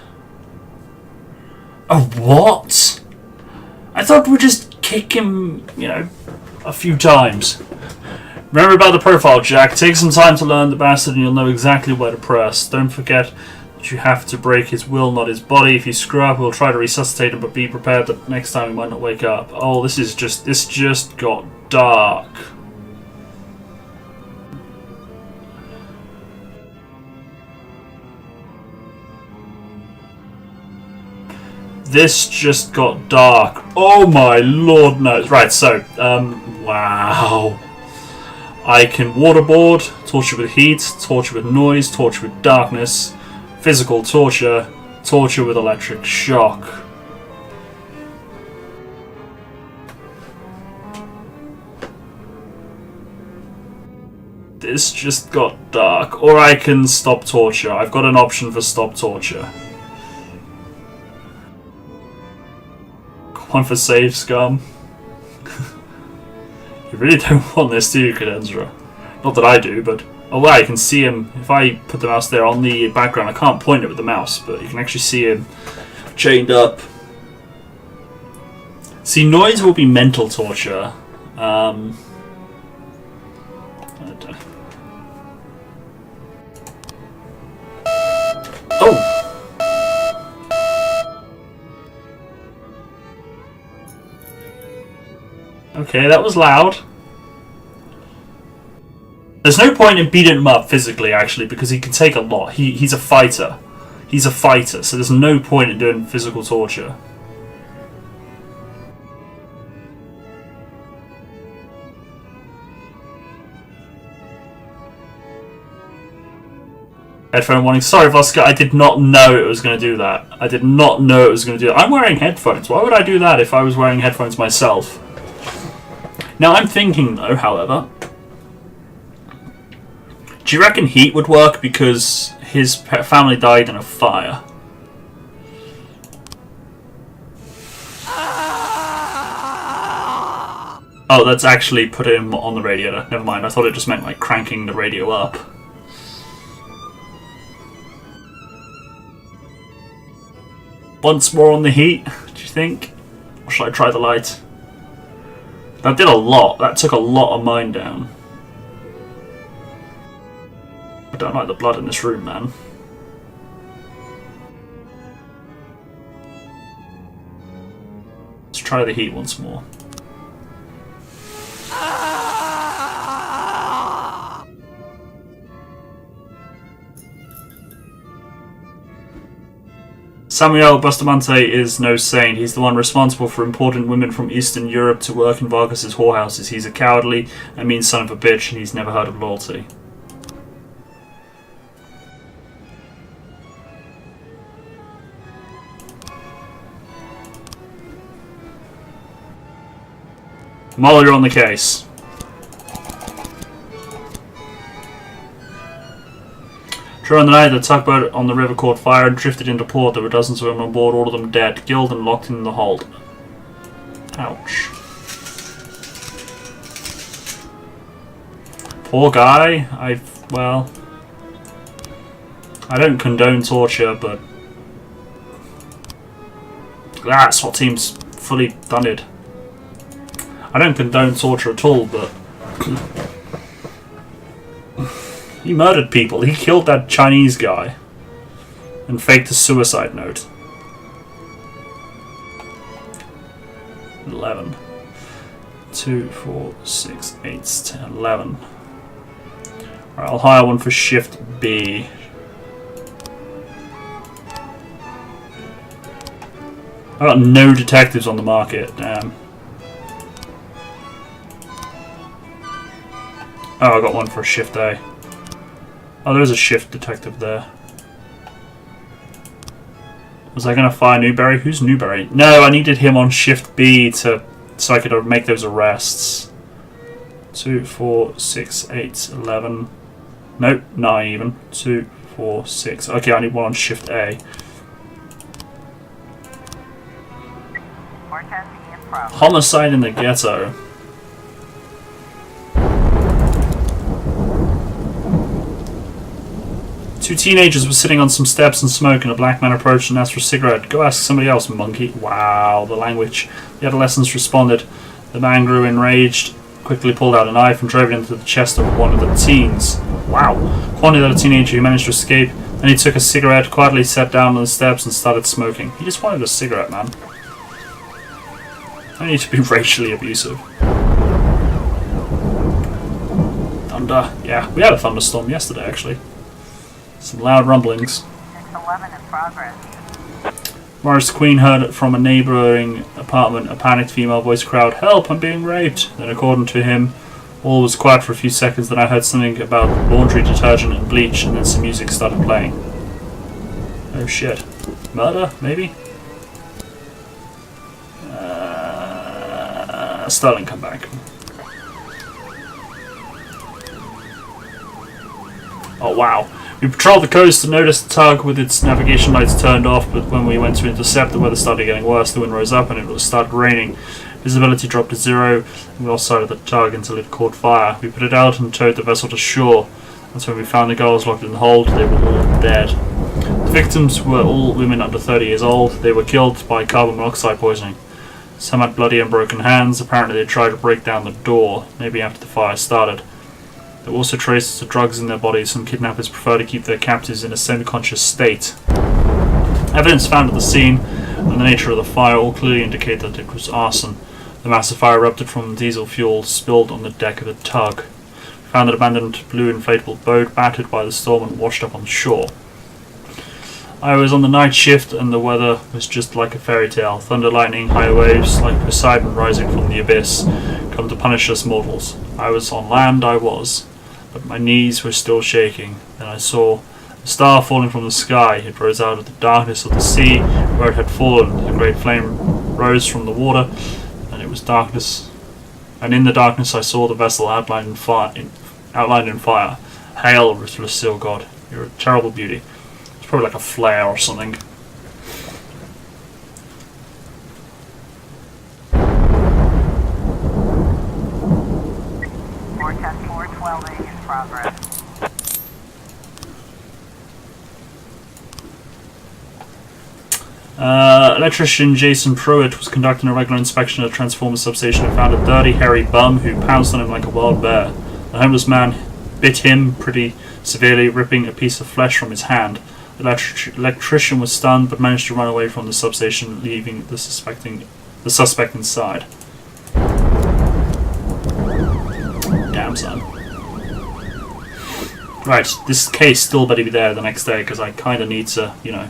Oh, what? I thought we'd just kick him, you know, a few times. Remember about the profile, Jack. Take some time to learn the bastard and you'll know exactly where to press. Don't forget that you have to break his will, not his body. If you screw up, we'll try to resuscitate him, but be prepared that next time he might not wake up. Oh, this just got dark. This just got dark. Oh my lord knows. Right, so, wow. I can waterboard, torture with heat, torture with noise, torture with darkness, physical torture, torture with electric shock. This just got dark. Or I can stop torture. I've got an option for stop torture. One for save scum. You really don't want this, do you, Cadenzra? Not that I do, but... Oh wow, you can see him. If I put the mouse there on the background, I can't point it with the mouse, but you can actually see him chained up. See, noise will be mental torture. Oh! Okay, that was loud. There's no point in beating him up physically, actually, because he can take a lot. He's a fighter. He's a fighter, so there's no point in doing physical torture. Headphone warning. Sorry, Voska, I did not know it was going to do that. I did not know it was going to do that. I'm wearing headphones. Why would I do that if I was wearing headphones myself? Now, I'm thinking, though, however... Do you reckon heat would work because his family died in a fire? Oh, that's actually put him on the radiator. Never mind, I thought it just meant, like, cranking the radio up. Once more on the heat, do you think? Or should I try the light? That did a lot. That took a lot of mine down. I don't like the blood in this room, man. Let's try the heat once more. Samuel Bustamante is no saint. He's the one responsible for importing women from Eastern Europe to work in Vargas's whorehouses. He's a cowardly and mean son of a bitch, and he's never heard of loyalty. Molly, you're on the case. During the night, the tugboat on the river caught fire and drifted into port. There were dozens of them on board, all of them dead, killed and locked in the hold. Ouch. Poor guy. Well... I don't condone torture, but... SWAT team's fully done it. I don't condone torture at all, but... He murdered people. He killed that Chinese guy. And faked a suicide note. 11. 2, 4, 6, 8, 10, 11. Alright, I'll hire one for Shift B. I've got no detectives on the market, damn. Oh, I got one for Shift A. Oh, there's a Shift detective there. Was I going to fire Newberry? Who's Newberry? No, I needed him on Shift B so I could make those arrests. 2, 4, 6, 8, 11. Nope, 9 even. 2, 4, 6. Okay, I need one on Shift A. Homicide in the ghetto. Two teenagers were sitting on some steps and smoke, and a black man approached and asked for a cigarette. Go ask somebody else, monkey. Wow, the language. The adolescents responded. The man grew enraged quickly pulled out a knife and drove it into the chest of one of the teens. Wow. Corny little teenager who managed to escape. Then he took a cigarette, quietly sat down on the steps and started smoking. He just wanted a cigarette, man. I need to be racially abusive. Thunder. Yeah, we had a thunderstorm yesterday, actually. Some loud rumblings. 611 in progress. Morris Queen heard from a neighbouring apartment a panicked female voice crowd, "Help, I'm being raped!" Then according to him, all was quiet for a few seconds, then I heard something about laundry detergent and bleach, and then some music started playing. Oh shit. Murder, maybe? Sterling, come back. Oh wow. We patrolled the coast and noticed the tug with its navigation lights turned off, but when we went to intercept, the weather started getting worse, the wind rose up and it started raining. Visibility dropped to 0, and we lost sight of the tug until it caught fire. We put it out and towed the vessel to shore. That's when we found the girls locked in the hold. They were all dead. The victims were all women under 30 years old. They were killed by carbon monoxide poisoning. Some had bloody and broken hands. Apparently they tried to break down the door, maybe after the fire started. There were also traces of drugs in their bodies. Some kidnappers prefer to keep their captives in a semi-conscious state. Evidence found at the scene and the nature of the fire all clearly indicate that it was arson. The massive fire erupted from diesel fuel spilled on the deck of the tug. We found an abandoned blue inflatable boat battered by the storm and washed up on shore. I was on the night shift and the weather was just like a fairy tale. Thunder, lightning, high waves, like Poseidon rising from the abyss, come to punish us mortals. I was on land, but my knees were still shaking. Then I saw a star falling from the sky. It rose out of the darkness of the sea where it had fallen. A great flame rose from the water, and it was darkness. And in the darkness I saw the vessel outlined in fire. Hail, ruthless seal god. You're a terrible beauty. It's probably like a flare or something. In progress. Electrician Jason Pruitt was conducting a regular inspection at a transformer substation and found a dirty, hairy bum who pounced on him like a wild bear. The homeless man bit him pretty severely, ripping a piece of flesh from his hand. The electrician was stunned but managed to run away from the substation, leaving the suspect inside. Damn, son. Right, this case still better be there the next day because I kind of need to, you know.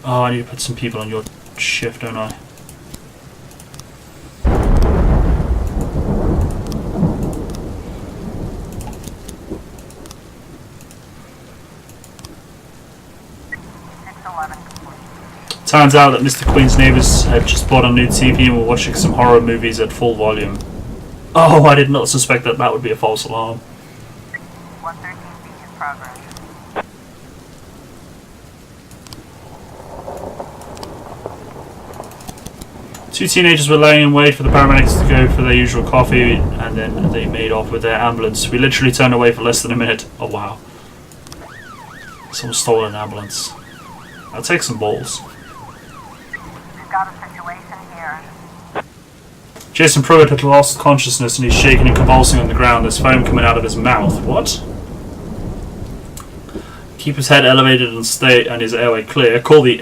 Oh, I need to put some people on your shift, don't I? Turns out that Mr. Queen's neighbours had just bought a new TV and were watching some horror movies at full volume. Oh, I did not suspect that would be a false alarm. 113B in progress. Two teenagers were laying in wait for the paramedics to go for their usual coffee, and then they made off with their ambulance. We literally turned away for less than a minute. Oh wow. Someone stole an ambulance. I'll take some balls. We've got a situation here. Jason Pruitt had lost consciousness and he's shaking and convulsing on the ground. There's foam coming out of his mouth. What? Keep his head elevated and stay and his airway clear. Call the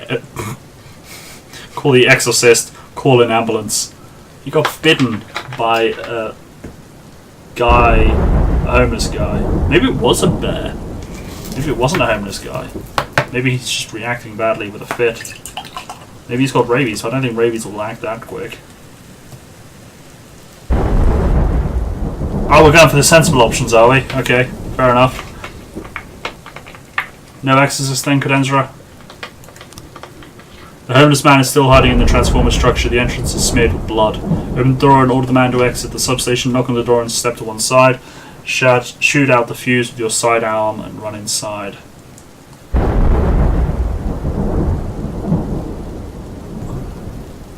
exorcist. Call an ambulance. He got bitten by a homeless guy. Maybe it was a bear. Maybe it wasn't a homeless guy. Maybe he's just reacting badly with a fit. Maybe he's got rabies, but I don't think rabies will act that quick. Oh, we're going for the sensible options, are we? Okay, fair enough. No exorcist then, Cadenzra? The homeless man is still hiding in the transformer structure. The entrance is smeared with blood. Open the door and order the man to exit the substation. Knock on the door and step to one side. Shoot out the fuse with your sidearm and run inside.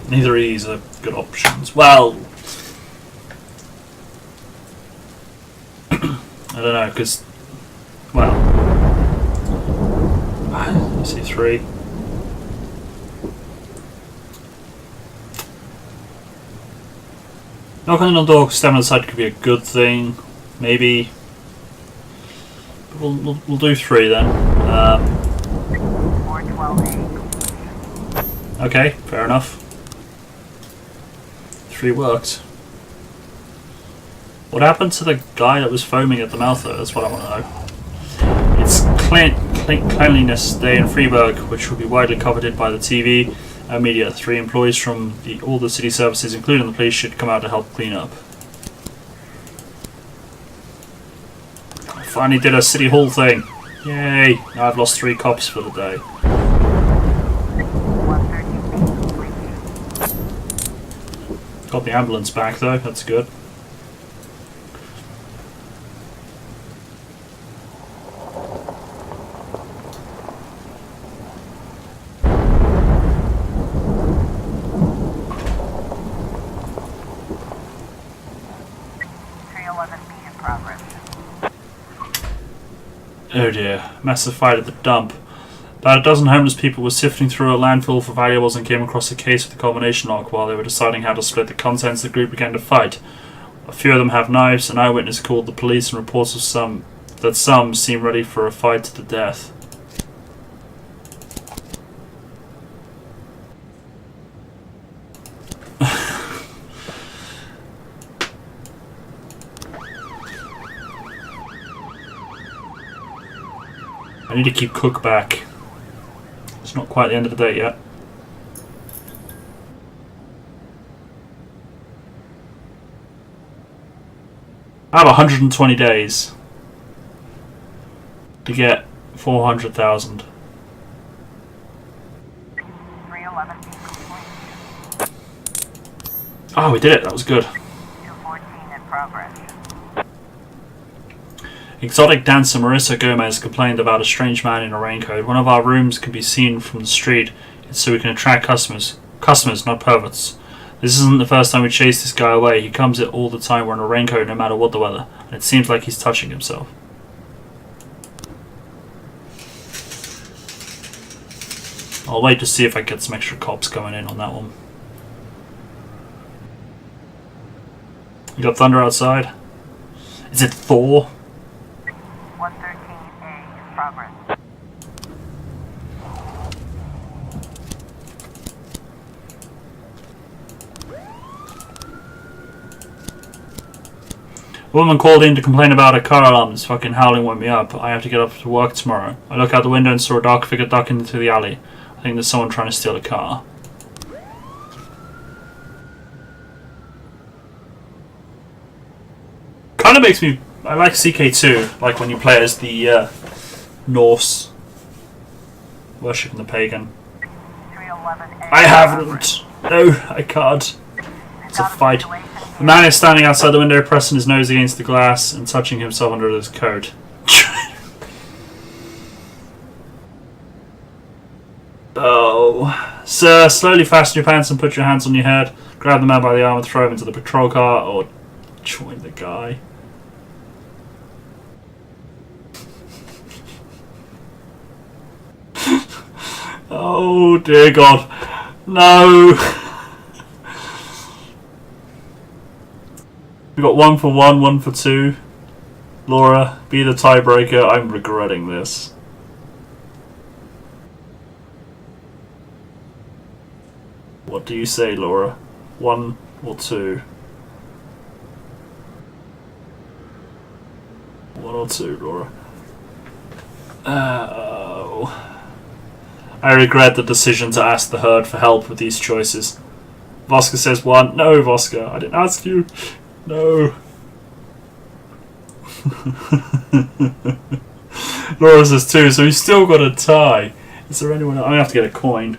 Neither of these are good options. Well, I don't know, because, well, let's see, 3. Knocking on the door, standing outside could be a good thing, maybe. But we'll do 3 then. 412A. Okay, fair enough. 3 worked. What happened to the guy that was foaming at the mouth though? That's what I want to know. It's Cleanliness Day in Freiburg, which will be widely covered by the TV and media. 3 employees from all the city services, including the police, should come out to help clean up. I finally did a city hall thing. Yay! Now I've lost 3 cops for the day. 113B. Got the ambulance back though, that's good. Oh dear, massive fight at the dump. About a dozen homeless people were sifting through a landfill for valuables and came across a case with a combination lock. While they were deciding how to split the contents, the group began to fight. A few of them have knives. An eyewitness called the police and reports of some seem ready for a fight to the death. I need to keep Cook back. It's not quite the end of the day yet. I have 120 days to get 400,000. 311 complete. Oh, we did it. That was good. 214 in progress. Exotic dancer Marissa Gomez complained about a strange man in a raincoat. One of our rooms can be seen from the street. It's so we can attract customers. Customers, not perverts. This isn't the first time we chase this guy away. He comes in all the time wearing a raincoat no matter what the weather. And it seems like he's touching himself. I'll wait to see if I get some extra cops coming in on that one. You got thunder outside? Is it Thor? 113A in progress. A woman called in to complain about a car alarm. This fucking howling woke me up. I have to get up to work tomorrow. I look out the window and saw a dark figure duck into the alley. I think there's someone trying to steal a car. Kind of makes me... I like CK2, like when you play as the Norse worshipping the pagan. 311A. I haven't! No, I can't. It's a fight. The man is standing outside the window, pressing his nose against the glass and touching himself under his coat. Oh. Sir, slowly fasten your pants and put your hands on your head. Grab the man by the arm and throw him into the patrol car, or join the guy. Oh dear God. No. We got 1 for 1, 1 for 2. Laura, be the tiebreaker. I'm regretting this. What do you say, Laura? 1 or 2? 1 or 2, Laura? Oh. I regret the decision to ask the herd for help with these choices. Voska says 1. No, Voska, I didn't ask you. No. Laura says 2, so he's still got a tie. Is there anyone else? I'm going to have to get a coin.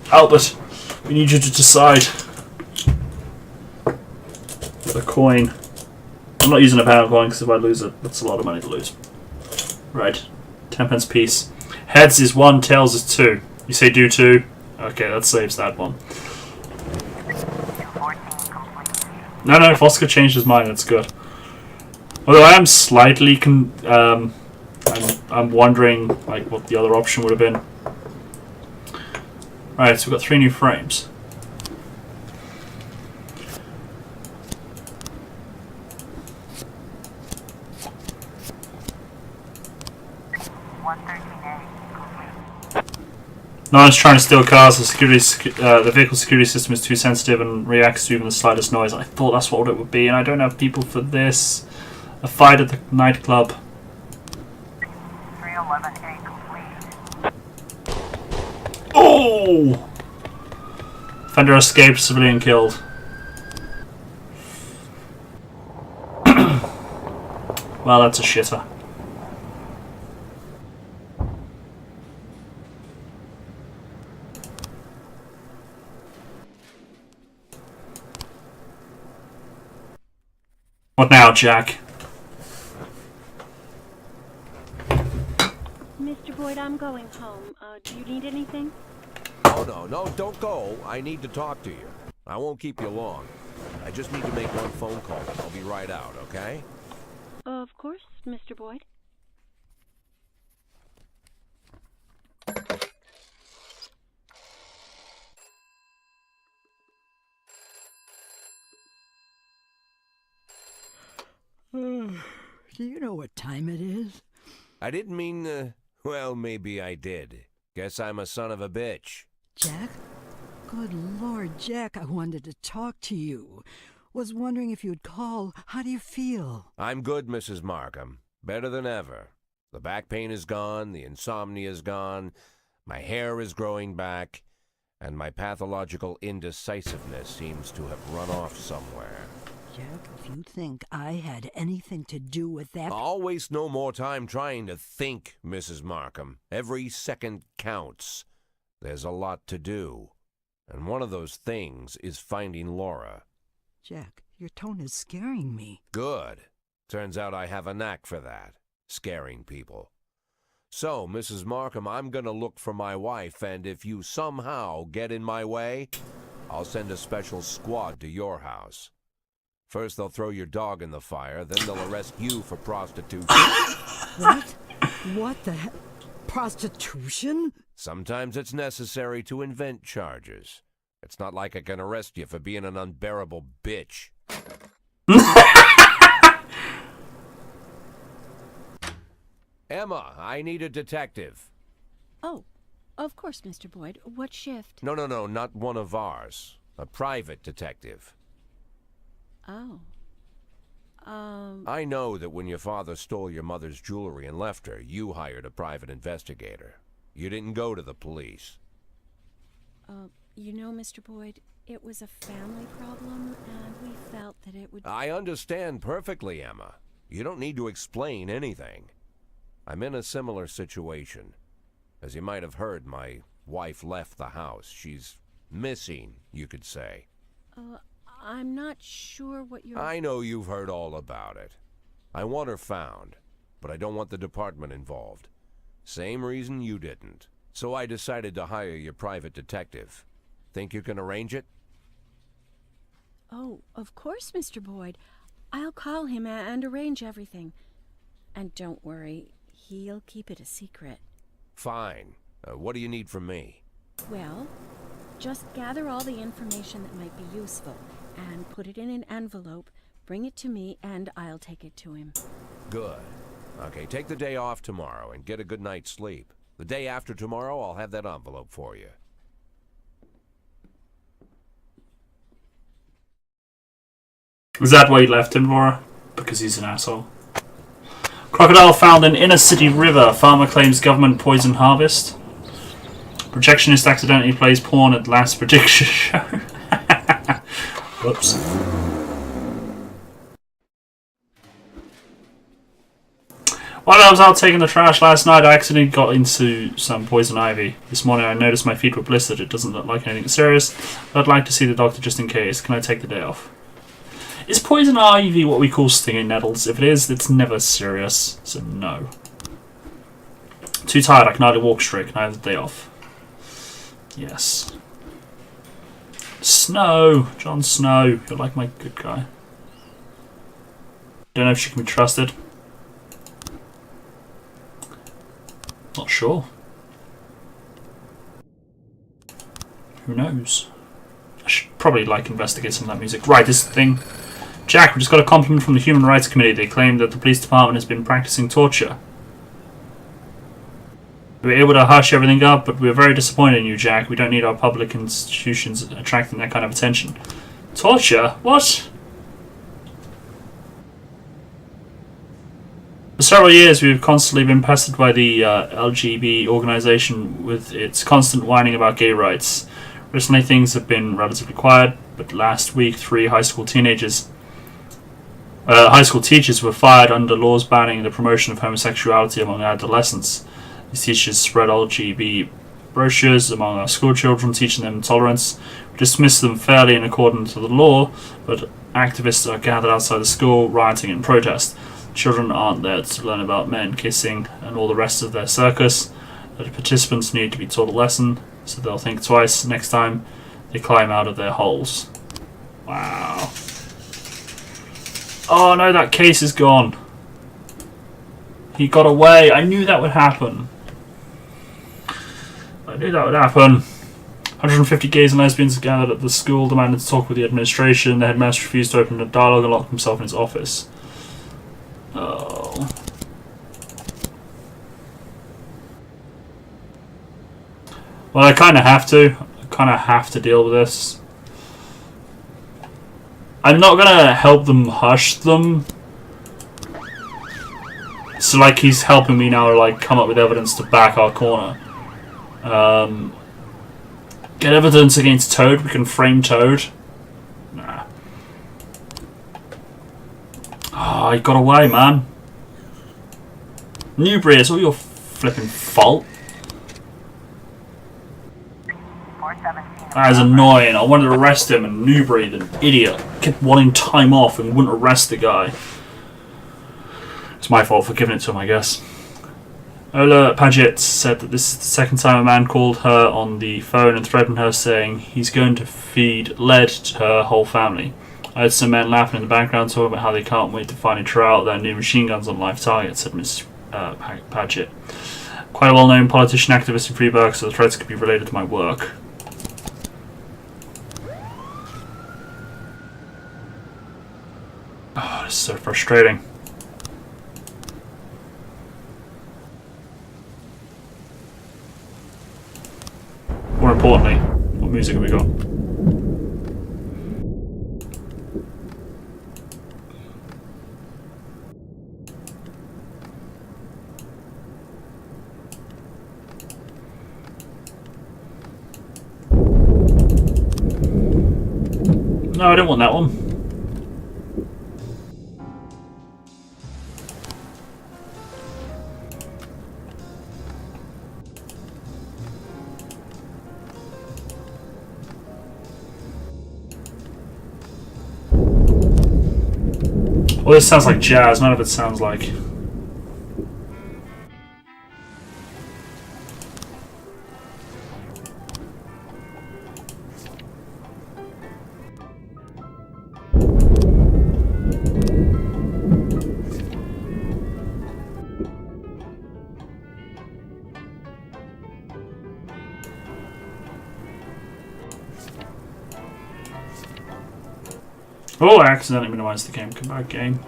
Albert, we need you to decide. A coin. I'm not using a pound coin because if I lose it, that's a lot of money to lose. Right. 10 pence piece. Heads is 1, tails is 2. You say do 2? Okay, that saves that one. 214 complete. No, Voska changed his mind. That's good. Although I am slightly, I'm wondering like what the other option would have been. Right, so we've got 3 new frames. No one's trying to steal cars. The vehicle security system is too sensitive and reacts to even the slightest noise. I thought that's what it would be, and I don't have people for this. A fight at the nightclub. 311A complete. Oh! Offender escaped, civilian killed. Well, that's a shitter. What now, Jack? Mr. Boyd, I'm going home. Do you need anything? Oh, no, don't go. I need to talk to you. I won't keep you long. I just need to make one phone call, and I'll be right out, okay? Of course, Mr. Boyd. Do you know what time it is? I didn't mean, well, maybe I did. Guess I'm a son of a bitch. Jack? Good Lord, Jack, I wanted to talk to you. Was wondering if you'd call. How do you feel? I'm good, Mrs. Markham. Better than ever. The back pain is gone, the insomnia is gone, my hair is growing back, and my pathological indecisiveness seems to have run off somewhere. Jack, if you think I had anything to do with that... I'll waste no more time trying to think, Mrs. Markham. Every second counts. There's a lot to do. And one of those things is finding Laura. Jack, your tone is scaring me. Good. Turns out I have a knack for that. Scaring people. So, Mrs. Markham, I'm gonna look for my wife, and if you somehow get in my way, I'll send a special squad to your house. First they'll throw your dog in the fire, then they'll arrest you for prostitution. What? What the hell? Prostitution? Sometimes it's necessary to invent charges. It's not like I can arrest you for being an unbearable bitch. Emma, I need a detective. Oh, of course, Mr. Boyd. What shift? No, not one of ours. A private detective. Oh. I know that when your father stole your mother's jewelry and left her, you hired a private investigator. You didn't go to the police. You know, Mr. Boyd, it was a family problem, and we felt that it would... I understand perfectly, Emma. You don't need to explain anything. I'm in a similar situation. As you might have heard, my wife left the house. She's missing, you could say. I'm not sure what you're... I know you've heard all about it. I want her found, but I don't want the department involved. Same reason you didn't. So I decided to hire your private detective. Think you can arrange it? Oh, of course, Mr. Boyd. I'll call him and arrange everything. And don't worry, he'll keep it a secret. Fine. What do you need from me? Well, just gather all the information that might be useful and put it in an envelope, bring it to me, and I'll take it to him. Good. Okay, take the day off tomorrow and get a good night's sleep. The day after tomorrow, I'll have that envelope for you. Is that why you left him, Laura? Because he's an asshole. Crocodile found in inner city river. Farmer claims government poison harvest. Projectionist accidentally plays porn at last prediction show. Whoops. While I was out taking the trash last night, I accidentally got into some poison ivy. This morning I noticed my feet were blistered. It doesn't look like anything serious, but I'd like to see the doctor just in case. Can I take the day off? Is poison ivy what we call stinging nettles? If it is, it's never serious, so no. Too tired, I can hardly walk straight. Can I have the day off? Yes. Snow! Jon Snow. You're like my good guy. Don't know if she can be trusted. Not sure. Who knows? I should probably investigate some of that music. Right, this thing. Jack, we just got a compliment from the Human Rights Committee. They claim that the police department has been practicing torture. We were able to hush everything up, but we were very disappointed in you, Jack. We don't need our public institutions attracting that kind of attention. Torture? What? For several years, we've constantly been pestered by the LGB organization with its constant whining about gay rights. Recently, things have been relatively quiet, but last week, 3 high school teachers were fired under laws banning the promotion of homosexuality among adolescents. These teachers spread LGBT brochures among our school children, teaching them tolerance. We dismiss them fairly in accordance to the law, but activists are gathered outside the school, rioting in protest. Children aren't there to learn about men kissing and all the rest of their circus. The participants need to be taught a lesson, so they'll think twice next time they climb out of their holes. Wow. Oh no, that case is gone. He got away. I knew that would happen. 150 gays and lesbians gathered at the school, demanded to talk with the administration. The headmaster refused to open a dialogue and locked himself in his office. Oh. Well, I kind of have to. I kind of have to deal with this. I'm not gonna help them hush them. So, like, he's helping me now to, like, come up with evidence to back our corner. Get evidence against Toad. We can frame Toad. Nah. Oh, he got away, man. Newbury, it's all your flipping fault. 417. That is annoying. I wanted to arrest him, and Newbury, the idiot, kept wanting time off and wouldn't arrest the guy. It's my fault for giving it to him, I guess. Ola Paget said that this is the second time a man called her on the phone and threatened her, saying he's going to feed lead to her whole family. I heard some men laughing in the background, talking about how they can't wait to finally try out their new machine guns on live targets, said Miss Paget. Quite a well-known politician, activist in Freeburg, so the threats could be related to my work. Oh, this is so frustrating. More importantly, what music have we got? No, I don't want that one. Well, this sounds like jazz, none of it sounds like... Oh, I accidentally minimized the game. Come back, game.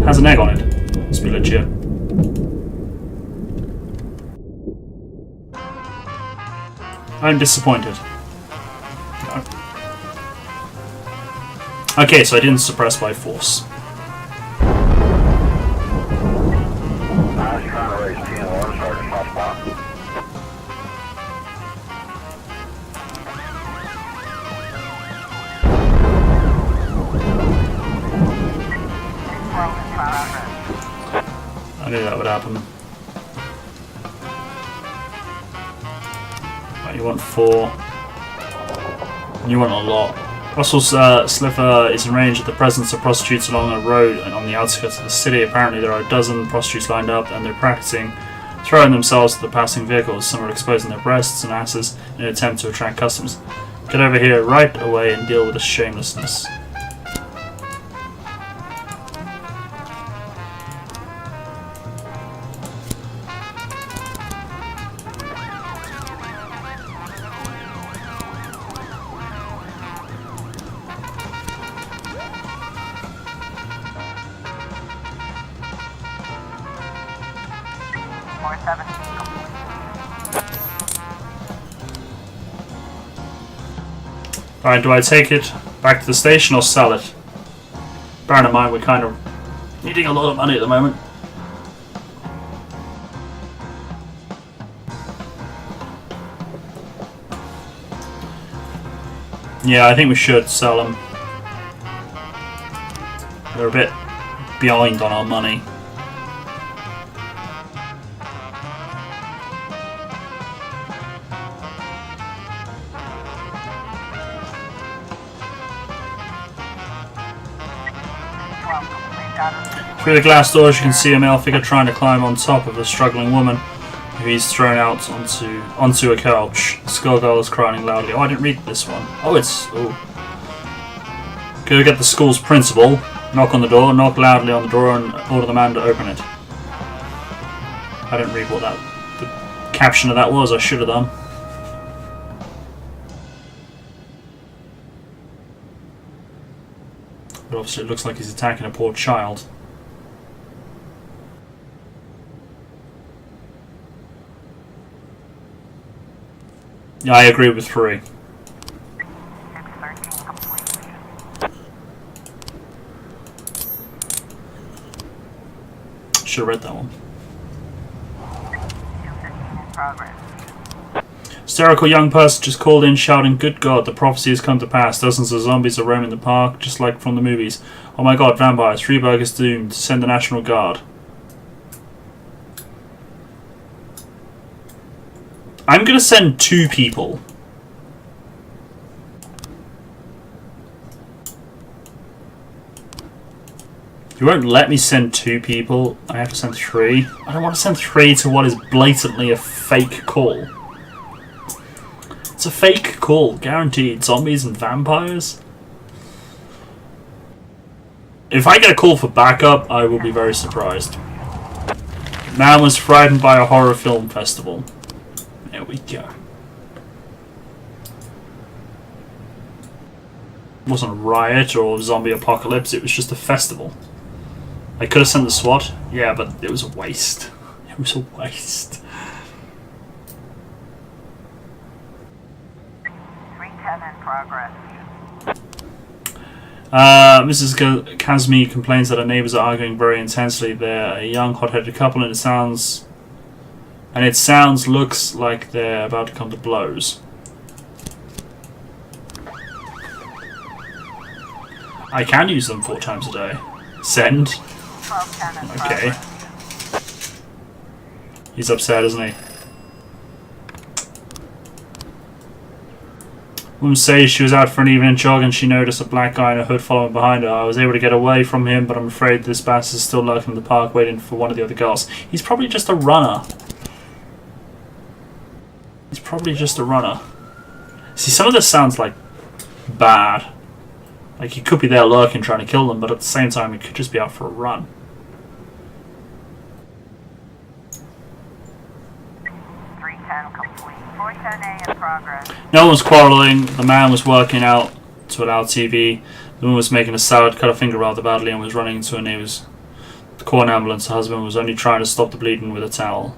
Has an egg on it. Must be legit. I'm disappointed. No. Okay, so I didn't suppress by force. I was trying to raise 10-1, Sergeant Hotspot. I knew that would happen. Right, you want 4. You want a lot. Russell's Sliver is arranged at the presence of prostitutes along a road and on the outskirts of the city. Apparently there are a dozen prostitutes lined up and they're practicing throwing themselves at the passing vehicles. Some are exposing their breasts and asses in an attempt to attract customers. Get over here right away and deal with this shamelessness. 417 complete. Alright, do I take it back to the station or sell it? Bearing in mind we're kind of needing a lot of money at the moment. Yeah, I think we should sell them. We're a bit behind on our money. Through the glass doors you can see a male figure trying to climb on top of a struggling woman who he's thrown out onto a couch. The schoolgirl is crying loudly. Oh, I didn't read this one. Oh, it's... Oh. Go get the school's principal, knock on the door, knock loudly on the door and order the man to open it. I didn't read what the caption of that was. I should have done. But obviously it looks like he's attacking a poor child. Yeah, I agree with 3. 613 complete. Should have read that one. 215 in progress. Hysterical young person just called in shouting, "Good God, the prophecy has come to pass. Dozens of zombies are roaming the park, just like from the movies. Oh my God, vampires. Freeburg is doomed. Send the National Guard." I'm gonna send 2 people. You won't let me send 2 people. I have to send 3. I don't want to send 3 to what is blatantly a fake call. It's a fake call, guaranteed. Zombies and vampires. If I get a call for backup, I will be very surprised. Man was frightened by a horror film festival. There we go. It wasn't a riot or a zombie apocalypse, it was just a festival. I could have sent the SWAT, yeah, but it was a waste. It was a waste. 310 in progress. Mrs. Kazmi complains that her neighbours are arguing very intensely. They're a young, hot-headed couple, and it looks like they're about to come to blows. I can use them 4 times a day. Send. 1210 in Okay. progress. He's upset, isn't he? Woman says she was out for an evening jog and she noticed a black guy in a hood following behind her. I was able to get away from him, but I'm afraid this bastard is still lurking in the park waiting for one of the other girls. He's probably just a runner. He's probably just a runner. See, some of this sounds like bad. Like he could be there lurking trying to kill them, but at the same time he could just be out for a run. 310 complete. 410A in progress. No one was quarrelling. The man was working out to a loud TV. The woman was making a salad, cut her finger rather badly, and was running into her neighbours. The call an ambulance. Her husband was only trying to stop the bleeding with a towel.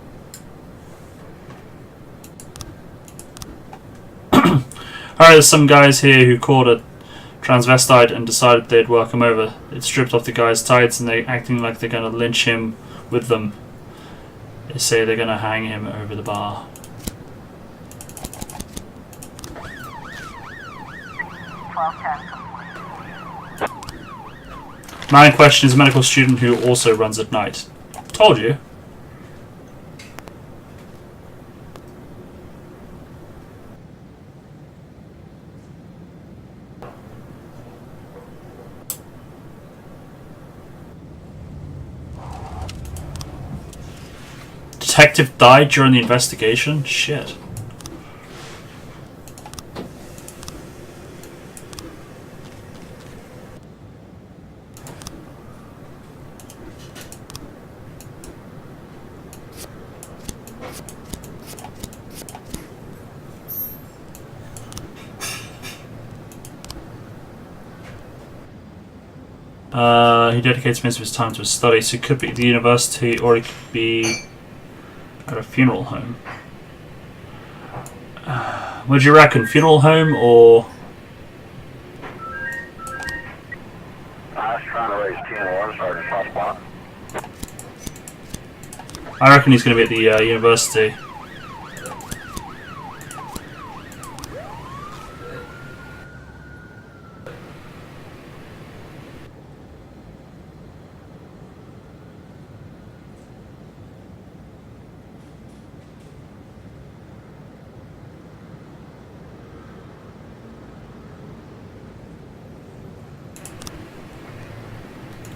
Alright, there's some guys here who caught a transvestite and decided they'd work him over. They'd stripped off the guy's tights and they're acting like they're going to lynch him with them. They say they're going to hang him over the bar. 1210 complete. Man in question is a medical student who also runs at night. Told you. Detective died during the investigation? Shit. He dedicates most of his time to his studies. So it could be the university, or it could be Got a funeral home. What do you reckon? Funeral home or... I was trying to raise 10-1, Sergeant Hot Spot. I reckon he's going to be at the university.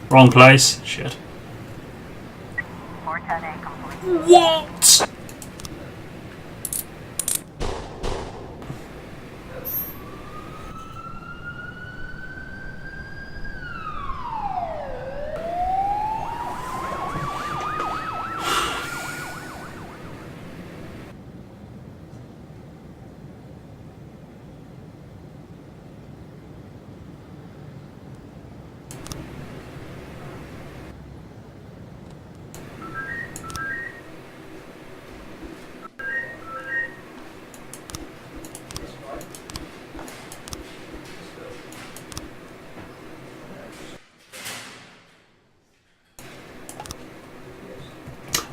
Wrong place. Shit. 410A complete. What?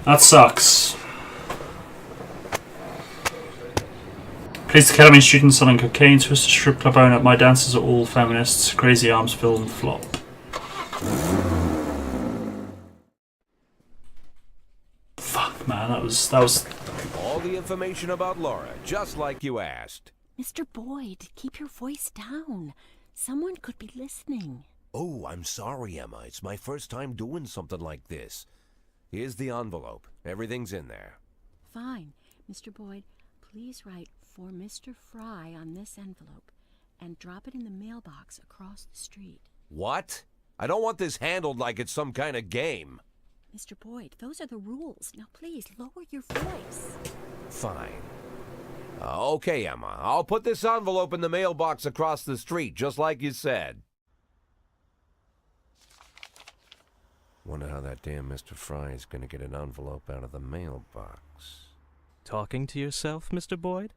That sucks. Police Academy students selling cocaine to a strip club owner. My dancers are all feminists. Crazy Arms film flop. Fuck, man, that was. All the information about Laura, just like you asked. Mr. Boyd, keep your voice down. Someone could be listening. Oh, I'm sorry, Emma. It's my first time doing something like this. Here's the envelope. Everything's in there. Fine. Mr. Boyd, please write for Mr. Fry on this envelope and drop it in the mailbox across the street. What? I don't want this handled like it's some kind of game. Mr. Boyd, those are the rules. Now please, lower your voice. Fine. Okay, Emma. I'll put this envelope in the mailbox across the street, just like you said. Wonder how that damn Mr. Fry is gonna get an envelope out of the mailbox. Talking to yourself, Mr. Boyd?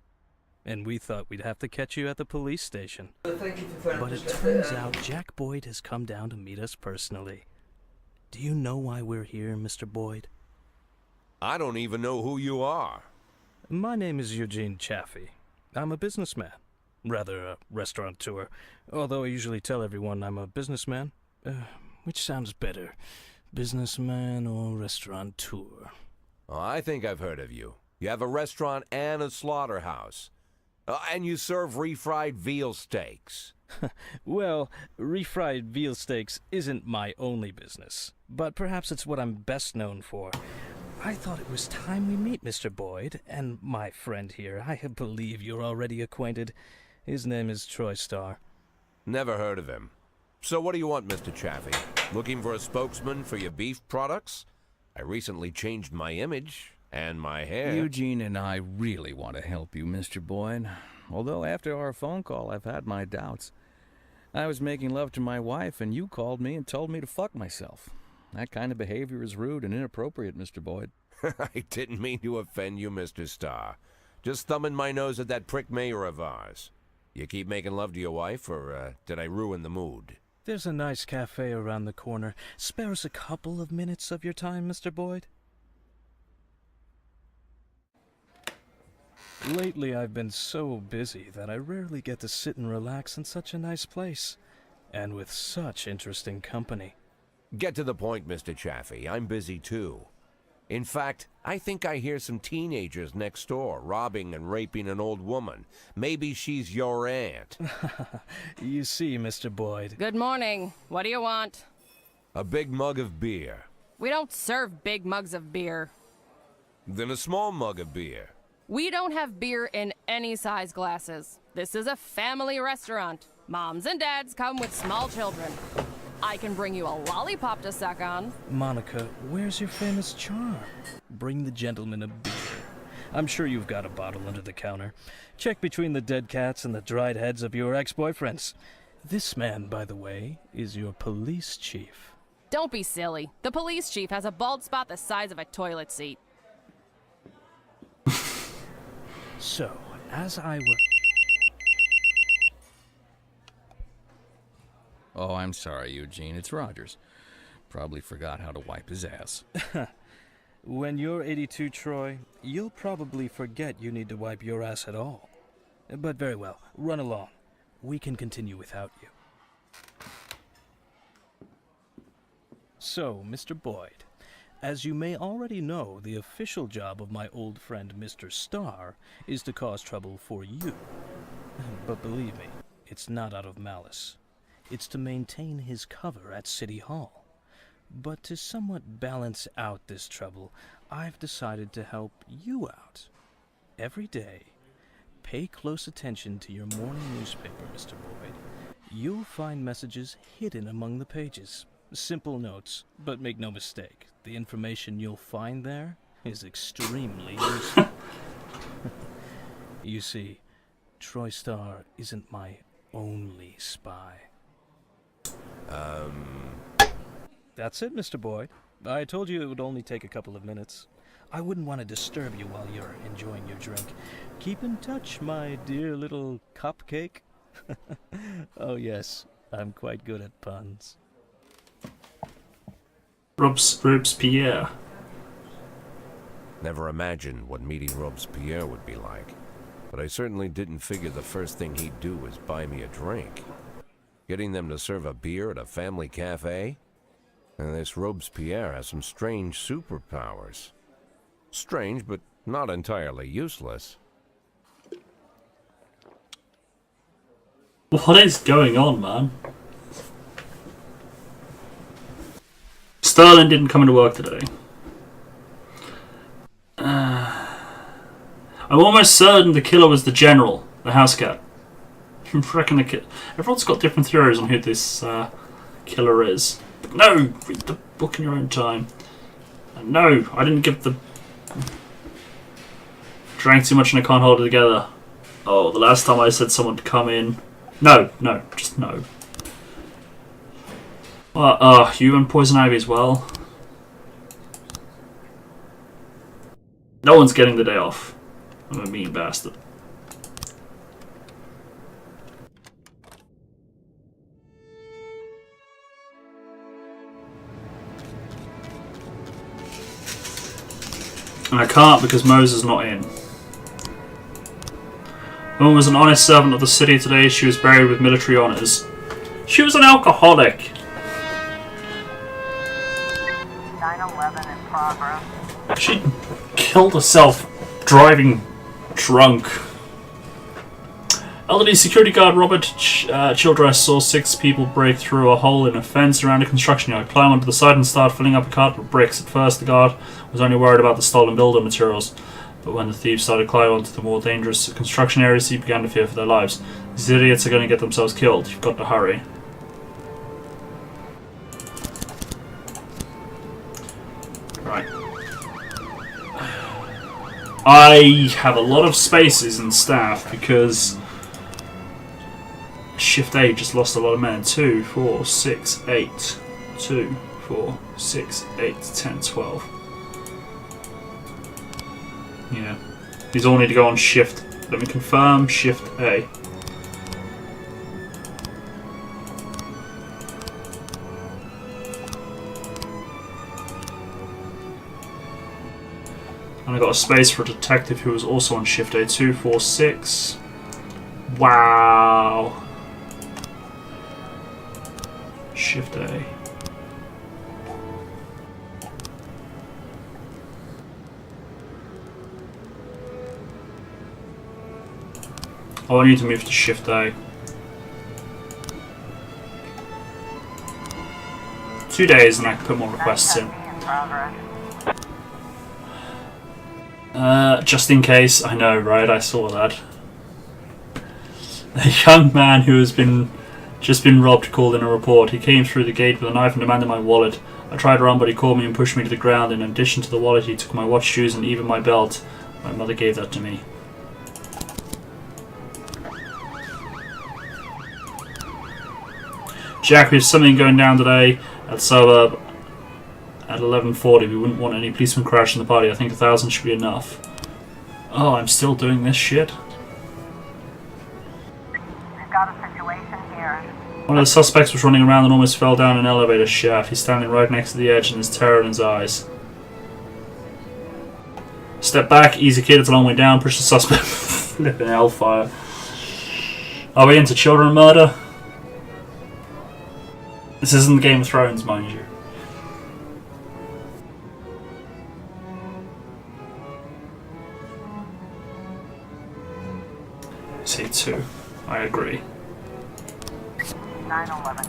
And we thought we'd have to catch you at the police station. But it turns out Jack Boyd has come down to meet us personally. Do you know why we're here, Mr. Boyd? I don't even know who you are. My name is Eugene Chaffee. I'm a businessman. Rather, a restaurateur. Although I usually tell everyone I'm a businessman. Which sounds better? Businessman or restaurateur? Oh, I think I've heard of you. You have a restaurant and a slaughterhouse. And you serve refried veal steaks. Well, refried veal steaks isn't my only business, but perhaps it's what I'm best known for. I thought it was time we meet, Mr. Boyd, and my friend here. I believe you're already acquainted. His name is Troy Starr. Never heard of him. So what do you want, Mr. Chaffee? Looking for a spokesman for your beef products? I recently changed my image and my hair. Eugene and I really want to help you, Mr. Boyd. Although after our phone call, I've had my doubts. I was making love to my wife, and you called me and told me to fuck myself. That kind of behavior is rude and inappropriate, Mr. Boyd. I didn't mean to offend you, Mr. Starr. Just thumbing my nose at that prick mayor of ours. You keep making love to your wife, or did I ruin the mood? There's a nice cafe around the corner. Spare us a couple of minutes of your time, Mr. Boyd. Lately, I've been so busy that I rarely get to sit and relax in such a nice place, and with such interesting company. Get to the point, Mr. Chaffee. I'm busy too. In fact, I think I hear some teenagers next door robbing and raping an old woman. Maybe she's your aunt. You see, Mr. Boyd. Good morning. What do you want? A big mug of beer. We don't serve big mugs of beer. Then a small mug of beer. We don't have beer in any size glasses. This is a family restaurant. Moms and dads come with small children. I can bring you a lollipop to suck on. Monica, where's your famous charm? Bring the gentleman a beer. I'm sure you've got a bottle under the counter. Check between the dead cats and the dried heads of your ex-boyfriends. This man, by the way, is your police chief. Don't be silly. The police chief has a bald spot the size of a toilet seat. So, as I was... Oh, I'm sorry, Eugene. It's Rogers. Probably forgot how to wipe his ass. When you're 82, Troy, you'll probably forget you need to wipe your ass at all. But very well, run along. We can continue without you. So, Mr. Boyd, as you may already know, the official job of my old friend Mr. Starr is to cause trouble for you. But believe me, it's not out of malice. It's to maintain his cover at City Hall. But to somewhat balance out this trouble, I've decided to help you out. Every day, pay close attention to your morning newspaper, Mr. Boyd. You'll find messages hidden among the pages. Simple notes, but make no mistake, the information you'll find there is extremely useful. You see, Troy Starr isn't my only spy. That's it, Mr. Boyd. I told you it would only take a couple of minutes. I wouldn't want to disturb you while you're enjoying your drink. Keep in touch, my dear little cupcake. Oh yes, I'm quite good at puns. Robespierre. Never imagined what meeting Robespierre would be like, but I certainly didn't figure the first thing he'd do was buy me a drink. Getting them to serve a beer at a family cafe? And this Robespierre has some strange superpowers. Strange, but not entirely useless. What is going on, man? Sterling didn't come into work today. I'm almost certain the killer was the general, the house cat. I reckon everyone's got different theories on who this killer is. But no, read the book in your own time. And no, I didn't give the... Drank too much and I can't hold it together. Oh, the last time I said someone to come in... No, just no. You and Poison Ivy as well. No one's getting the day off. I'm a mean bastard. And I can't because Moses is not in. The woman was an honest servant of the city today. She was buried with military honours. She was an alcoholic. 9/11 in progress. She killed herself driving drunk. Elderly security guard Robert Childress saw 6 people break through a hole in a fence around a construction yard, climb onto the side and start filling up a cart with bricks. At first, the guard was only worried about the stolen building materials, but when the thieves started climbing onto the more dangerous construction areas, he began to fear for their lives. These idiots are going to get themselves killed. You've got to hurry. Right. I have a lot of spaces in staff because Shift A just lost a lot of men. 2, 4, 6, 8. 2, 4, 6, 8, 10, 12. Yeah. These all need to go on Shift. Let me confirm. Shift A. And I got a space for a detective who was also on Shift A. 2, 4, 6. Wow. Shift A. Oh, I need to move to Shift A. 2 days and I can put more requests in. Just in case. I know, right? I saw that. A young man who has just been robbed called in a report. He came through the gate with a knife and demanded my wallet. I tried to run, but he caught me and pushed me to the ground. In addition to the wallet, he took my watch, shoes, and even my belt. My mother gave that to me. Jack, we have something going down today at Suburb at 11:40. We wouldn't want any policemen crashing the party. I think 1,000 should be enough. Oh, I'm still doing this shit? We've got a situation here. One of the suspects was running around and almost fell down an elevator shaft. He's standing right next to the edge and there's terror in his eyes. Step back, easy kid, it's a long way down, push the suspect. Flipping hellfire. Are we into children murder? This isn't Game of Thrones, mind you. Say 2. I agree. 911.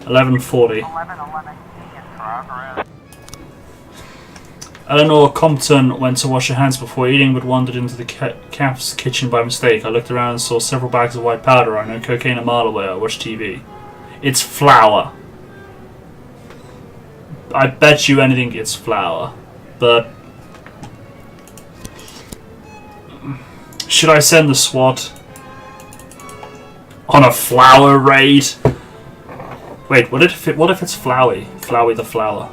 11:40. 1111. In progress. Eleanor Compton went to wash her hands before eating, but wandered into the calf's kitchen by mistake. I looked around and saw several bags of white powder. I know cocaine a mile away. I watched TV. It's flour. I bet you anything it's flour. But should I send the SWAT on a flour raid? Wait, what if it's Flowey? Flowey the flower.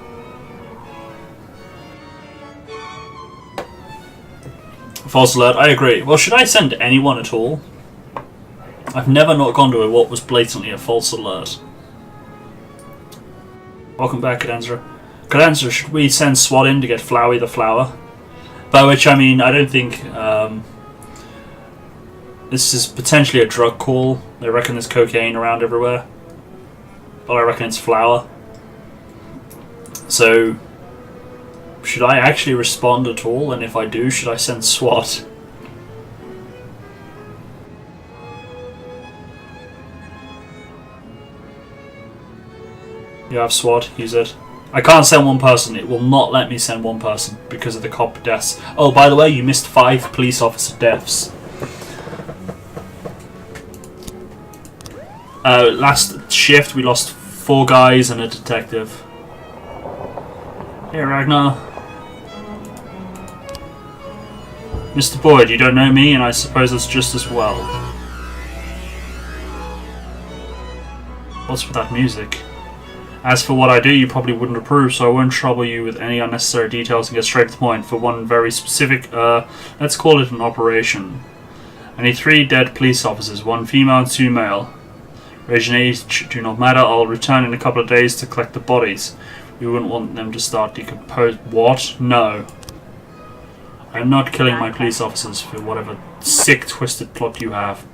False alert, I agree. Well, should I send anyone at all? I've never not gone to what was blatantly a false alert. Welcome back, Cadenza. Cadenza, should we send SWAT in to get Flowey the flower? By which I mean, I don't think this is potentially a drug call. They reckon there's cocaine around everywhere. But I reckon it's flour. So should I actually respond at all? And if I do, should I send SWAT? You have SWAT, use it. I can't send one person. It will not let me send one person because of the cop deaths. Oh, by the way, you missed 5 police officer deaths. Last shift we lost 4 guys and a detective. Hey Ragnar. Mr. Boyd, you don't know me, and I suppose that's just as well. What's with that music? As for what I do, you probably wouldn't approve, so I won't trouble you with any unnecessary details and get straight to the point. For one very specific, let's call it an operation. I need 3 dead police officers, 1 female and 2 male. Age and age do not matter. I'll return in a couple of days to collect the bodies. We wouldn't want them to start decompose. What? No. I'm not killing my police officers for whatever sick, twisted plot you have.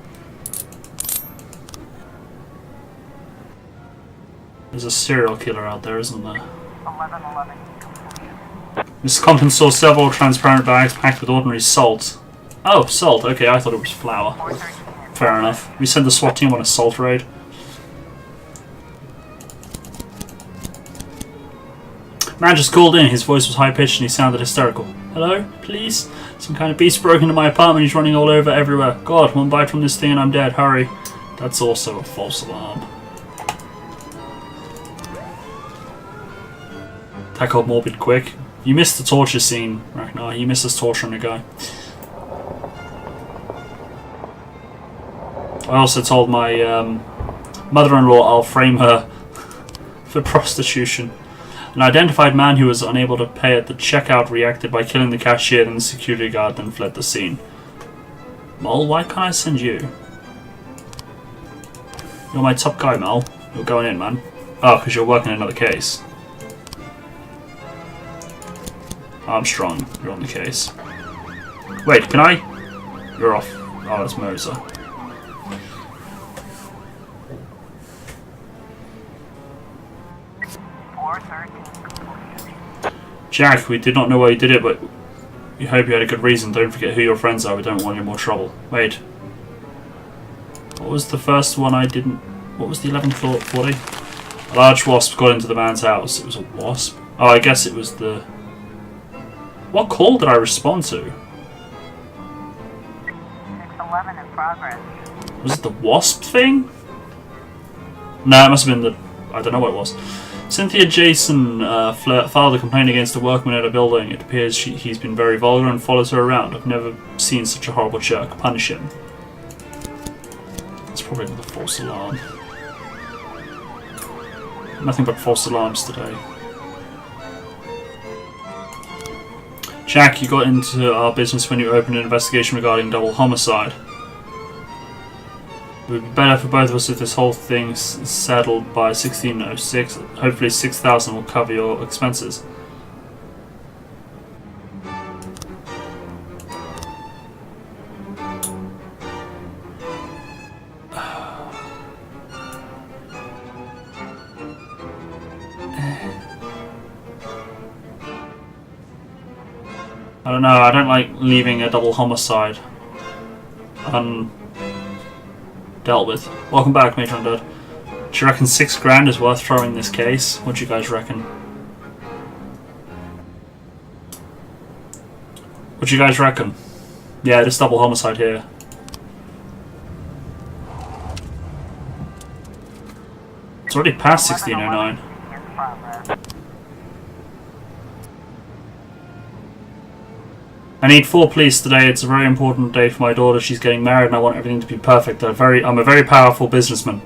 There's a serial killer out there, isn't there? 1111. Mrs. Compton saw several transparent bags packed with ordinary salt. Oh, salt. Okay, I thought it was flour. Fair enough. We send the SWAT team on a salt raid. Man just called in. His voice was high-pitched and he sounded hysterical. Hello? Police? Some kind of beast broke into my apartment. He's running all over everywhere. God, one bite from this thing and I'm dead. Hurry. That's also a false alarm. That got morbid quick. You missed the torture scene, Ragnar. You missed us torturing a guy. I also told my mother-in-law I'll frame her for prostitution. An identified man who was unable to pay at the checkout reacted by killing the cashier and the security guard, then fled the scene. Mole, why can't I send you? You're my top guy, Mole. You're going in, man. Oh, because you're working another case. Armstrong, you're on the case. Wait, can I? You're off. Oh, that's Moser. Jack, we did not know why you did it, but we hope you had a good reason. Don't forget who your friends are. We don't want any more trouble. Wait. What was the first one I didn't... What was the 11:40? A large wasp got into the man's house. It was a wasp? Oh, I guess it was the... What call did I respond to? 611 in progress. Was it the wasp thing? No, it must have been the... I don't know what it was. Cynthia Jason filed a complaint against a workman at a building. It appears he's been very vulgar and follows her around. I've never seen such a horrible jerk. Punish him. It's probably another false alarm. Nothing but false alarms today. Jack, you got into our business when you opened an investigation regarding double homicide. It would be better for both of us if this whole thing's settled by 1606. Hopefully 6,000 will cover your expenses. I don't know, I don't like leaving a double homicide undealt with. Welcome back, Major Undead. Do you reckon 6 grand is worth throwing this case? What do you guys reckon? What do you guys reckon? Yeah, this double homicide here. It's already past 1609. I need 4 police today. It's a very important day for my daughter. She's getting married and I want everything to be perfect. I'm a very powerful businessman.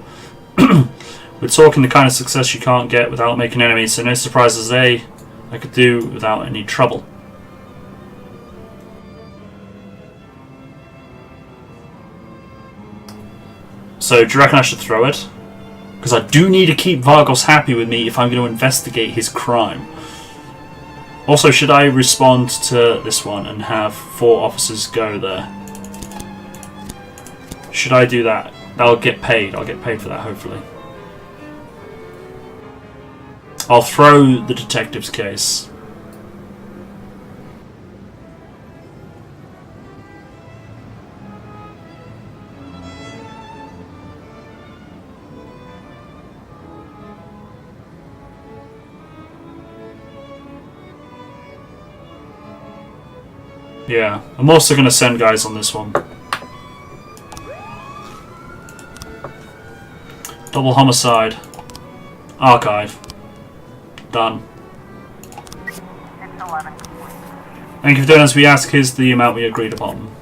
We're talking the kind of success you can't get without making enemies, so no surprises I could do without any trouble. So, do you reckon I should throw it? Because I do need to keep Vargos happy with me if I'm going to investigate his crime. Also, should I respond to this one and have 4 officers go there? Should I do that? I'll get paid. I'll get paid for that, hopefully. I'll throw the detective's case. Yeah, I'm also going to send guys on this one. Double homicide. Archive. Done. Thank you for doing as we ask. Here's the amount we agreed upon.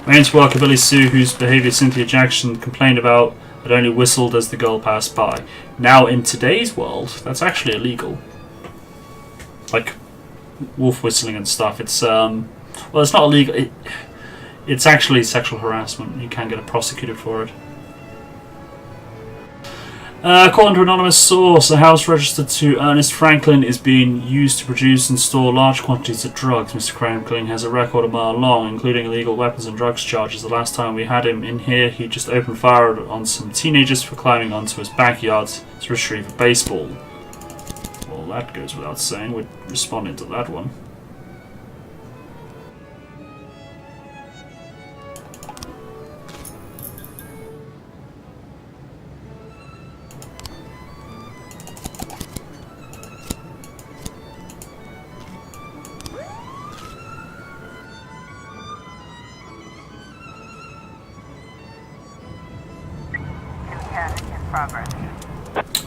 Remains worker Billy Sue, whose behaviour Cynthia Jackson complained about, had only whistled as the girl passed by. Now, in today's world, that's actually illegal. Like wolf whistling and stuff. It's well, it's not illegal. It's actually sexual harassment. You can get prosecuted for it. According to an anonymous source, a house registered to Ernest Franklin is being used to produce and store large quantities of drugs. Mr. Franklin has a record a mile long, including illegal weapons and drugs charges. The last time we had him in here, he just opened fire on some teenagers for climbing onto his backyard to retrieve a baseball. Well, that goes without saying. We're responding to that one.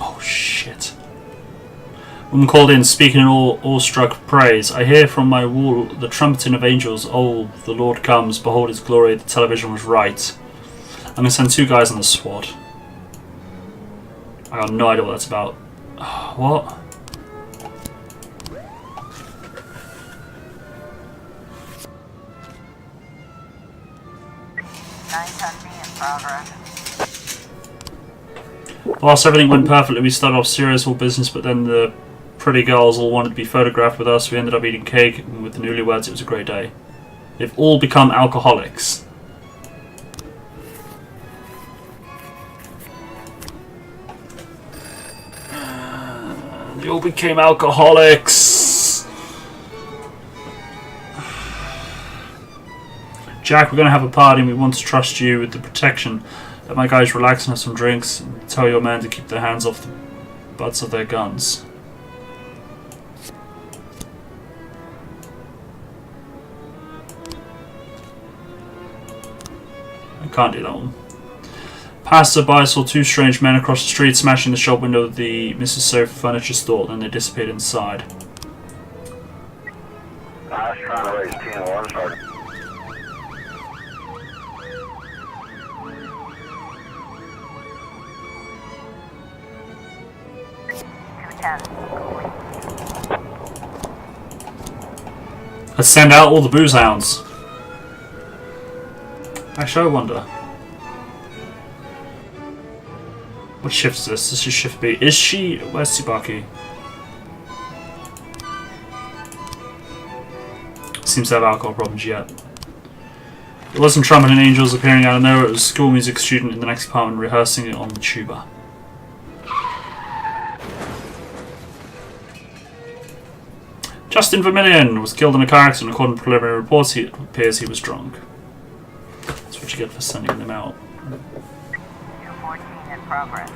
Oh shit. Woman called in, speaking in awestruck praise. I hear from my wall the trumpeting of angels. Oh, the Lord comes, behold his glory, the television was right. I'm going to send 2 guys on the SWAT. I got no idea what that's about. What? Whilst everything went perfectly, we started off serious all business, but then the pretty girls all wanted to be photographed with us. We ended up eating cake, and with the newlyweds it was a great day. They've all become alcoholics. They all became alcoholics. Jack, we're going to have a party and we want to trust you with the protection. Let my guys relax and have some drinks. And tell your men to keep their hands off the butts of their guns. I can't do that one. Passerby saw 2 strange men across the street smashing the shop window of the Mrs. Sofa furniture store, then they disappeared inside. I was trying to raise 10-1, Sergeant. Let's send out all the booze hounds. Actually, I wonder. What shift is this? This is shift B. Is she... Where's Tsubaki? Seems to have alcohol problems yet. It wasn't Trumpeting Angels appearing out of nowhere, it was a school music student in the next apartment rehearsing it on the tuba. Justin Vermillion was killed in a car accident. According to preliminary reports, it appears he was drunk. That's what you get for sending them out. 214 in progress.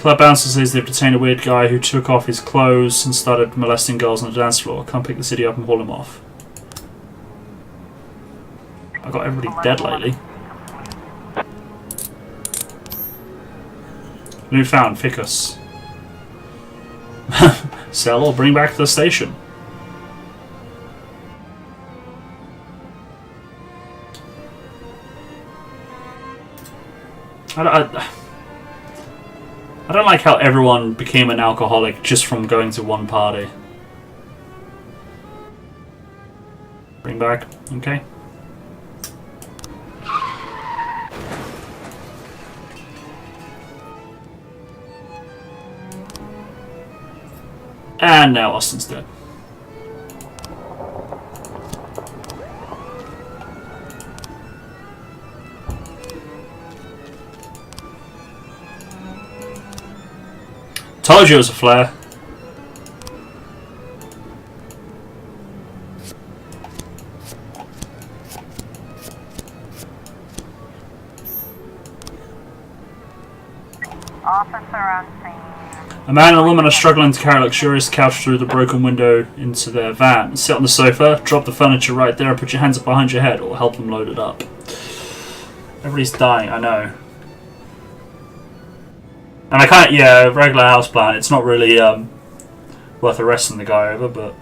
Club bouncer says they've detained a weird guy who took off his clothes and started molesting girls on the dance floor. Come pick the city up and haul him off. I got everybody dead lately. New found ficus. Sell or bring back to the station. I don't like how everyone became an alcoholic just from going to one party. Bring back, okay. And now Austin's dead. Told you it was a flare. Officer on scene. A man and a woman are struggling to carry a luxurious couch through the broken window into their van. Sit on the sofa, drop the furniture right there and put your hands up behind your head, or help them load it up. Everybody's dying, I know. And I can't, yeah, regular houseplant, it's not really worth arresting the guy over, but...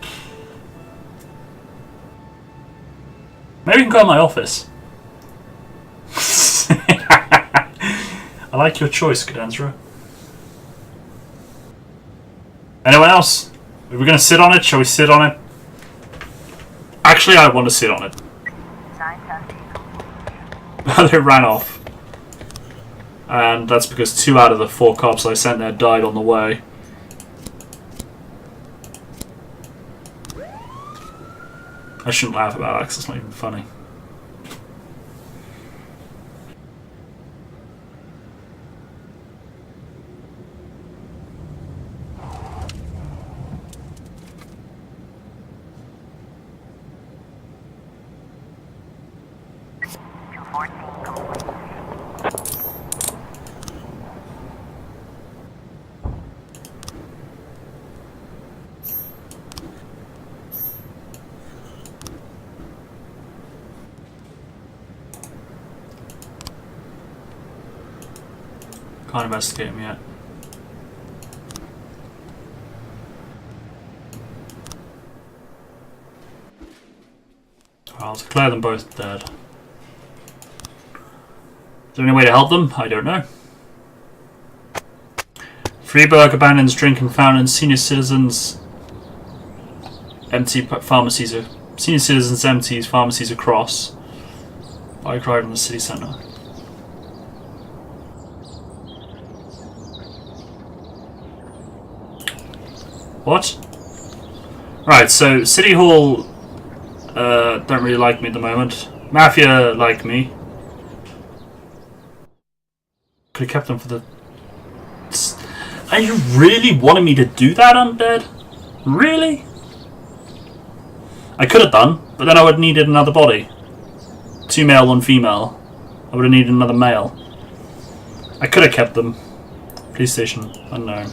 Maybe we can go in my office. I like your choice, Cadanzra. Anyone else? Are we going to sit on it? Shall we sit on it? Actually, I want to sit on it. 910. They ran off. And that's because 2 out of the 4 cops I sent there died on the way. I shouldn't laugh about that because it's not even funny. Can't investigate him yet. I'll declare them both dead. Is there any way to help them? I don't know. Freiburg abandons drinking fountains. Senior citizens empty pharmacies. Senior citizens empties pharmacies across. Bike ride in the city centre. What? Right, so City Hall don't really like me at the moment. Mafia like me. Could have kept them for the... Are you really wanting me to do that, Undead? Really? I could have done, but then I would have needed another body. 2 male, 1 female. I would have needed another male. I could have kept them. Police station, unknown.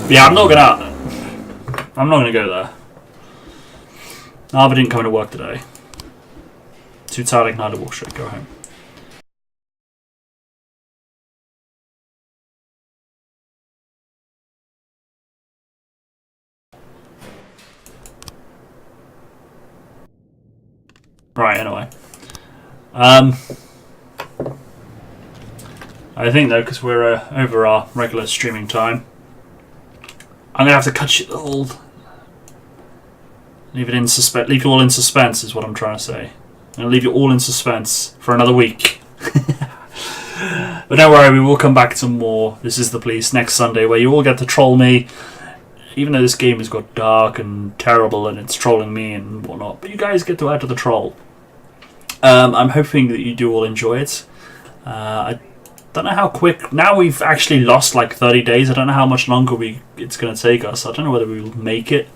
Yeah, I'm not gonna go there. Arva didn't come into work today. Too tired, I can hardly walk straight, go home. Right, anyway. I think though, because we're over our regular streaming time, I'm going to have to cut you all Leave it in suspense. Leave you all in suspense is what I'm trying to say. I'm going to leave you all in suspense for another week. But don't worry, we will come back to more This Is the Police next Sunday, where you all get to troll me. Even though this game has got dark and terrible and it's trolling me and whatnot, but you guys get to add to the troll. I'm hoping that you do all enjoy it. I don't know how quick. Now we've actually lost like 30 days. I don't know how much longer it's going to take us. I don't know whether we will make it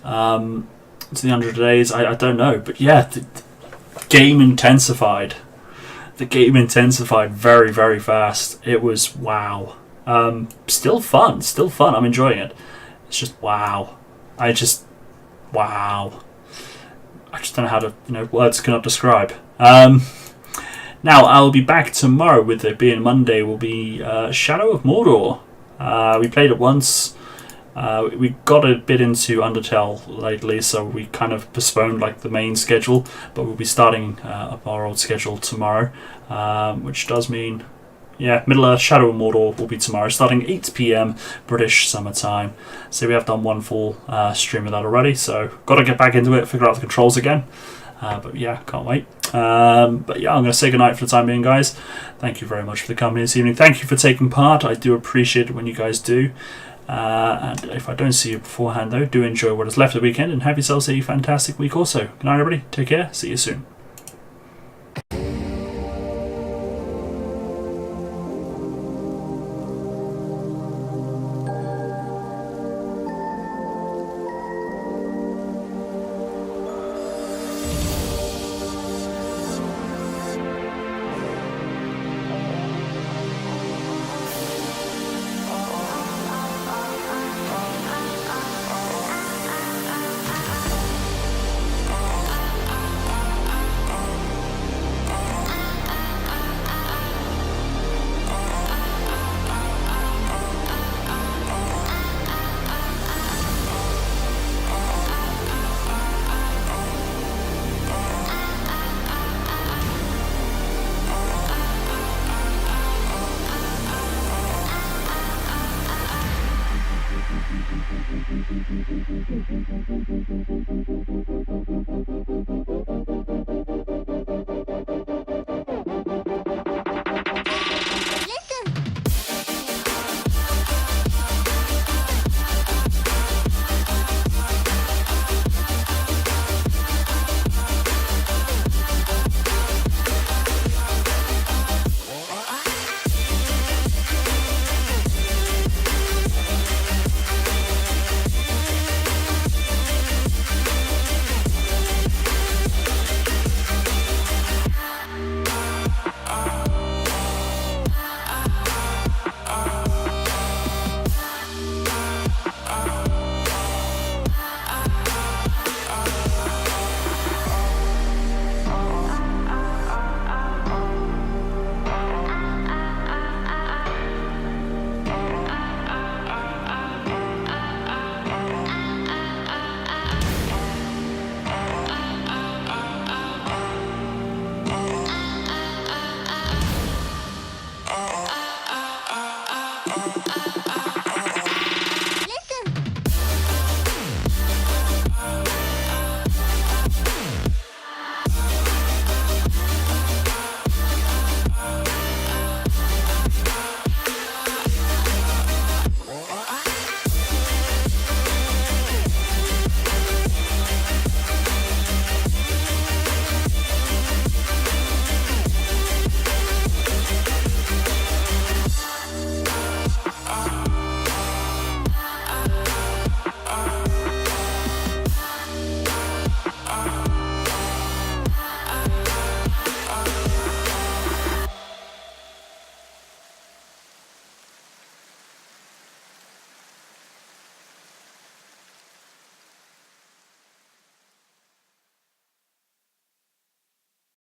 to the 100 days. I don't know. But yeah, the game intensified. The game intensified very, very fast. It was wow. Still fun. I'm enjoying it. It's just wow. Wow. I just don't know how to, words cannot describe. Now, I'll be back tomorrow, with it being Monday, will be Shadow of Mordor. We played it once. We got a bit into Undertale lately, so we kind of postponed like the main schedule, but we'll be starting up our old schedule tomorrow, which does mean, yeah, Middle-earth Shadow of Mordor will be tomorrow, starting 8 PM British summertime. So we have done one full stream of that already, so got to get back into it, figure out the controls again. But yeah, can't wait. But yeah, I'm going to say goodnight for the time being, guys. Thank you very much for the company this evening. Thank you for taking part. I do appreciate it when you guys do. And if I don't see you beforehand, though, do enjoy what is left of the weekend and have yourselves a fantastic week also. Good night, everybody. Take care. See you soon.